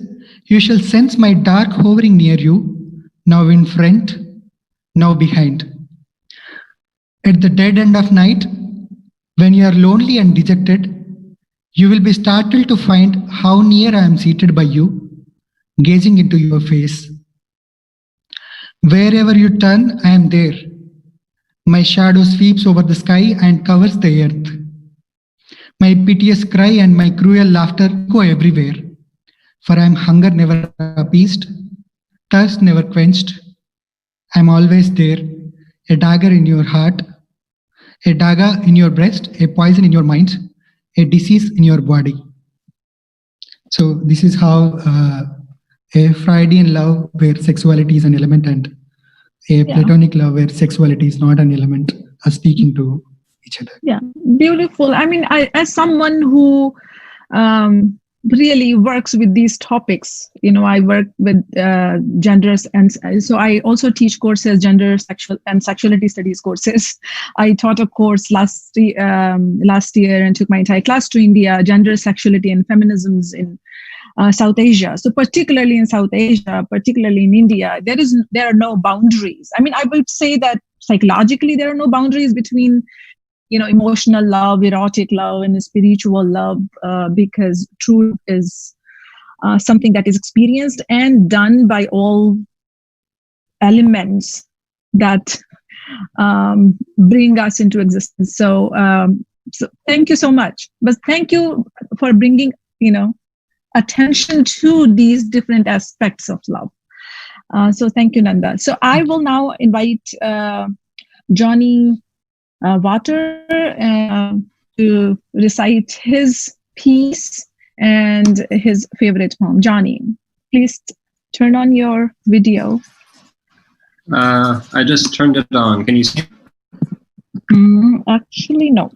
you shall sense my dark hovering near you, now in front, now behind. At the dead end of night, when you are lonely and dejected, you will be startled to find how near I am seated by you, gazing into your face. Wherever you turn, I am there. My shadow sweeps over the sky and covers the earth. My piteous cry and my cruel laughter go everywhere. For I am hunger never appeased, thirst never quenched. I am always there, a dagger in your heart, a dagger in your breast, a poison in your mind, a disease in your body. So this is how a Freudian love where sexuality is an element and a platonic love where sexuality is not an element are speaking to each other. Yeah, beautiful. I mean, as someone who really works with these topics, I work with genders, and so I also teach courses, gender, sexual, and sexuality studies courses. I taught a course last year and took my entire class to India, gender, sexuality, and feminisms in South Asia. So particularly in South Asia, particularly in India, there are no boundaries. I mean, I would say that psychologically there are no boundaries between emotional love, erotic love, and spiritual love, because truth is something that is experienced and done by all elements that bring us into existence. So thank you so much. But thank you for bringing, attention to these different aspects of love. So thank you, Nanda. So I will now invite Johnny Water to recite his piece and his favorite poem. Johnny, please turn on your video. I just turned it on. Can you see? Actually, no.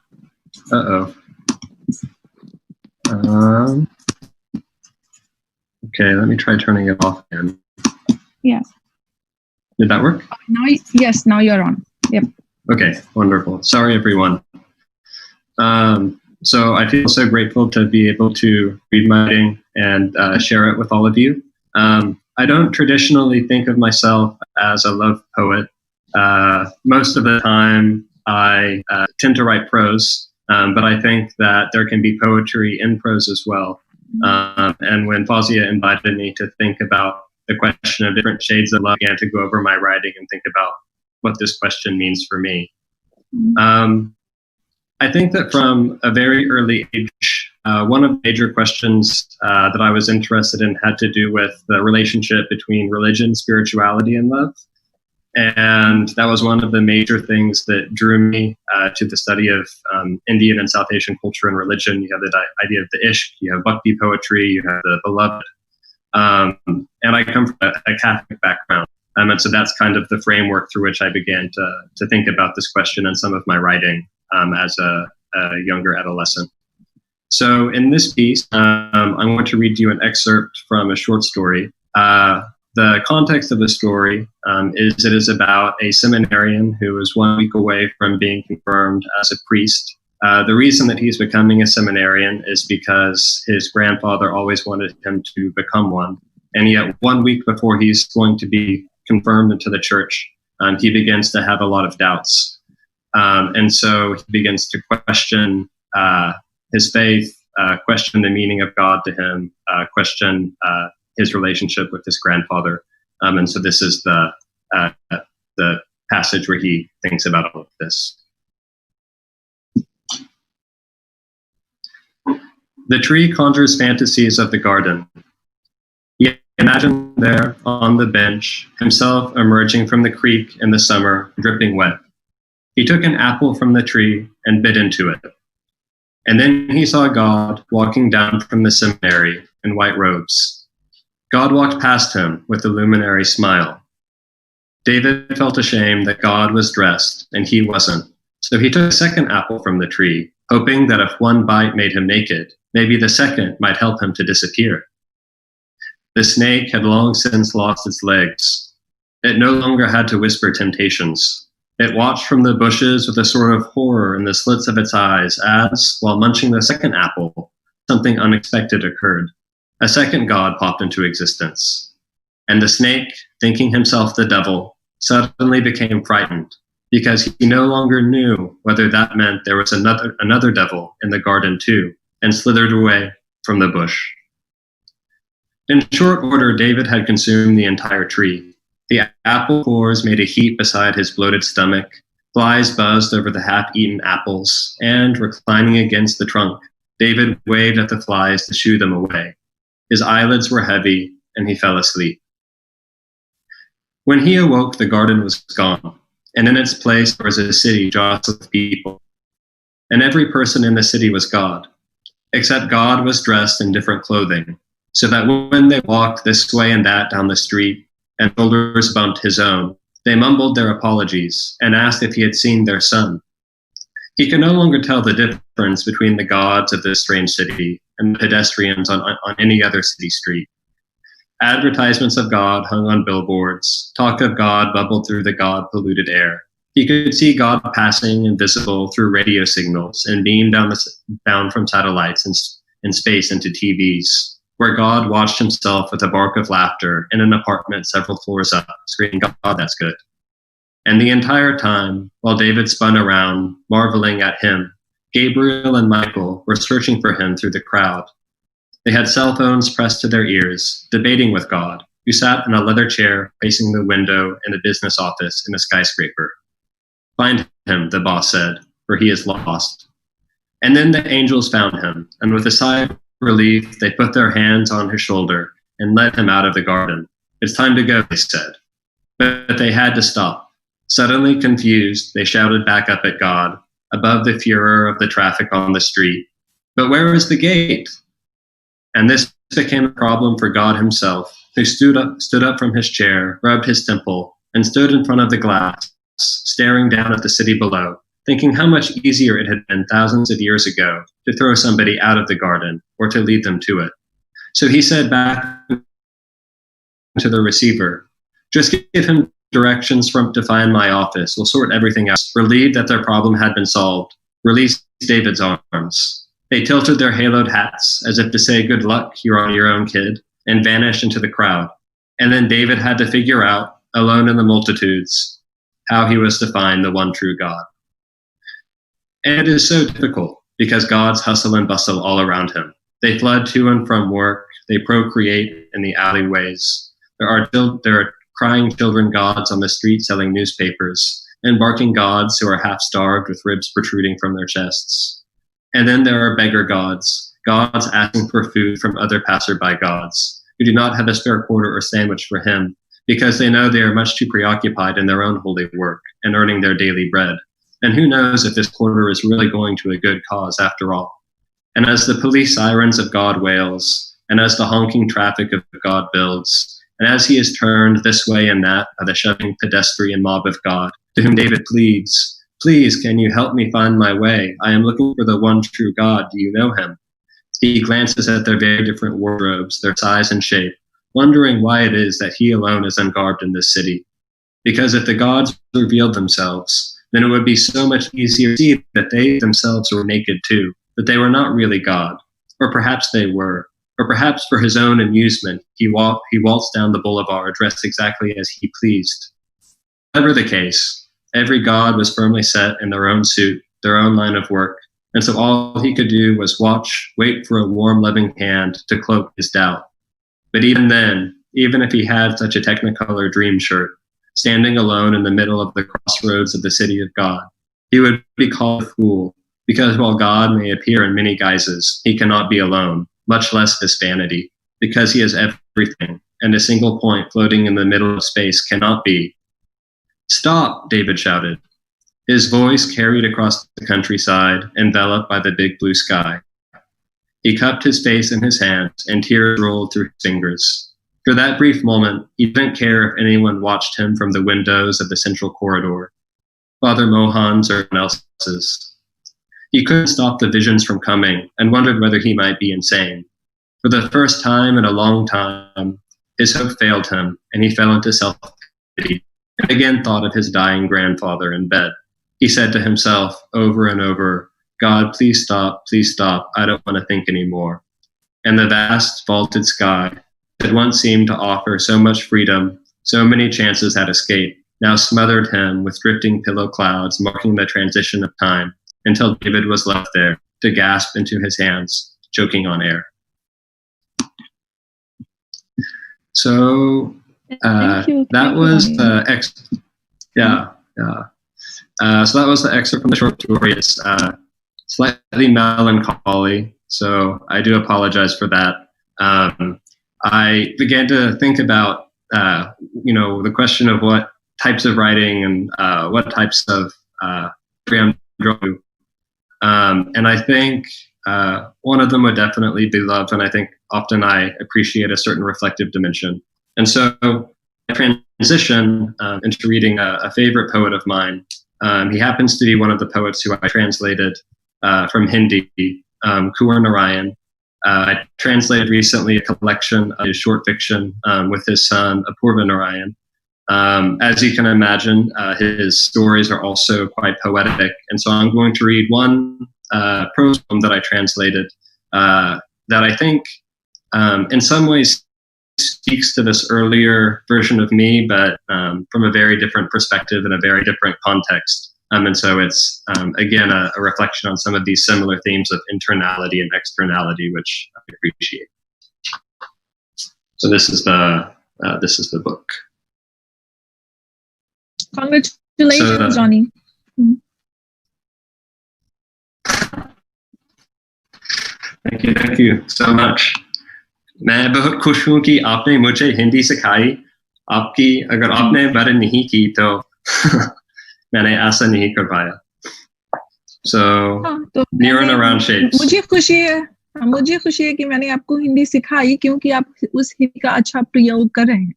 Okay, let me try turning it off again. Yeah. Did that work? Yes, now you're on. Yep. Okay, wonderful. Sorry, everyone. So I feel so grateful to be able to read my writing and share it with all of you. I don't traditionally think of myself as a love poet. Most of the time, I tend to write prose, but I think that there can be poetry in prose as well. And when Fawzia invited me to think about the question of different shades of love, I began to go over my writing and think about what this question means for me. I think that from a very early age, one of the major questions that I was interested in had to do with the relationship between religion, spirituality, and love. And that was one of the major things that drew me to the study of Indian and South Asian culture and religion. You have the idea of the ishq, you have bhakti poetry, you have the beloved. And I come from a Catholic background. And so that's kind of the framework through which I began to think about this question and some of my writing as a younger adolescent. So in this piece, I'm going to read you an excerpt from a short story. The context of the story is it is about a seminarian who is 1 week away from being confirmed as a priest. The reason that he's becoming a seminarian is because his grandfather always wanted him to become one. And yet 1 week before he's going to be confirmed into the church, he begins to have a lot of doubts. And so he begins to question his faith, question the meaning of God to him, question his relationship with his grandfather. And so this is the passage where he thinks about all of this. The tree conjures fantasies of the garden. He imagined there on the bench, himself emerging from the creek in the summer, dripping wet. He took an apple from the tree and bit into it. And then he saw God walking down from the seminary in white robes. God walked past him with a luminary smile. David felt ashamed that God was dressed and he wasn't. So he took a second apple from the tree, hoping that if one bite made him naked, maybe the second might help him to disappear. The snake had long since lost its legs. It no longer had to whisper temptations. It watched from the bushes with a sort of horror in the slits of its eyes as, while munching the second apple, something unexpected occurred. A second god popped into existence. And the snake, thinking himself the devil, suddenly became frightened because he no longer knew whether that meant there was another devil in the garden too, and slithered away from the bush. In short order, David had consumed the entire tree. The apple cores made a heap beside his bloated stomach. Flies buzzed over the half-eaten apples, and, reclining against the trunk, David waved at the flies to shoo them away. His eyelids were heavy, and he fell asleep. When he awoke, the garden was gone, and in its place there was a city jostled with people. And every person in the city was God, except God was dressed in different clothing, so that when they walked this way and that down the street, and shoulders bumped his own, they mumbled their apologies and asked if he had seen their son. He could no longer tell the difference between the gods of this strange city and the pedestrians on any other city street. Advertisements of God hung on billboards. Talk of God bubbled through the God-polluted air. He could see God passing invisible through radio signals and beamed down from satellites in space into TVs, where God watched himself with a bark of laughter in an apartment several floors up, screaming, "God, that's good." And the entire time, while David spun around, marveling at him, Gabriel and Michael were searching for him through the crowd. They had cell phones pressed to their ears, debating with God, who sat in a leather chair facing the window in a business office in a skyscraper. "Find him," the boss said, "for he is lost." And then the angels found him, and with a sigh of relief, they put their hands on his shoulder and led him out of the garden. "It's time to go," they said. But they had to stop. Suddenly confused, they shouted back up at God, above the furor of the traffic on the street, "But where is the gate?" And this became a problem for God himself, who stood up from his chair, rubbed his temple, and stood in front of the glass, staring down at the city below, thinking how much easier it had been thousands of years ago to throw somebody out of the garden or to lead them to it. So he said back to the receiver, "Just give him directions to find my office. We'll sort everything out." Relieved that their problem had been solved, released David's arms. They tilted their haloed hats as if to say, "Good luck, you're on your own, kid," and vanished into the crowd. And then David had to figure out, alone in the multitudes, how he was to find the one true God. And it is so difficult because God's hustle and bustle all around him. They flood to and from work. They procreate in the alleyways. There are crying children gods on the street selling newspapers, and barking gods who are half-starved with ribs protruding from their chests. And then there are beggar gods asking for food from other passerby gods, who do not have a spare quarter or sandwich for him, because they know they are much too preoccupied in their own holy work and earning their daily bread. And who knows if this quarter is really going to a good cause after all. And as the police sirens of God wails, and as the honking traffic of God builds, and as he is turned this way and that by the shoving pedestrian mob of God, to whom David pleads, "Please, can you help me find my way? I am looking for the one true God. Do you know him?" He glances at their very different wardrobes, their size and shape, wondering why it is that he alone is ungarbed in this city. Because if the gods revealed themselves, then it would be so much easier to see that they themselves were naked too, that they were not really God. Or perhaps they were. Or perhaps for his own amusement, he waltzed down the boulevard dressed exactly as he pleased. Whatever the case, every god was firmly set in their own suit, their own line of work, and so all he could do was wait for a warm, loving hand to cloak his doubt. But even then, even if he had such a technicolor dream shirt, standing alone in the middle of the crossroads of the city of God, he would be called a fool, because while God may appear in many guises, he cannot be alone, much less his vanity, because he is everything, and a single point floating in the middle of space cannot be. "Stop!" David shouted. His voice carried across the countryside, enveloped by the big blue sky. He cupped his face in his hands, and tears rolled through his fingers. For that brief moment, he didn't care if anyone watched him from the windows of the central corridor, Father Mohan's or anyone else's. He couldn't stop the visions from coming, and wondered whether he might be insane. For the first time in a long time, his hope failed him, and he fell into self-pity, and again thought of his dying grandfather in bed. He said to himself over and over, "God, please stop, I don't want to think anymore." And the vast vaulted sky that once seemed to offer so much freedom, so many chances at escape, now smothered him with drifting pillow clouds marking the transition of time, until David was left there to gasp into his hands, choking on air. So that was So that was the excerpt from the short story. It's slightly melancholy, so I do apologize for that. I began to think about, the question of what types of writing and what types of I'm drawn to. And I think one of them would definitely be love, and I think often I appreciate a certain reflective dimension. And so I transition into reading a favorite poet of mine. He happens to be one of the poets who I translated from Hindi, Kuwar Narayan. I translated recently a collection of his short fiction with his son, Apurva Narayan. As you can imagine, his stories are also quite poetic. And so I'm going to read one prose poem that I translated that I think in some ways speaks to this earlier version of me, but from a very different perspective and a very different context. And so it's, again, a reflection on some of these similar themes of internality and externality, which I appreciate. So this is the book. Congratulations, Johnny. Thank you so much. मैं बहुत खुश हूँ कि आपने मुझे हिंदी सिखाई. आपकी अगर आपने मदद नहीं की तो मैंने ऐसा नहीं कर पाया. So near and around shapes. मुझे खुशी है कि मैंने आपको हिंदी सिखाई क्योंकि आप उस हिंदी का अच्छा प्रयोग कर रहे हैं.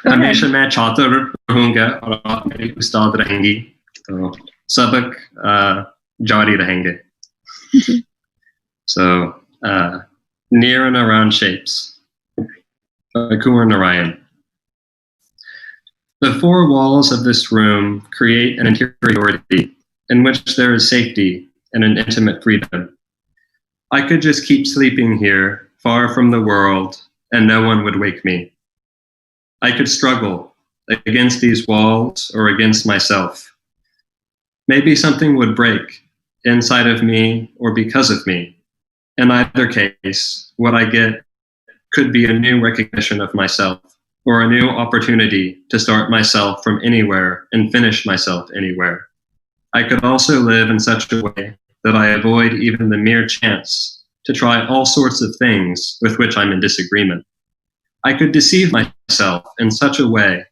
हमेशा मैं छात्र रहूंगा और आप मेरी उस्ताद रहेंगी, तो सबक जारी रहेंगे. So near and around shapes by Kuwar Narayan. The four walls of this room create an interiority in which there is safety and an intimate freedom. I could just keep sleeping here, far from the world, and no one would wake me. I could struggle against these walls or against myself. Maybe something would break inside of me or because of me. In either case, what I get could be a new recognition of myself or a new opportunity to start myself from anywhere and finish myself anywhere. I could also live in such a way that I avoid even the mere chance to try all sorts of things with which I'm in disagreement. I could deceive myself in such a way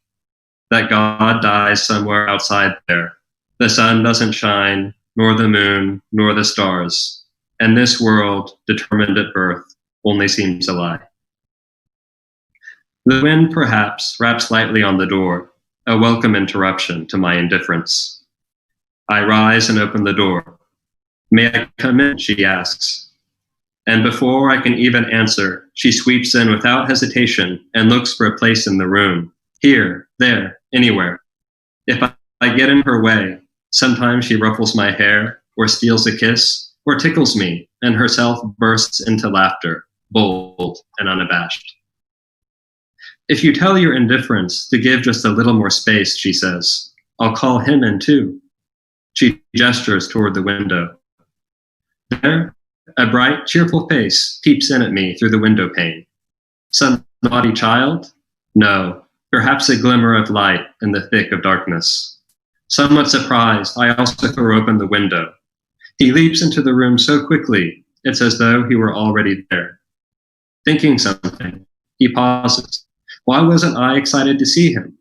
that God dies somewhere outside there. The sun doesn't shine, nor the moon, nor the stars, and this world, determined at birth, only seems a lie. The wind perhaps raps lightly on the door, a welcome interruption to my indifference. I rise and open the door. May I come in, she asks. And before I can even answer, she sweeps in without hesitation and looks for a place in the room, here, there, anywhere. If I get in her way, sometimes she ruffles my hair, or steals a kiss, or tickles me, and herself bursts into laughter, bold and unabashed. If you tell your indifference to give just a little more space, she says, I'll call him in too. She gestures toward the window. There, a bright, cheerful face peeps in at me through the window pane. Some naughty child? No, perhaps a glimmer of light in the thick of darkness. Somewhat surprised, I also throw open the window. He leaps into the room so quickly, it's as though he were already there. Thinking something, he pauses. Why wasn't I excited to see him?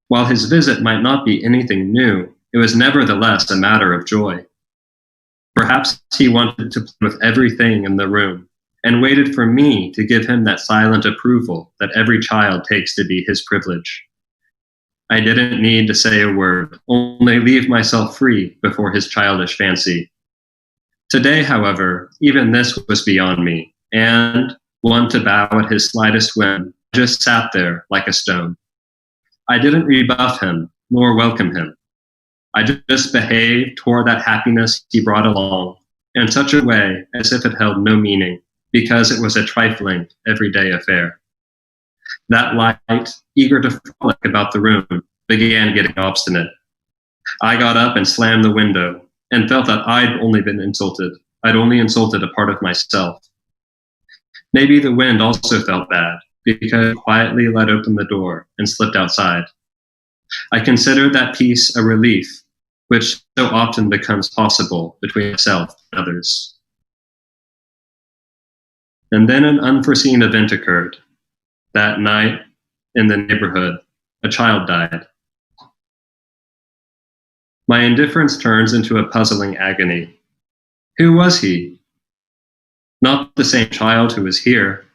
While his visit might not be anything new, it was nevertheless a matter of joy. Perhaps he wanted to play with everything in the room and waited for me to give him that silent approval that every child takes to be his privilege. I didn't need to say a word, only leave myself free before his childish fancy. Today, however, even this was beyond me, and, one to bow at his slightest whim, just sat there like a stone. I didn't rebuff him, nor welcome him. I just behaved toward that happiness he brought along in such a way as if it held no meaning, because it was a trifling, everyday affair. That light, eager to frolic about the room, began getting obstinate. I got up and slammed the window, and felt that I'd only been insulted. I'd only insulted a part of myself. Maybe the wind also felt bad, because he quietly let open the door and slipped outside. I considered that peace a relief, which so often becomes possible between myself and others. And then an unforeseen event occurred. That night, in the neighborhood, a child died. My indifference turns into a puzzling agony. Who was he? Not the same child who was here.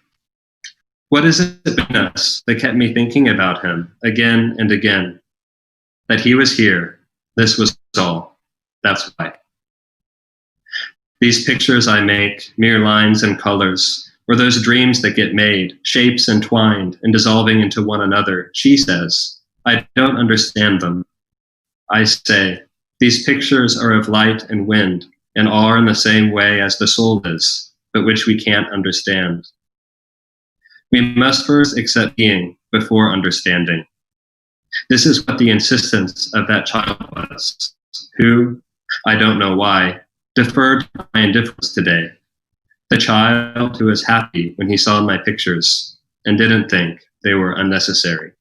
What is it between us that kept me thinking about him again and again? That he was here. This was all. That's why. These pictures I make, mere lines and colors, or those dreams that get made, shapes entwined and dissolving into one another, she says, I don't understand them. I say, these pictures are of light and wind, and are in the same way as the soul is, but which we can't understand. We must first accept being before understanding. This is what the insistence of that child was, who, I don't know why, deferred my indifference today. The child who was happy when he saw my pictures and didn't think they were unnecessary.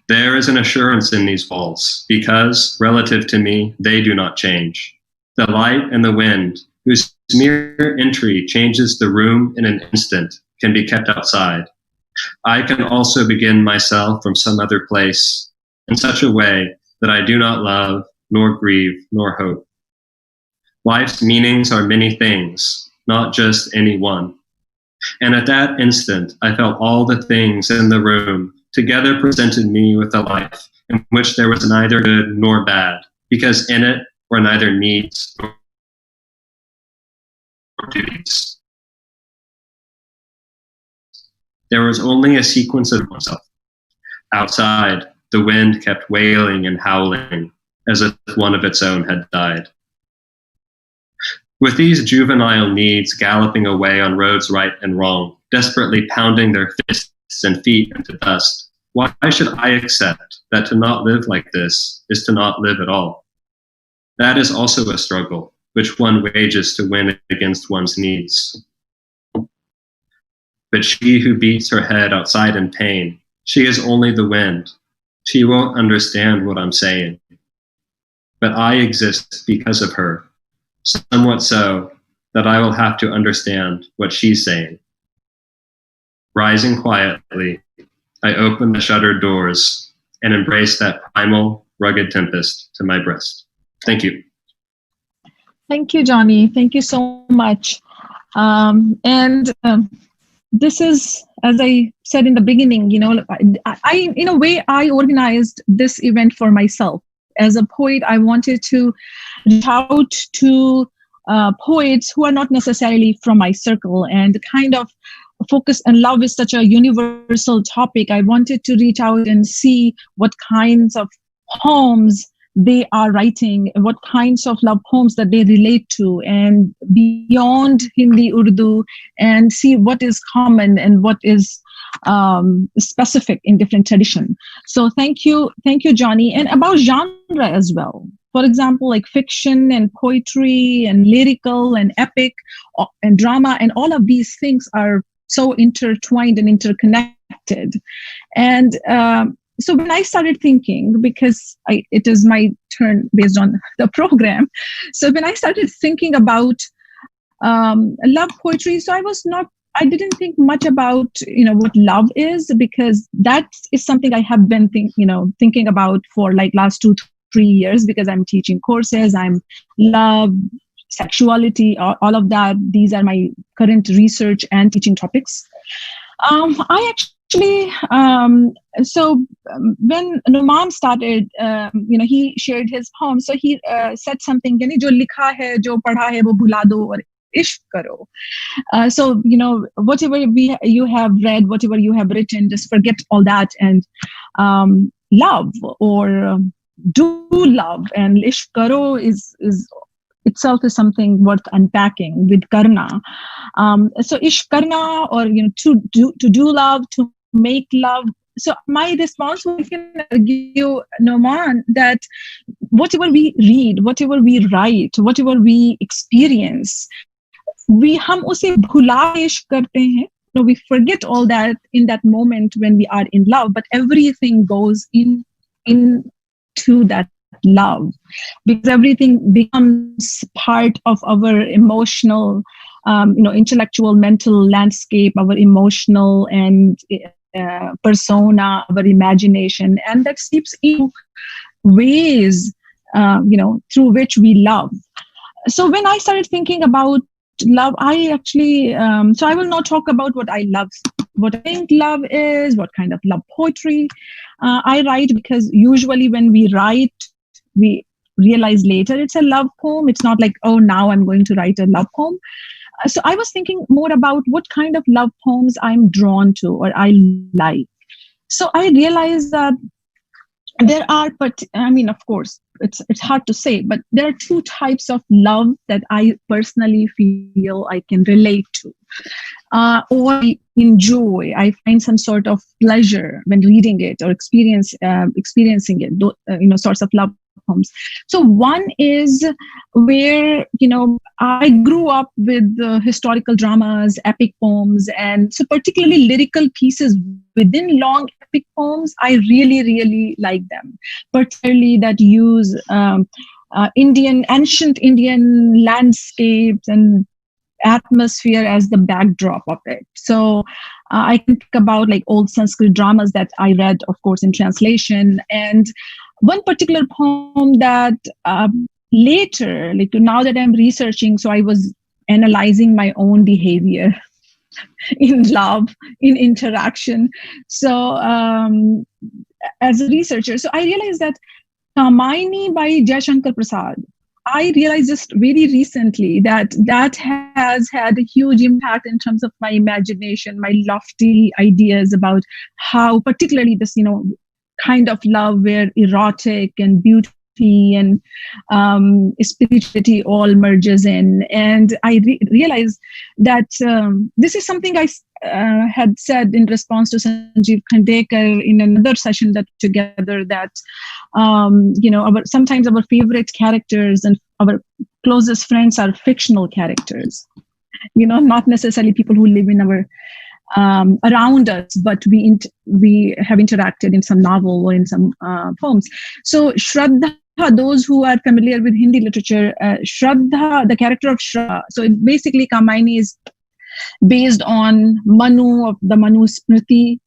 There is an assurance in these walls because, relative to me, they do not change. The light and the wind, whose mere entry changes the room in an instant, can be kept outside. I can also begin myself from some other place in such a way that I do not love, nor grieve, nor hope. Life's meanings are many things, not just any one. And at that instant, I felt all the things in the room together presented me with a life in which there was neither good nor bad, because in it were neither needs nor duties. There was only a sequence of myself. Outside, the wind kept wailing and howling as if one of its own had died. With these juvenile needs galloping away on roads right and wrong, desperately pounding their fists and feet into dust, why should I accept that to not live like this is to not live at all? That is also a struggle, which one wages to win against one's needs. But she who beats her head outside in pain, she is only the wind. She won't understand what I'm saying. But I exist because of her, somewhat so that I will have to understand what she's saying. Rising quietly, I open the shuttered doors and embrace that primal, rugged tempest to my breast. Thank you. Thank you, Johnny. Thank you so much. This is, as I said in the beginning, I in a way, I organized this event for myself. As a poet, I wanted to reach out to poets who are not necessarily from my circle and kind of focus, and love is such a universal topic. I wanted to reach out and see what kinds of poems they are writing, what kinds of love poems that they relate to, and beyond Hindi, Urdu, and see what is common and what is specific in different tradition. So thank you, Johnny. And about genre as well. For example, like fiction and poetry and lyrical and epic and drama, and all of these things are so intertwined and interconnected. And so when I started thinking, because it is my turn based on the program, so when I started thinking about love poetry, so I didn't think much about what love is, because that is something I have been thinking about for like last 2-3 years, because I'm teaching courses. I'm love, sexuality, all of that. These are my current research and teaching topics. I actually, so when Numan started, he shared his poem. So he said something, "Jo likha hai, jo padha hai, wo bhula do aur ishq karo." So whatever you have read, whatever you have written, just forget all that and love or do love. And ishq karo is itself is something worth unpacking with karna. So ishq karna, or to do love, to make love. So my response was, can argue, Numan, that whatever we read, whatever we write, whatever we experience, हम उसे भुला ishq करते हैं, we forget all that in that moment when we are in love, but everything goes into that love, because everything becomes part of our emotional, intellectual, mental landscape, our emotional and persona, our imagination, and that seeps in ways, through which we love. So when I started thinking about love, I actually, so I will not talk about what I love, what I think love is, what kind of love poetry I write, because usually when we write, we realize later it's a love poem. It's not like, oh, now I'm going to write a love poem. So I was thinking more about what kind of love poems I'm drawn to or I like. So I realized that there are, but I mean, of course, it's hard to say, but there are two types of love that I personally feel I can relate to, or enjoy. I find some sort of pleasure when reading it or experiencing it. Sorts of love poems. So one is where, I grew up with historical dramas, epic poems, and so particularly lyrical pieces within long epic poems. I really, really like them, particularly that use ancient Indian landscapes and atmosphere as the backdrop of it. So I think about like old Sanskrit dramas that I read, of course, in translation. And one particular poem that later, like now that I'm researching, so I was analyzing my own behavior in love, in interaction. So as a researcher, so I realized that Kamaini by Jayashankar Prasad, I realized just very recently that has had a huge impact in terms of my imagination, my lofty ideas about how particularly this, kind of love where erotic and beauty and spirituality all merges in. And I realized that this is something I had said in response to Sanjeev Khandekar in another session that together, that sometimes our favorite characters and our closest friends are fictional characters, not necessarily people who live in our around us, but we have interacted in some novel or in some poems. So Shraddha, those who are familiar with Hindi literature, Shraddha, the character of Shraddha, so basically Kamaini is based on Manu of the Manu Smriti.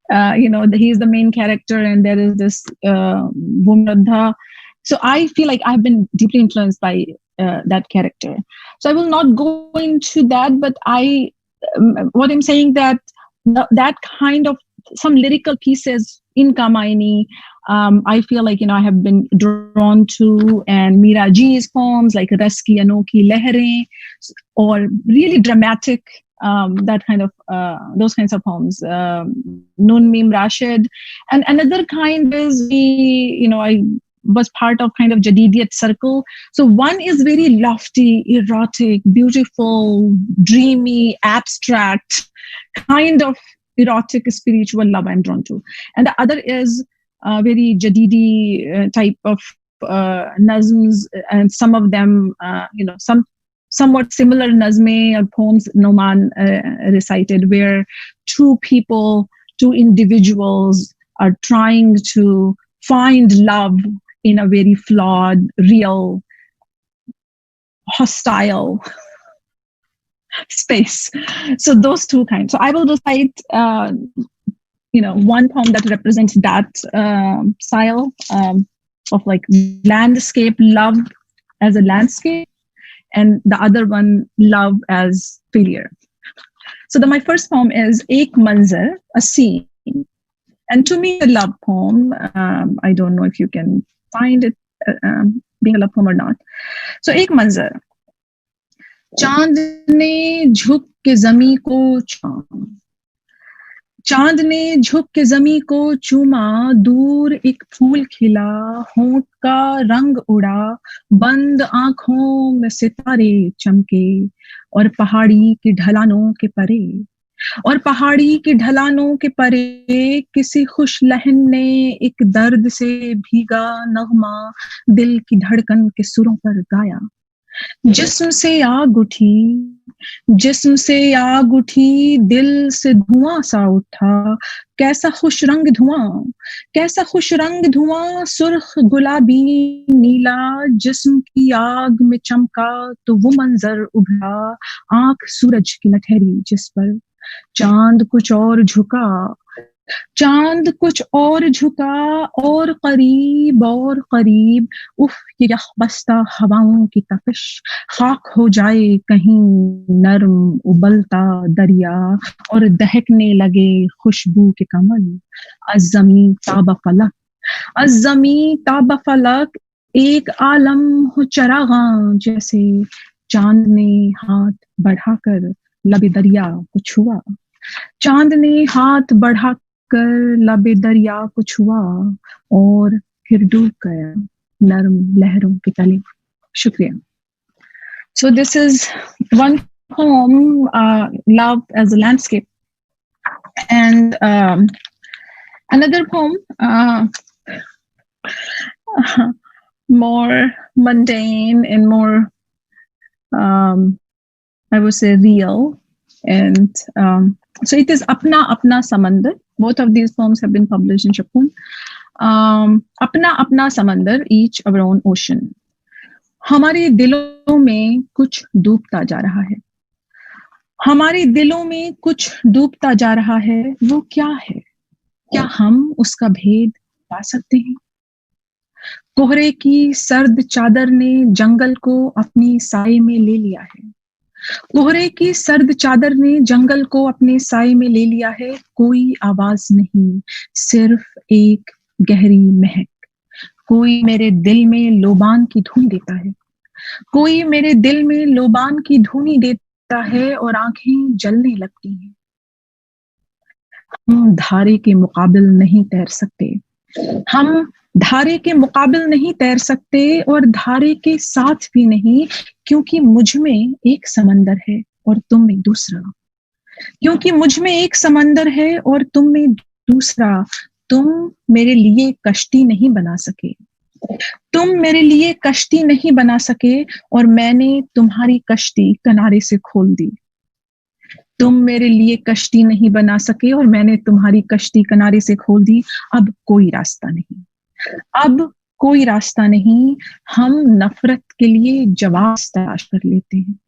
He is the main character, and there is this woman Shraddha. So I feel like I've been deeply influenced by that character. So I will not go into that, but what I'm saying that kind of some lyrical pieces in Kamaini, I feel like, I have been drawn to, and Meera Ji's poems like Ras Ki Anokhi Lehrein, or really dramatic, that kind of, those kinds of poems, Nun Mim Rashid. And another kind is I was part of kind of Jadidiyat circle. So one is very lofty, erotic, beautiful, dreamy, abstract kind of erotic, spiritual love I'm drawn to. And the other is very Jadidi type of nazms, and some of them, somewhat similar nazme or poems Noman recited, where two individuals are trying to find love in a very flawed, real, hostile space. So those two kinds. So I will recite, one poem that represents that style of like landscape, love as a landscape, and the other one, love as failure. So my first poem is Ek Manzar, a scene. And to me, a love poem. I don't know if you can find it being a love poem or not. So Ek Manzar. चांद ने झुक के ज़मी को चांद ने झुक के ज़मी को चूमा, दूर एक फूल खिला, होंठ का रंग उड़ा, बंद आंखों में सितारे चमके, और पहाड़ी की ढलानों के परे किसी खुश लहन ने एक दर्द से भीगा नगमा दिल की धड़कन के सुरों पर गाया। जिस्म से आग उठी, जिस्म से आग उठी, दिल से धुआं सा उठा, कैसा खुश रंग धुआं, कैसा खुश रंग धुआं, सुर्ख गुलाबी नीला, जिस्म की आग में चमका तो वो मंजर उभरा, आंख सूरज की न ठहरी जिस पर, चांद कुछ और झुका, चांद कुछ और झुका, और करीब, उफ ये बस्ता हवाओं की तपिश, खाक हो जाए कहीं नर्म उबलता दरिया, और दहकने लगे खुशबू के कमल, अज़्ज़मी ताब फलक, अज़्ज़मी ताब फलक, एक आलम हो चरागां जैसे, चांद ने हाथ बढ़ाकर लबे दरिया को छुआ, चांद ने हाथ बढ़ाकर लबे दरिया को छुआ, और फिर डूब गया नरम लहरों के तले। शुक्रिया। So this is one poem, Love as a Landscape, and another poem, more mundane and more, I would say, real. And so it is Apna Apna Samandar. Both of these poems have been published in Shakun. Apna Apna Samandar, each our own ocean. हमारे दिलों में कुछ डूबता जा रहा है, हमारे दिलों में कुछ डूबता जा रहा है, वो क्या है? क्या हम उसका भेद पा सकते हैं? कोहरे की सर्द चादर ने जंगल को अपनी साए में ले लिया है, कोहरे की सर्द चादर ने जंगल को अपने साए में ले लिया है, कोई आवाज नहीं, सिर्फ एक गहरी महक, कोई मेरे दिल में लोबान की धुन देता है, कोई मेरे दिल में लोबान की धुनी देता है, और आंखें जलने लगती हैं। हम धारे के मुकाबिल नहीं तैर सकते, हम धारे के मुकाबिल नहीं तैर सकते, और धारे के साथ भी नहीं, क्योंकि मुझ में एक समंदर है और तुम में दूसरा, क्योंकि मुझ में एक समंदर है और तुम में दूसरा। तुम मेरे लिए कश्ती नहीं बना सके, तुम मेरे लिए कश्ती नहीं बना सके, और मैंने तुम्हारी कश्ती किनारे से खोल दी। तुम मेरे लिए कश्ती नहीं बना सके और मैंने तुम्हारी कश्ती किनारे से खोल दी। अब कोई रास्ता नहीं, अब कोई रास्ता नहीं। हम नफरत के लिए जवाब तलाश कर लेते हैं,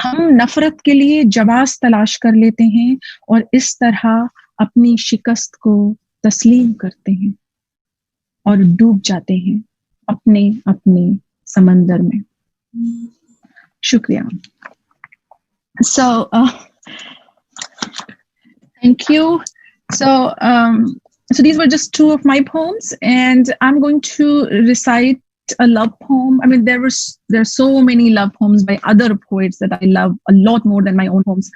हम नफरत के लिए जवाब तलाश कर लेते हैं, और इस तरह अपनी शिकस्त को तस्लीम करते हैं और डूब जाते हैं अपने अपने समंदर में। शुक्रिया। So thank you. So these were just two of my poems, and I'm going to recite a love poem. I mean, there are so many love poems by other poets that I love a lot more than my own poems.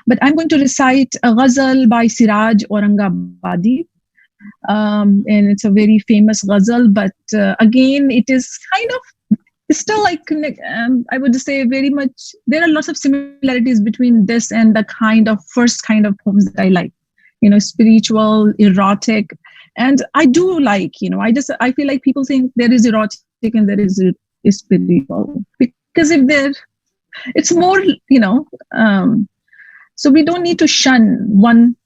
But I'm going to recite a ghazal by Siraj Aurangabadi. And it's a very famous ghazal, but again, it is kind of, it's still like, I would say very much, there are lots of similarities between this and the first kind of poems that I like, spiritual, erotic. And I do like, I feel like people think there is erotic and there is spiritual, because it's more, so we don't need to shun one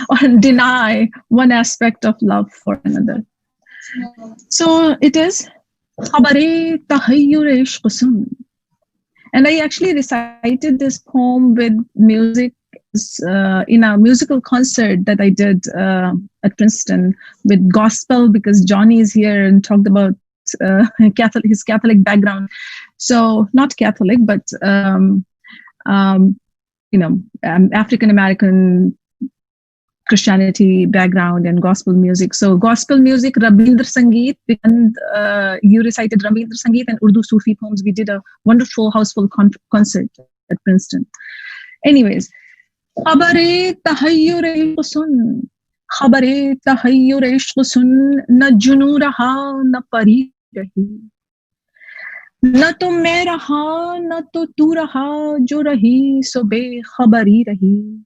or deny one aspect of love for another. So it is Khabare Tahayyur Ishq Sun. And I actually recited this poem with music in a musical concert that I did at Princeton with gospel, because Johnny is here and talked about his Catholic background. So not Catholic, but African American Christianity background and gospel music. So gospel music, Rabindra Sangeet, and you recited Rabindra Sangeet and Urdu Sufi poems. We did a wonderful houseful concert at Princeton. Anyways, Khabare tahayyur ishq sun, Khabare tahayyur ishq sun, na junu raha na pari rahi, na to main raha na to tu raha, jo rahi so bekhabari rahi.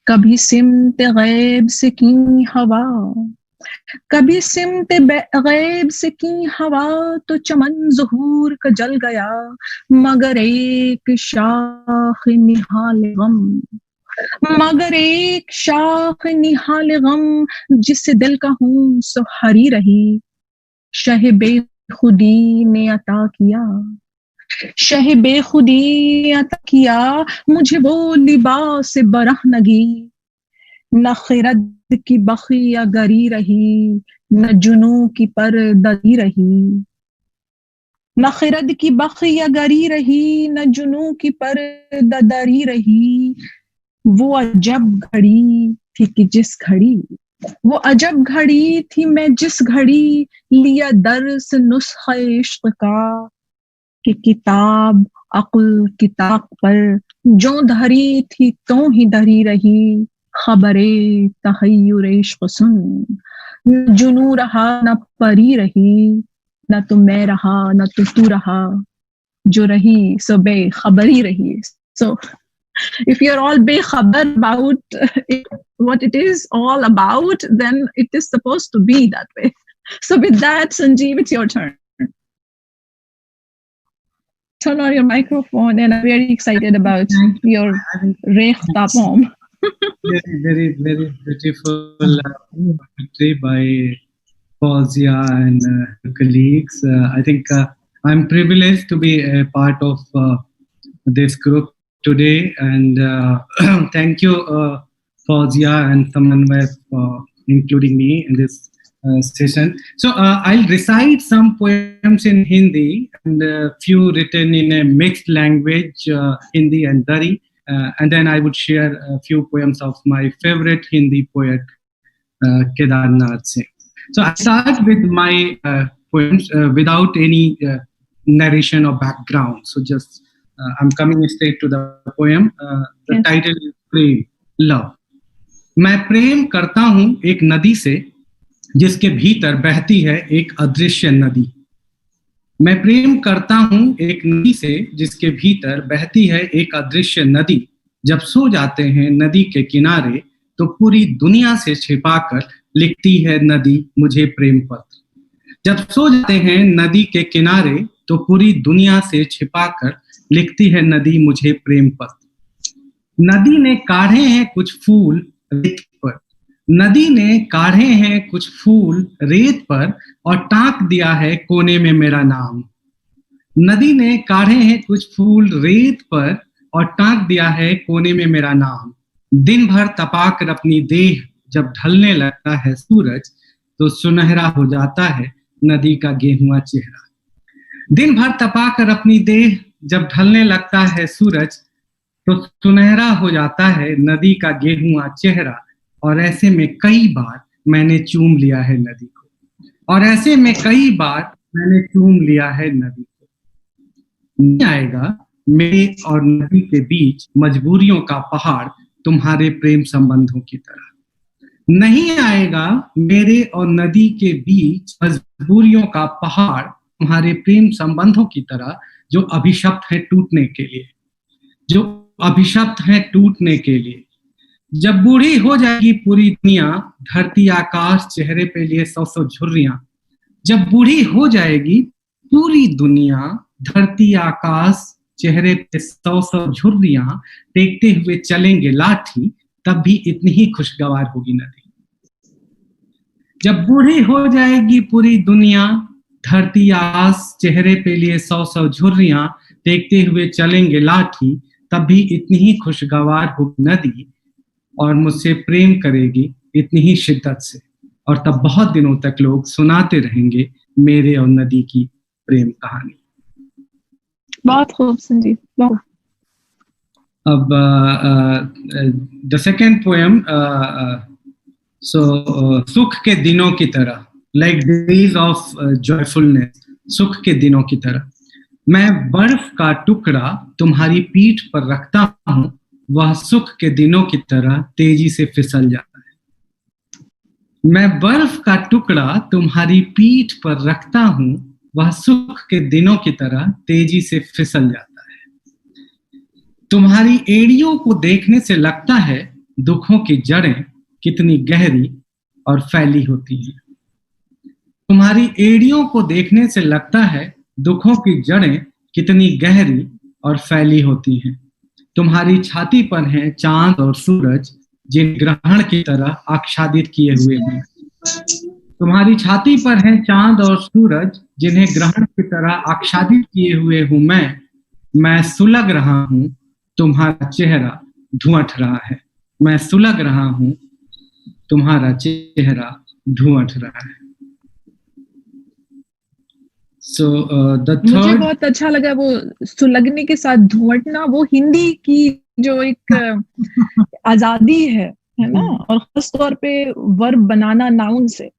कभी सिमत गैब से की हवा, कभी सिमते गैब से की हवा तो चमन ज़हूर का जल गया, मगर एक शाख निहाल गम, मगर एक शाख निहाल गम, जिससे दिल का हूँ सो हरी रही, शह बेखुदी ने अता किया, शह बेखुदी अता किया, मुझे वो लिबास बरहनगी, न खिरद की बखिया गरी रही, न जुनू की परदरी रही, न खिरद की बखिया गरी रही, न जुनू की परदरी रही। वो अजब घड़ी थी कि जिस घड़ी, वो अजब घड़ी थी मैं जिस घड़ी लिया दर्स नुस्खे इश्क का, कि किताब अक्ल किताब पर जो धरी थी तो ही धरी रही, खबरे तहय्युर इश्क सुन, न जुनू रहा न परी रही, न तो मैं रहा न तो तू रहा, जो रही सो बेखबरी रही. So if you're all bekhabar about what it is all about, then it is supposed to be that way. So with that, Sanjeev, it's your turn. Turn on your microphone, and I'm very excited about your Rekhta poem. Very, very beautiful poetry by Fauzia and colleagues. I think I'm privileged to be a part of this group today, and thank you, Fauzia and Samanvay, for including me in this session. So I'll recite some poems in Hindi and a few written in a mixed language, Hindi and Dari. And then I would share a few poems of my favorite Hindi poet, Kedarnath Singh. So I start with my poems without any narration or background. So just I'm coming straight to the poem. The title is Prem, Love. मैं प्रेम करता हूं एक नदी से जिसके भीतर बहती है एक अदृश्य नदी. मैं प्रेम करता हूं एक नदी से जिसके भीतर बहती है एक अदृश्य नदी. जब सो जाते हैं नदी के किनारे तो पूरी दुनिया से छिपाकर लिखती है नदी मुझे प्रेम पत्र. जब सो जाते हैं नदी के किनारे तो पूरी दुनिया से छिपाकर लिखती है नदी मुझे प्रेम पत्र. नदी ने काढ़े हैं कुछ फूल रेत पर, नदी ने काढ़े हैं कुछ फूल रेत पर और टांक दिया है कोने में मेरा नाम. नदी ने काढ़े हैं कुछ फूल रेत पर और टांक दिया है कोने में मेरा नाम. दिन भर तपाकर अपनी देह जब ढलने लगता है सूरज तो सुनहरा हो जाता है नदी का गेहुआ चेहरा. दिन भर तपाकर अपनी देह जब ढलने लगता है सूरज तो सुनहरा हो जाता है नदी का गेहुआ चेहरा. और ऐसे में कई बार मैंने चूम लिया है नदी को, और ऐसे में कई बार मैंने चूम लिया है नदी को. नहीं आएगा मेरे और नदी के बीच मजबूरियों का पहाड़ तुम्हारे प्रेम संबंधों की तरह. नहीं आएगा मेरे और नदी के बीच मजबूरियों का पहाड़ तुम्हारे प्रेम संबंधों की तरह, जो अभिशप्त है टूटने के लिए, जो अभिशप्त है टूटने के लिए. जब बूढ़ी हो जाएगी पूरी दुनिया धरती आकाश चेहरे पे लिए 100 झुर्रियां. जब बूढ़ी हो जाएगी पूरी दुनिया धरती आकाश चेहरे पे 100 झुर्रियां, टेकते हुए चलेंगे लाठी तब भी इतनी ही खुशगवार होगी नदी. जब बूढ़ी हो जाएगी पूरी दुनिया धरती आकाश चेहरे पे लिए 100 झुर्रियां, टेकते हुए चलेंगे लाठी तब भी इतनी ही खुशगवार होगी नदी. और मुझसे प्रेम करेगी इतनी ही शिद्दत से, और तब बहुत दिनों तक लोग सुनाते रहेंगे मेरे और नदी की प्रेम कहानी. बहुत खूब संजीव, बहुत. अब द सेकेंड पोएम, सुख के दिनों की तरह, लाइक डेज ऑफ जॉयफुलनेस, सुख के दिनों की तरह. मैं बर्फ का टुकड़ा तुम्हारी पीठ पर रखता हूं, वह सुख के दिनों की तरह तेजी से फिसल जाता है. मैं बर्फ का टुकड़ा तुम्हारी पीठ पर रखता हूं, वह सुख के दिनों की तरह तेजी से फिसल जाता है. तुम्हारी एड़ियों को देखने से लगता है दुखों की जड़ें कितनी गहरी और फैली होती हैं। तुम्हारी एड़ियों को देखने से लगता है दुखों की जड़ें कितनी गहरी और फैली होती हैं। तुम्हारी छाती पर हैं चांद और सूरज जिन्हें ग्रहण की तरह आच्छादित किए हुए हैं। तुम्हारी छाती पर हैं चांद और सूरज जिन्हें ग्रहण की तरह आच्छादित किए हुए हूं मैं सुलग रहा हूं, तुम्हारा चेहरा धुंआट रहा है। मैं सुलग रहा हूं, तुम्हारा चेहरा धुंआट रहा है। So, मुझे बहुत अच्छा लगा वो सुलगने के साथ धुंआटना, वो हिंदी की जो एक आजादी है ना, और खास तौर पे वर्ब बनाना नाउन से।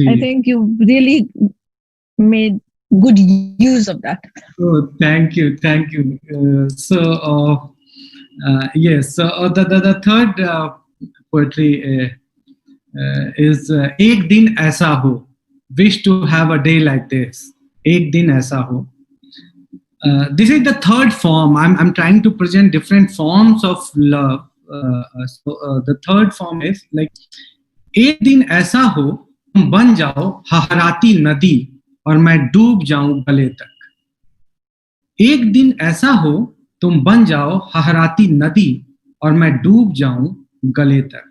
I think you really made good use of that. Oh, thank you. Yes. So the third poetry is एक दिन ऐसा हो. Wish to have a day like this. एक दिन ऐसा हो. This is the third form. I'm trying to present different forms of love. The third form is like एक दिन ऐसा हो तुम बन जाओ हहराती नदी और मैं डूब जाऊं गले तक। एक दिन ऐसा हो तुम बन जाओ हहराती नदी और मैं डूब जाऊं गले तक।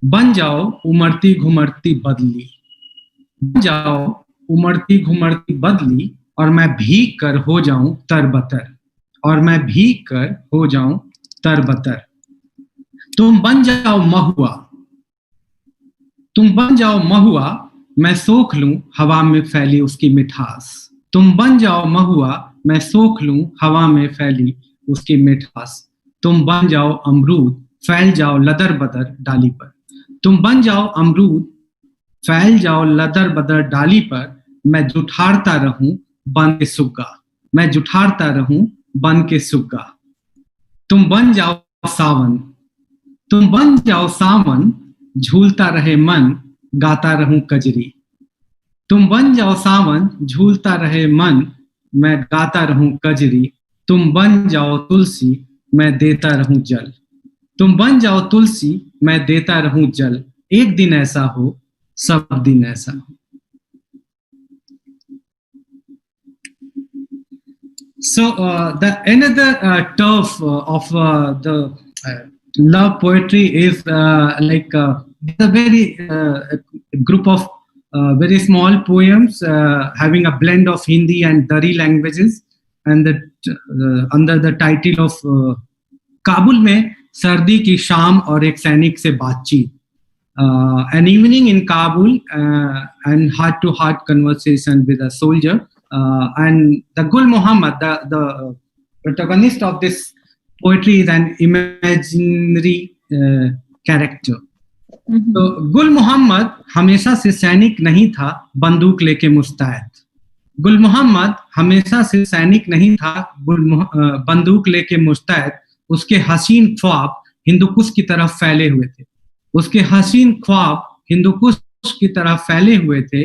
बन जाओ उमड़ती घुमड़ती बदली, बन जाओ उमड़ती घुमड़ती बदली और मैं भीग कर हो जाऊं तरबतर, और मैं भीग कर हो जाऊं तरबतर। तुम बन जाओ महुआ, तुम बन जाओ महुआ, मैं सोख लूं हवा में फैली उसकी मिठास। तुम बन जाओ महुआ, मैं सोख लूं हवा में फैली उसकी मिठास। तुम बन जाओ अमरूद, फैल जाओ लदर बदर डाली पर। तुम बन जाओ अमरूद, फैल जाओ लदर बदर डाली पर। मैं जुठारता रहूं बन के सुग्गा, मैं जुठारता रहूं बन के सुग्गा। तुम बन जाओ सावन, तुम बन जाओ सावन, झूलता रहे मन गाता रहूं कजरी। तुम बन जाओ सावन, झूलता रहे मन, मैं गाता रहूं कजरी। तुम बन जाओ तुलसी, मैं देता रहूं जल। तुम बन जाओ तुलसी, मैं देता रहूं जल। एक दिन ऐसा हो, सब दिन ऐसा हो। So the another turf of the love poetry is like a very group of very small poems having a blend of Hindi and Dari languages, and that under the title of Kabul में सर्दी की शाम और एक सैनिक से बातचीत, an evening in Kabul and heart-to-heart conversation with a soldier, and the Gul Muhammad, the protagonist of this poetry is an imaginary character. तो गुल मोहम्मद हमेशा से सैनिक नहीं था, बंदूक लेके मुस्तैद। गुल मोहम्मद हमेशा से सैनिक नहीं था, बंदूक लेके मुस्तैद। उसके हसीन ख्वाब हिंदुकुश की तरफ फैले हुए थे, उसके हसीन ख्वाब हिंदुकुश की तरफ फैले हुए थे।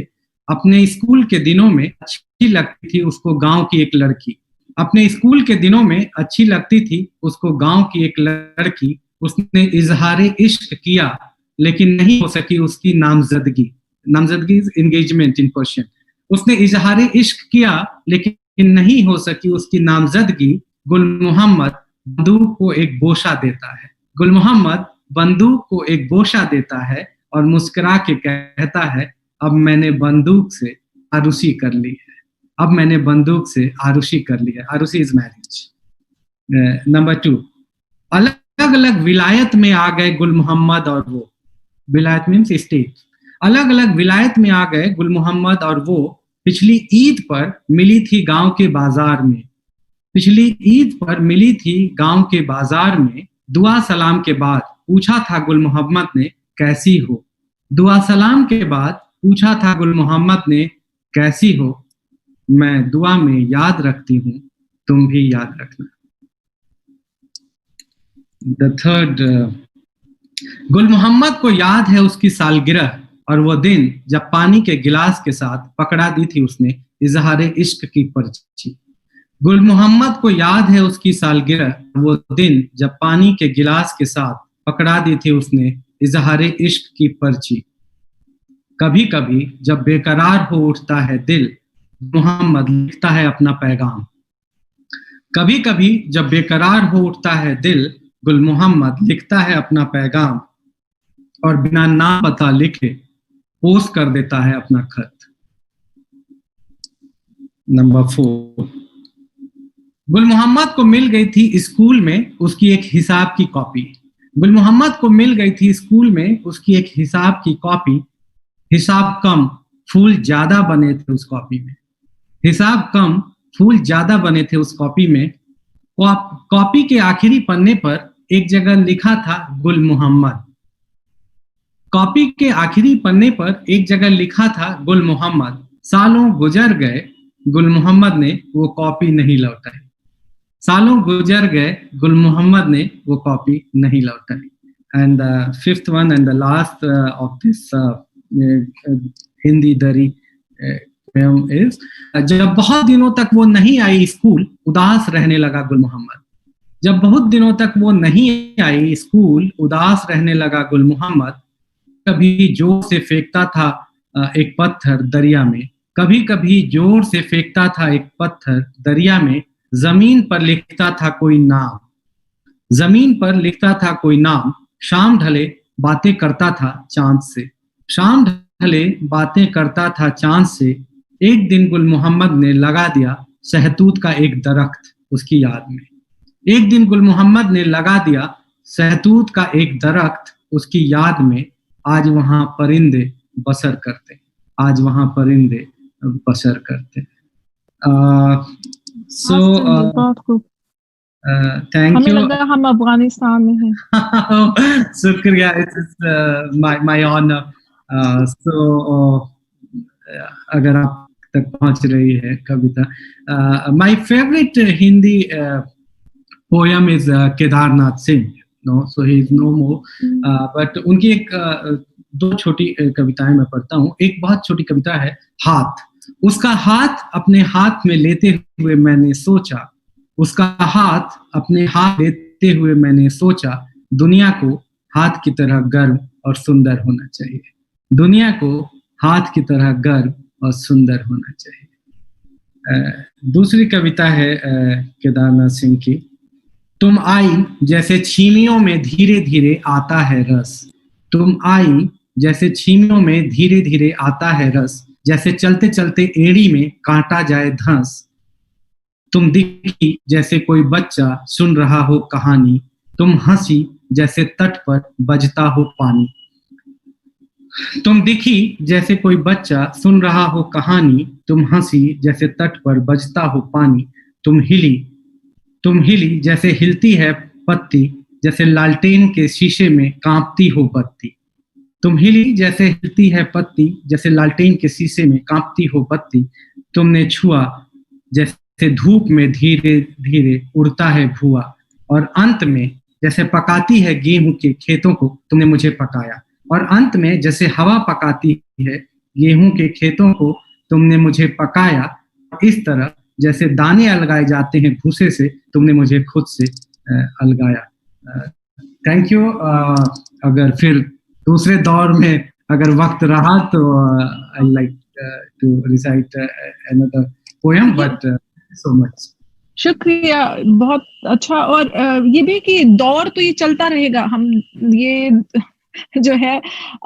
अपने स्कूल के दिनों में अच्छी लगती थी उसको गांव की एक लड़की, अपने स्कूल के दिनों में अच्छी लगती थी उसको गांव की एक लड़की। उसने इजहार इश्क किया लेकिन नहीं हो सकी उसकी नामजदगी, नामजदगी इज एंगेजमेंट इन पर्शियन। उसने इजहार इश्क किया लेकिन नहीं हो सकी उसकी नामजदगी। गुल मोहम्मद बंदूक को एक बोशा देता है, गुल मोहम्मद बंदूक को एक बोशा देता है और मुस्कुरा के कहता है, अब मैंने बंदूक से आरुषी कर ली है, अब मैंने बंदूक से आरुषी कर ली है। Arushi is marriage. नंबर 2, अलग अलग विलायत में आ गए गुल मोहम्मद और वो। विलायत मीन्स स्टेट। अलग अलग विलायत में आ गए गुल मोहम्मद और वो। पिछली ईद पर मिली थी गांव के बाजार में, पिछली ईद पर मिली थी गांव के बाजार में। दुआ सलाम के बाद पूछा था गुल मोहम्मद ने कैसी हो, दुआ सलाम के बाद पूछा था गुल मोहम्मद ने कैसी हो। मैं दुआ में याद रखती हूँ, तुम भी याद रखना। The third, गुल मोहम्मद को याद है उसकी सालगिरह और वो दिन जब पानी के गिलास के साथ पकड़ा दी थी उसने इजहार इश्क की पर्ची। गुल मोहम्मद को याद है उसकी सालगिरह, वो दिन जब पानी के गिलास के साथ पकड़ा दी थी उसने इजहार इश्क की पर्ची। कभी कभी जब बेकरार हो उठता है दिल, मोहम्मद लिखता है अपना पैगाम। कभी कभी जब बेकरार हो उठता है दिल, गुल मोहम्मद लिखता है अपना पैगाम, और बिना नाम पता लिखे पोस्ट कर देता है अपना खत। नंबर 4, गुल मोहम्मद को मिल गई थी स्कूल में उसकी एक हिसाब की कॉपी। गुल मोहम्मद को मिल गई थी स्कूल में उसकी एक हिसाब की कॉपी। हिसाब कम फूल ज्यादा बने थे उस कॉपी में। हिसाब कम फूल ज्यादा बने थे उस कॉपी में। कॉपी के आखिरी पन्ने पर एक जगह लिखा था गुल मोहम्मद। कॉपी के आखिरी पन्ने पर एक जगह लिखा था गुल मोहम्मद। सालों गुजर गए, गुल मोहम्मद ने वो कॉपी नहीं लौटाई। सालों गुजर गए, गुल मोहम्मद ने वो कॉपी नहीं लौटाई। And the fifth one and the last of this Hindi दरी इज, जब बहुत दिनों तक वो नहीं आई स्कूल, उदास रहने लगा गुल मोहम्मद। जब बहुत दिनों तक वो नहीं आई स्कूल, उदास रहने लगा गुल मोहम्मद। कभी जोर से फेंकता था एक पत्थर दरिया में, कभी कभी जोर से फेंकता था एक पत्थर दरिया में। जमीन पर लिखता था कोई नाम, जमीन पर लिखता था कोई नाम। शाम ढले बातें करता था चांद से, शाम ढले बातें करता था चांद से। एक दिन गुल मोहम्मद ने लगा दिया सहतूत का एक दरख्त उसकी याद में। एक दिन गुल मोहम्मद ने लगा दिया सहतूत का एक दरख्त उसकी याद में। आज वहां परिंदे बसर करते, आज वहां परिंदे बसर करते। Thank you. लगा हम अफगानिस्तान में हैं। शुक्रिया, इट्स माय ऑनर। सो अगर आप तक पहुंच रही है कविता, my favourite Hindi poem is Kedarnath Singh. No, so he is no more. But उनकी एक दो छोटी कविताएं मैं पढ़ता हूँ। एक बहुत छोटी कविता है, हाथ। उसका हाथ अपने हाथ में लेते हुए मैंने सोचा, उसका हाथ अपने हाथ लेते हुए मैंने सोचा, दुनिया को हाथ की तरह गर्म और सुंदर होना चाहिए। दुनिया को हाथ की तरह गर्म और सुंदर होना चाहिए। दूसरी कविता है केदारनाथ सिंह की, तुम आई जैसे छीमियों में धीरे धीरे आता है रस। तुम आई जैसे छीमियों में धीरे धीरे आता है रस, जैसे चलते चलते एड़ी में काटा जाए धंस। तुम दिखी जैसे कोई बच्चा सुन रहा हो कहानी, तुम हंसी जैसे तट पर बजता हो पानी। तुम दिखी जैसे कोई बच्चा सुन रहा हो कहानी, तुम हंसी जैसे तट पर बजता हो पानी। तुम हिली जैसे हिलती है पत्ती, जैसे लालटेन के शीशे में कांपती हो बत्ती। तुम हिली जैसे हिलती है पत्ती, जैसे लालटेन के शीशे में कांपती हो बत्ती। तुमने छुआ जैसे धूप में धीरे धीरे उड़ता है भुआ, और अंत में जैसे पकाती है गेहूं के खेतों को तुमने मुझे पकाया। और अंत में जैसे हवा पकाती है गेहूं के खेतों को तुमने मुझे पकाया। इस तरह जैसे दाने अलगाए जाते हैं भूसे से, तुमने मुझे खुद से अलगाया। Thank you. अगर फिर दूसरे दौर में अगर वक्त रहा तो I like to recite another poem, but so much. शुक्रिया, बहुत अच्छा। और ये भी कि दौर तो ये चलता रहेगा। हम ये जो है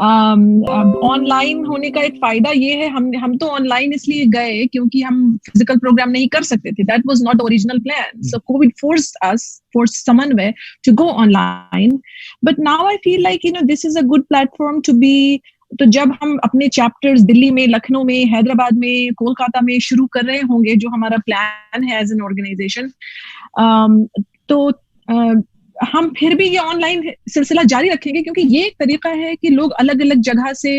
ऑनलाइन होने का एक फायदा ये है, हम तो ऑनलाइन इसलिए गए क्योंकि हम फिजिकल प्रोग्राम नहीं कर सकते थे। That was not the original plan. So Covid forced Samanvay to go online, but now I feel like this is a good platform to be। तो जब हम अपने चैप्टर्स दिल्ली में, लखनऊ में, हैदराबाद में, कोलकाता में शुरू कर रहे होंगे, जो हमारा प्लान है एज एन ऑर्गेनाइजेशन, तो हम फिर भी ये ऑनलाइन सिलसिला जारी रखेंगे, क्योंकि ये एक तरीका है कि लोग अलग अलग जगह से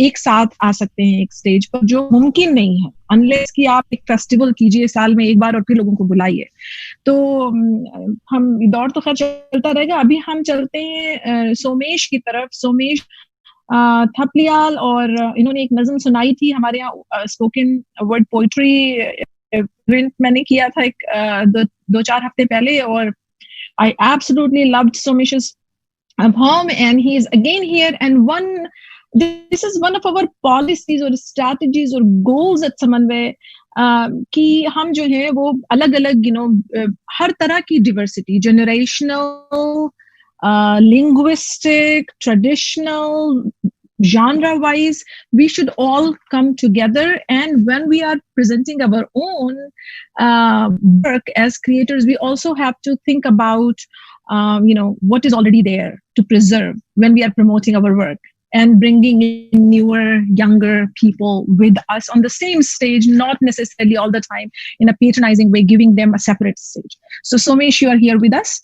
एक साथ आ सकते हैं एक स्टेज पर, जो मुमकिन नहीं है अनलेस कि आप एक फेस्टिवल कीजिए साल में एक बार और फिर लोगों को बुलाइए। तो हम दौर तो खैर चलता रहेगा। अभी हम चलते हैं सोमेश की तरफ। सोमेश थपलियाल, और इन्होंने एक नज्म सुनाई थी हमारे यहाँ स्पोकन वर्ड पोइट्री इवेंट मैंने किया था एक 2-4 हफ्ते पहले, और I absolutely loved Somesh's poem, and he is again here. And one this is one of our policies or strategies or goals at Samanvay कि हम जो है वो अलग अलग हर तरह की diversity, generational, linguistic, traditional, genre wise, we should all come together. And when we are presenting our own work as creators, we also have to think about what is already there to preserve when we are promoting our work, and bringing in newer, younger people with us on the same stage, not necessarily all the time in a patronizing way, giving them a separate stage. So Somesh, you are here with us.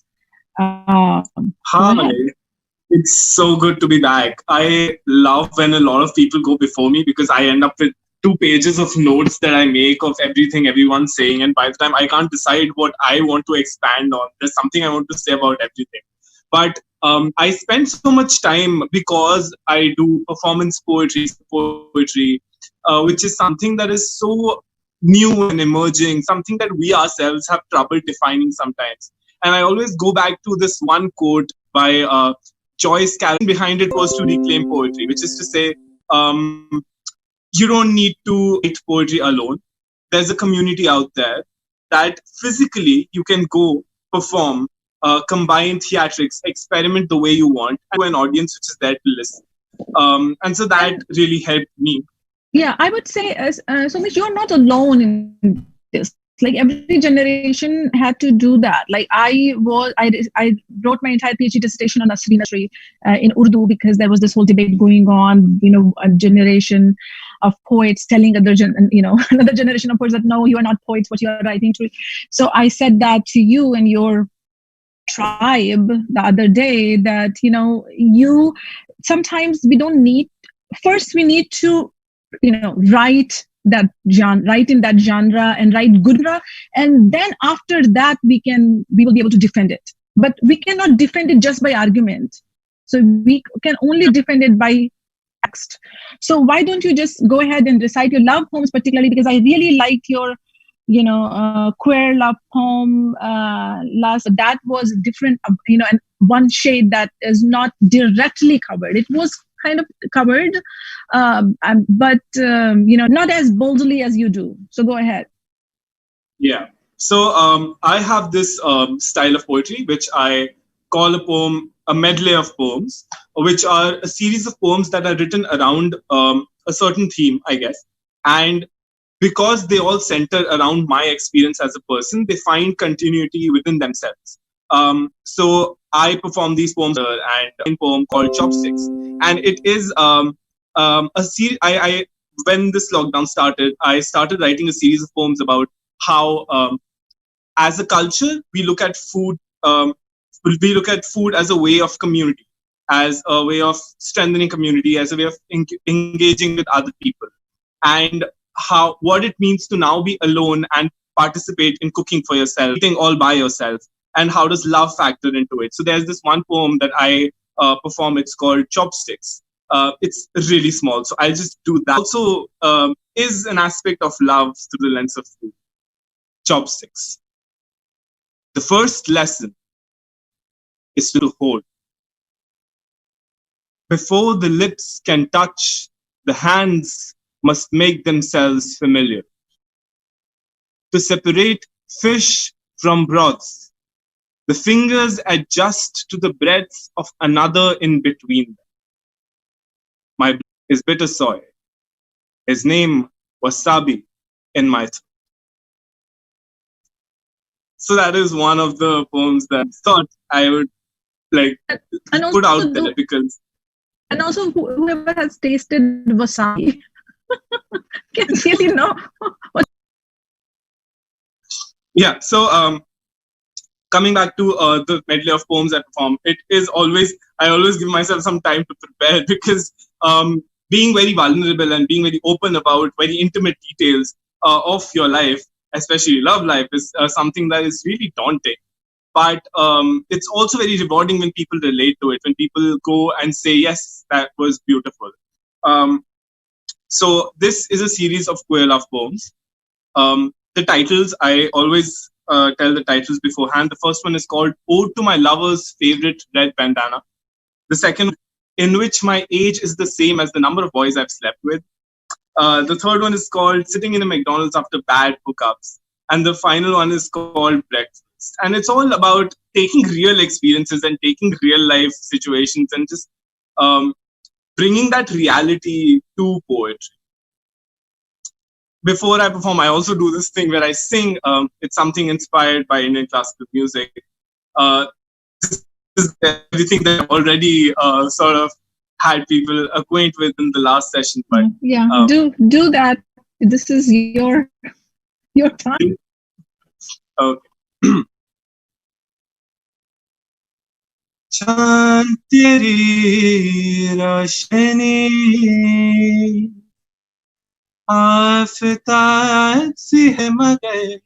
Hi, it's so good to be back. I love when a lot of people go before me, because I end up with 2 pages of notes that I make of everything everyone's saying, and by the time I can't decide what I want to expand on, there's something I want to say about everything. But I spend so much time, because I do performance poetry, which is something that is so new and emerging, something that we ourselves have trouble defining sometimes. And I always go back to this one quote by Joyce Carol. Behind it was to reclaim poetry, which is to say, you don't need to write poetry alone. There's a community out there that physically you can go perform, combine theatrics, experiment the way you want, to an audience which is there to listen. And so that really helped me. Yeah, I would say, Somesh, you're not alone in this. Like every generation had to do that. Like I wrote my entire PhD dissertation on Asri Nasri in Urdu, because there was this whole debate going on, a generation of poets telling another generation of poets that no, you are not poets, what you are writing to. So I said that to you and your tribe the other day, that you sometimes we don't need, first we need to write in that genre and write good, and then after that we will be able to defend it. But we cannot defend it just by argument, so we can only defend it by text. So why don't you just go ahead and recite your love poems, particularly because I really liked your queer love poem last. That was different, and one shade that is not directly covered. It was kind of covered, but not as boldly as you do. So go ahead. Yeah. So I have this style of poetry which I call a medley of poems, which are a series of poems that are written around a certain theme, I guess. And because they all center around my experience as a person, they find continuity within themselves. So I perform these poems, and a poem called Chopsticks, and it is a series. When this lockdown started, I started writing a series of poems about how, as a culture, we look at food. We look at food as a way of community, as a way of strengthening community, as a way of engaging with other people, and what it means to now be alone and participate in cooking for yourself, eating all by yourself, and how does love factor into it. So there's this one poem that I perform. It's called Chopsticks. It's really small, so I'll just do that. Also is an aspect of love through the lens of food. Chopsticks. The first lesson is to hold. Before the lips can touch, the hands must make themselves familiar. To separate fish from broths, the fingers adjust to the breadth of another in between them. My blood is bitter soy. His name was Wasabi in my throat. So that is one of the poems that I thought I would put out there, because. And also, whoever has tasted wasabi can really know what. Yeah. So coming back to the medley of poems I perform, I always give myself some time to prepare, because being very vulnerable and being very open about very intimate details of your life, especially love life, is something that is really daunting. But it's also very rewarding when people relate to it, when people go and say, yes, that was beautiful. So this is a series of queer love poems. The titles, I always tell the titles beforehand. The first one is called Ode to My Lover's Favorite Red Bandana. The second, in which my age is the same as the number of boys I've slept with. The third one is called Sitting in a McDonald's After Bad Hookups. And the final one is called Breakfast. And it's all about taking real experiences and taking real life situations and just bringing that reality to poetry. Before I perform, I also do this thing where I sing. It's something inspired by Indian classical music. This is everything that I've already sort of had people acquaint with in the last session. But yeah, do that. This is your time. Okay. चांद तेरी रोशनी आफताब सी है मगर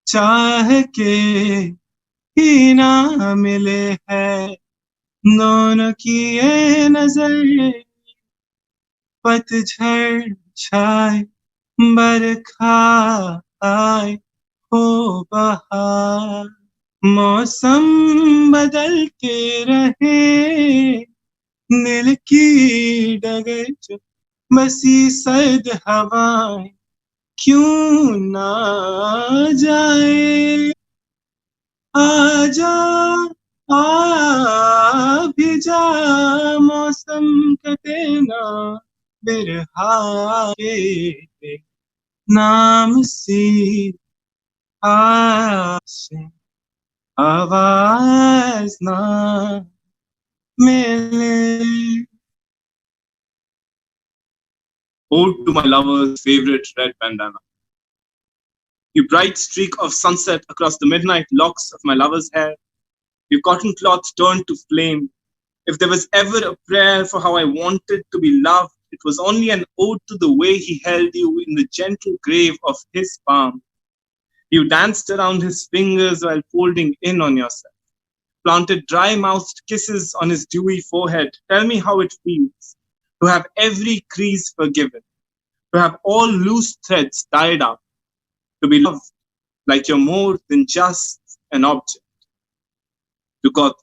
चाह के ही ना मिले है दोनों की ये नजर पतझड़ छाए बरखा आए हो बहार मौसम बदलते रहे दिल की डगर जो बसी सर्द हवाएं क्यों ना जाए आजा आ भी जा मौसम कटे ना बिरहा के नाम सी आशे आवाज ना मिले. Ode to my lover's favorite red bandana. You bright streak of sunset across the midnight locks of my lover's hair. Your cotton cloth turned to flame. If there was ever a prayer for how I wanted to be loved, it was only an ode to the way he held you in the gentle grave of his palm. You danced around his fingers while folding in on yourself, planted dry-mouthed kisses on his dewy forehead. Tell me how it feels to have every crease forgiven, to have all loose threads tied up, to be loved like you're more than just an object. To God,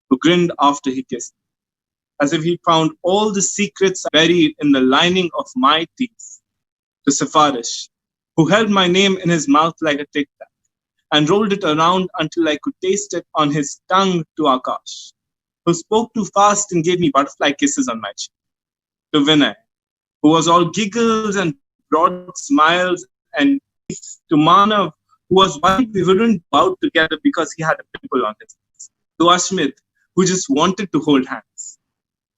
who grinned after he kissed me, as if he found all the secrets buried in the lining of my teeth. To Safarish, who held my name in his mouth like a tic-tac and rolled it around until I could taste it on his tongue. To Akash, who spoke too fast and gave me butterfly kisses on my cheek. To Vinay, who was all giggles and broad smiles and teeth. To Manav, who was worried we wouldn't go out together because he had a pimple on his face. To Ashmit, who just wanted to hold hands.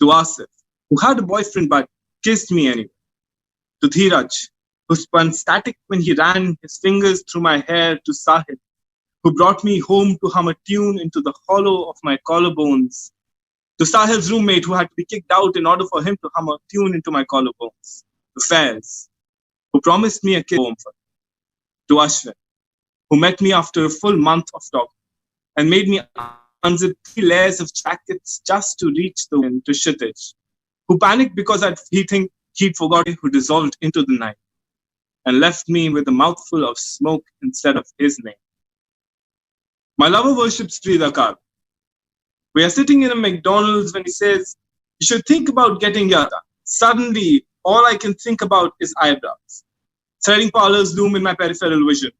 To Asif, who had a boyfriend but kissed me anyway. To Dhiraj, who spun static when he ran his fingers through my hair. To Sahib, who brought me home to hum a tune into the hollow of my collarbones. To Sahil's roommate, who had to be kicked out in order for him to hum a tune into my collarbones. To Faiz, who promised me a kiss home for him. To Ashwin, who met me after a full month of talking and made me unzip 3 layers of jackets just to reach the wind. To Kshitij, who panicked because he'd forgotten, who dissolved into the night and left me with a mouthful of smoke instead of his name. My lover worships Sri Dakar. We are sitting in a McDonald's when he says, you should think about getting yada. Suddenly, all I can think about is eyebrows. Threading parlors loom in my peripheral vision.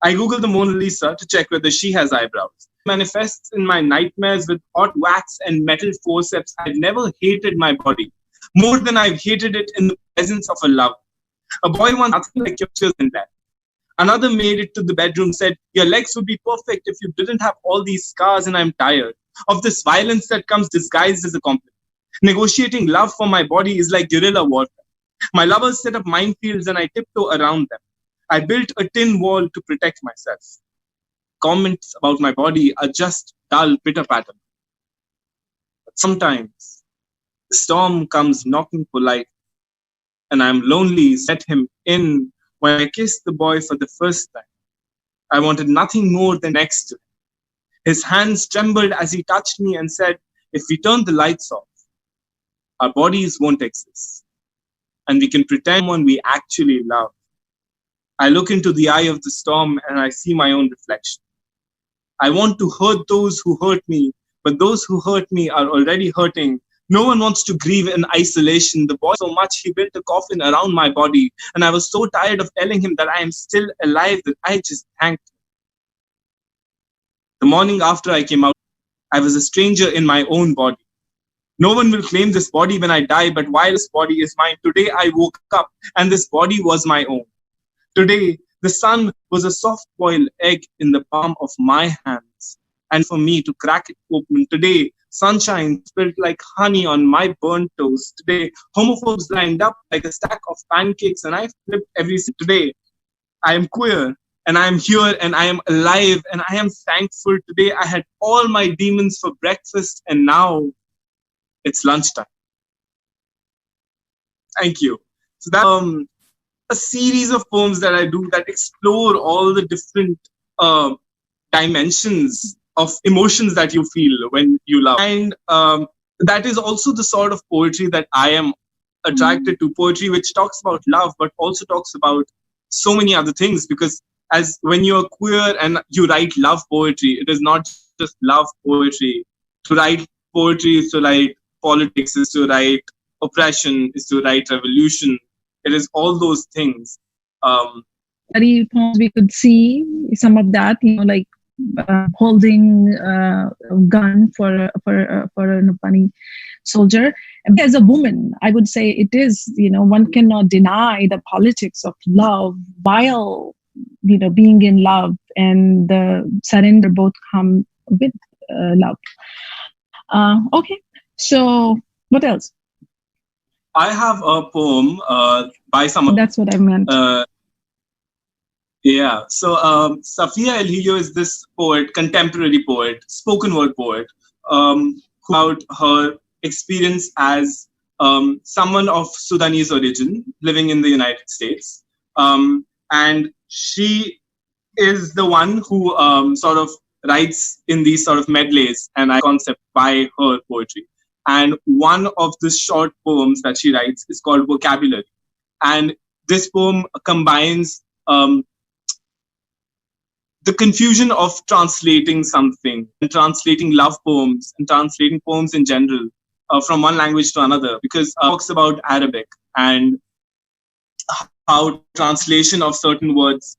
I Google the Mona Lisa to check whether she has eyebrows. It manifests in my nightmares with hot wax and metal forceps. I've never hated my body more than I've hated it in the presence of a lover. A boy wants nothing like your pictures in bed. Another made it to the bedroom, said, your legs would be perfect if you didn't have all these scars, and I'm tired of this violence that comes disguised as a compliment. Negotiating love for my body is like guerrilla warfare. My lovers set up minefields and I tiptoe around them. I built a tin wall to protect myself. Comments about my body are just dull pitter-patter. But sometimes the storm comes knocking polite, and I'm lonely, let him in. When I kissed the boy for the first time, I wanted nothing more than next to him. His hands trembled as he touched me and said, if we turn the lights off, our bodies won't exist, and we can pretend one we actually love. I look into the eye of the storm and I see my own reflection. I want to hurt those who hurt me, but those who hurt me are already hurting. No one wants to grieve in isolation. The boy so much he built a coffin around my body, and I was so tired of telling him that I am still alive that I just thanked him. The morning after I came out, I was a stranger in my own body. No one will claim this body when I die, but while this body is mine, today I woke up and this body was my own. Today, the sun was a soft-boiled egg in the palm of my hands, and for me to crack it open. Today, sunshine spilled like honey on my burnt toast. Today, homophobes lined up like a stack of pancakes, and I flipped every single. Today, I am queer, and I am here, and I am alive, and I am thankful. Today, I had all my demons for breakfast, and now it's lunchtime. Thank you. So that's a series of poems that I do that explore all the different dimensions of emotions that you feel when you love. And that is also the sort of poetry that I am attracted to. Poetry which talks about love, but also talks about so many other things. Because as when you're queer and you write love poetry, it is not just love poetry. To write poetry is to write politics, is to write oppression, is to write revolution. It is all those things. We could see some of that, like holding a gun for a Nepali soldier. As a woman, I would say it is, one cannot deny the politics of love while, being in love, and the surrender both come with love. Okay, so what else? I have a poem by someone. That's what I meant. Yeah. So Safia El Hilio is this poet, contemporary poet, spoken word poet, about her experience as someone of Sudanese origin living in the United States. And she is the one who sort of writes in these sort of medleys and concept by her poetry. And one of the short poems that she writes is called Vocabulary. And this poem combines the confusion of translating something, and translating love poems, and translating poems in general from one language to another, because it talks about Arabic and how translation of certain words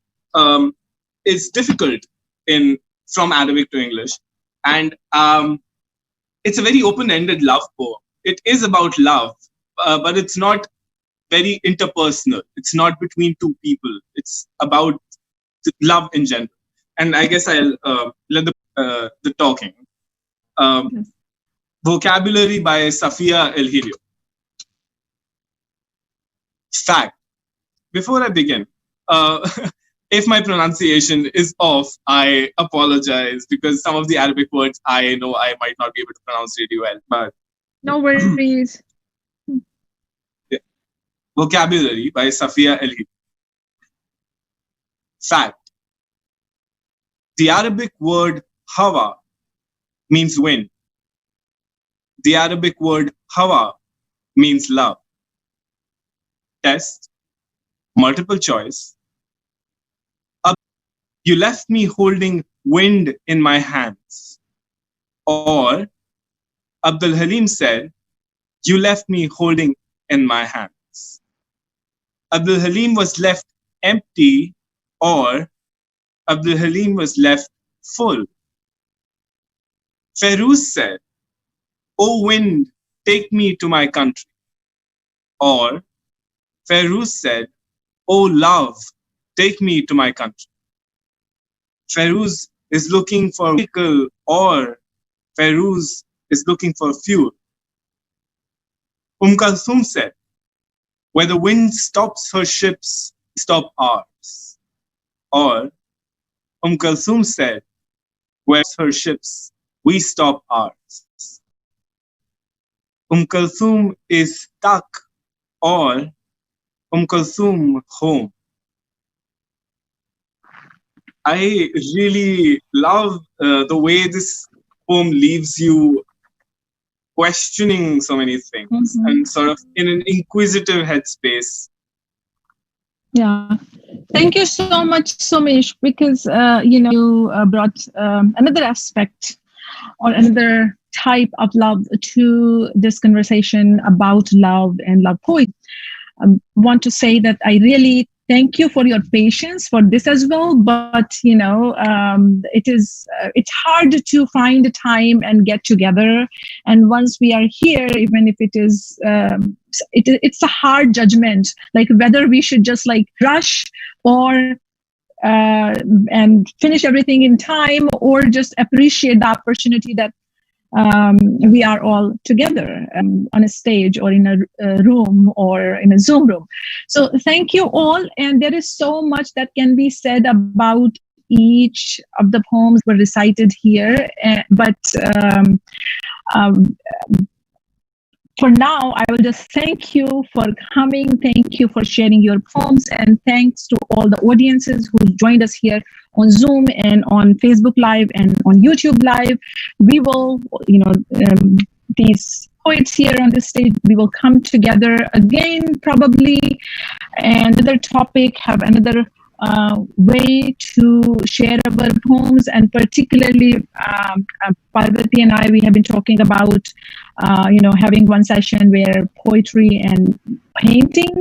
is difficult from Arabic to English. And it's a very open-ended love poem. It is about love, but it's not very interpersonal. It's not between two people. It's about love in general. And I guess I'll let the talking. Yes. Vocabulary by Safia El Hilio. Fact. Before I begin, if my pronunciation is off, I apologize, because some of the Arabic words I know I might not be able to pronounce really well. But no worries. Yeah. Vocabulary by Safia El Hilio. Fact. The Arabic word hawa means wind. The Arabic word hawa means love. Test. Multiple choice. You left me holding wind in my hands. Or Abdul Halim said, you left me holding in my hands. Abdul Halim was left empty, or Abdul Halim was left full. Feroz said, "O wind, take me to my country." Or Feroz said, "O love, take me to my country." Feroz is looking for vehicle, or Feroz is looking for fuel. Kulthum said, "Where the wind stops her ships, stop ours." Or Kulthum said, "Where her ships, we stop ours." Kulthum is stuck, or Kulthum home. I really love the way this poem leaves you questioning so many things, and sort of in an inquisitive headspace. Yeah. Thank you so much, Somesh, because you brought another aspect or another type of love to this conversation about love and love poetry. Want to say that I really thank you for your patience for this as well. But it's hard to find a time and get together. And once we are here, even if it is, it's a hard judgment, like whether we should just like rush or and finish everything in time, or just appreciate the opportunity that we are all together on a stage or in a room or in a Zoom room. So thank you all. And there is so much that can be said about each of the poems were recited here. But for now, I will just thank you for coming. Thank you for sharing your poems. And thanks to all the audiences who joined us here on Zoom and on Facebook Live and on YouTube Live. We will, these poets here on this stage, we will come together again probably. And another topic, have another way to share our poems, and particularly Parvati and I, we have been talking about having one session where poetry and painting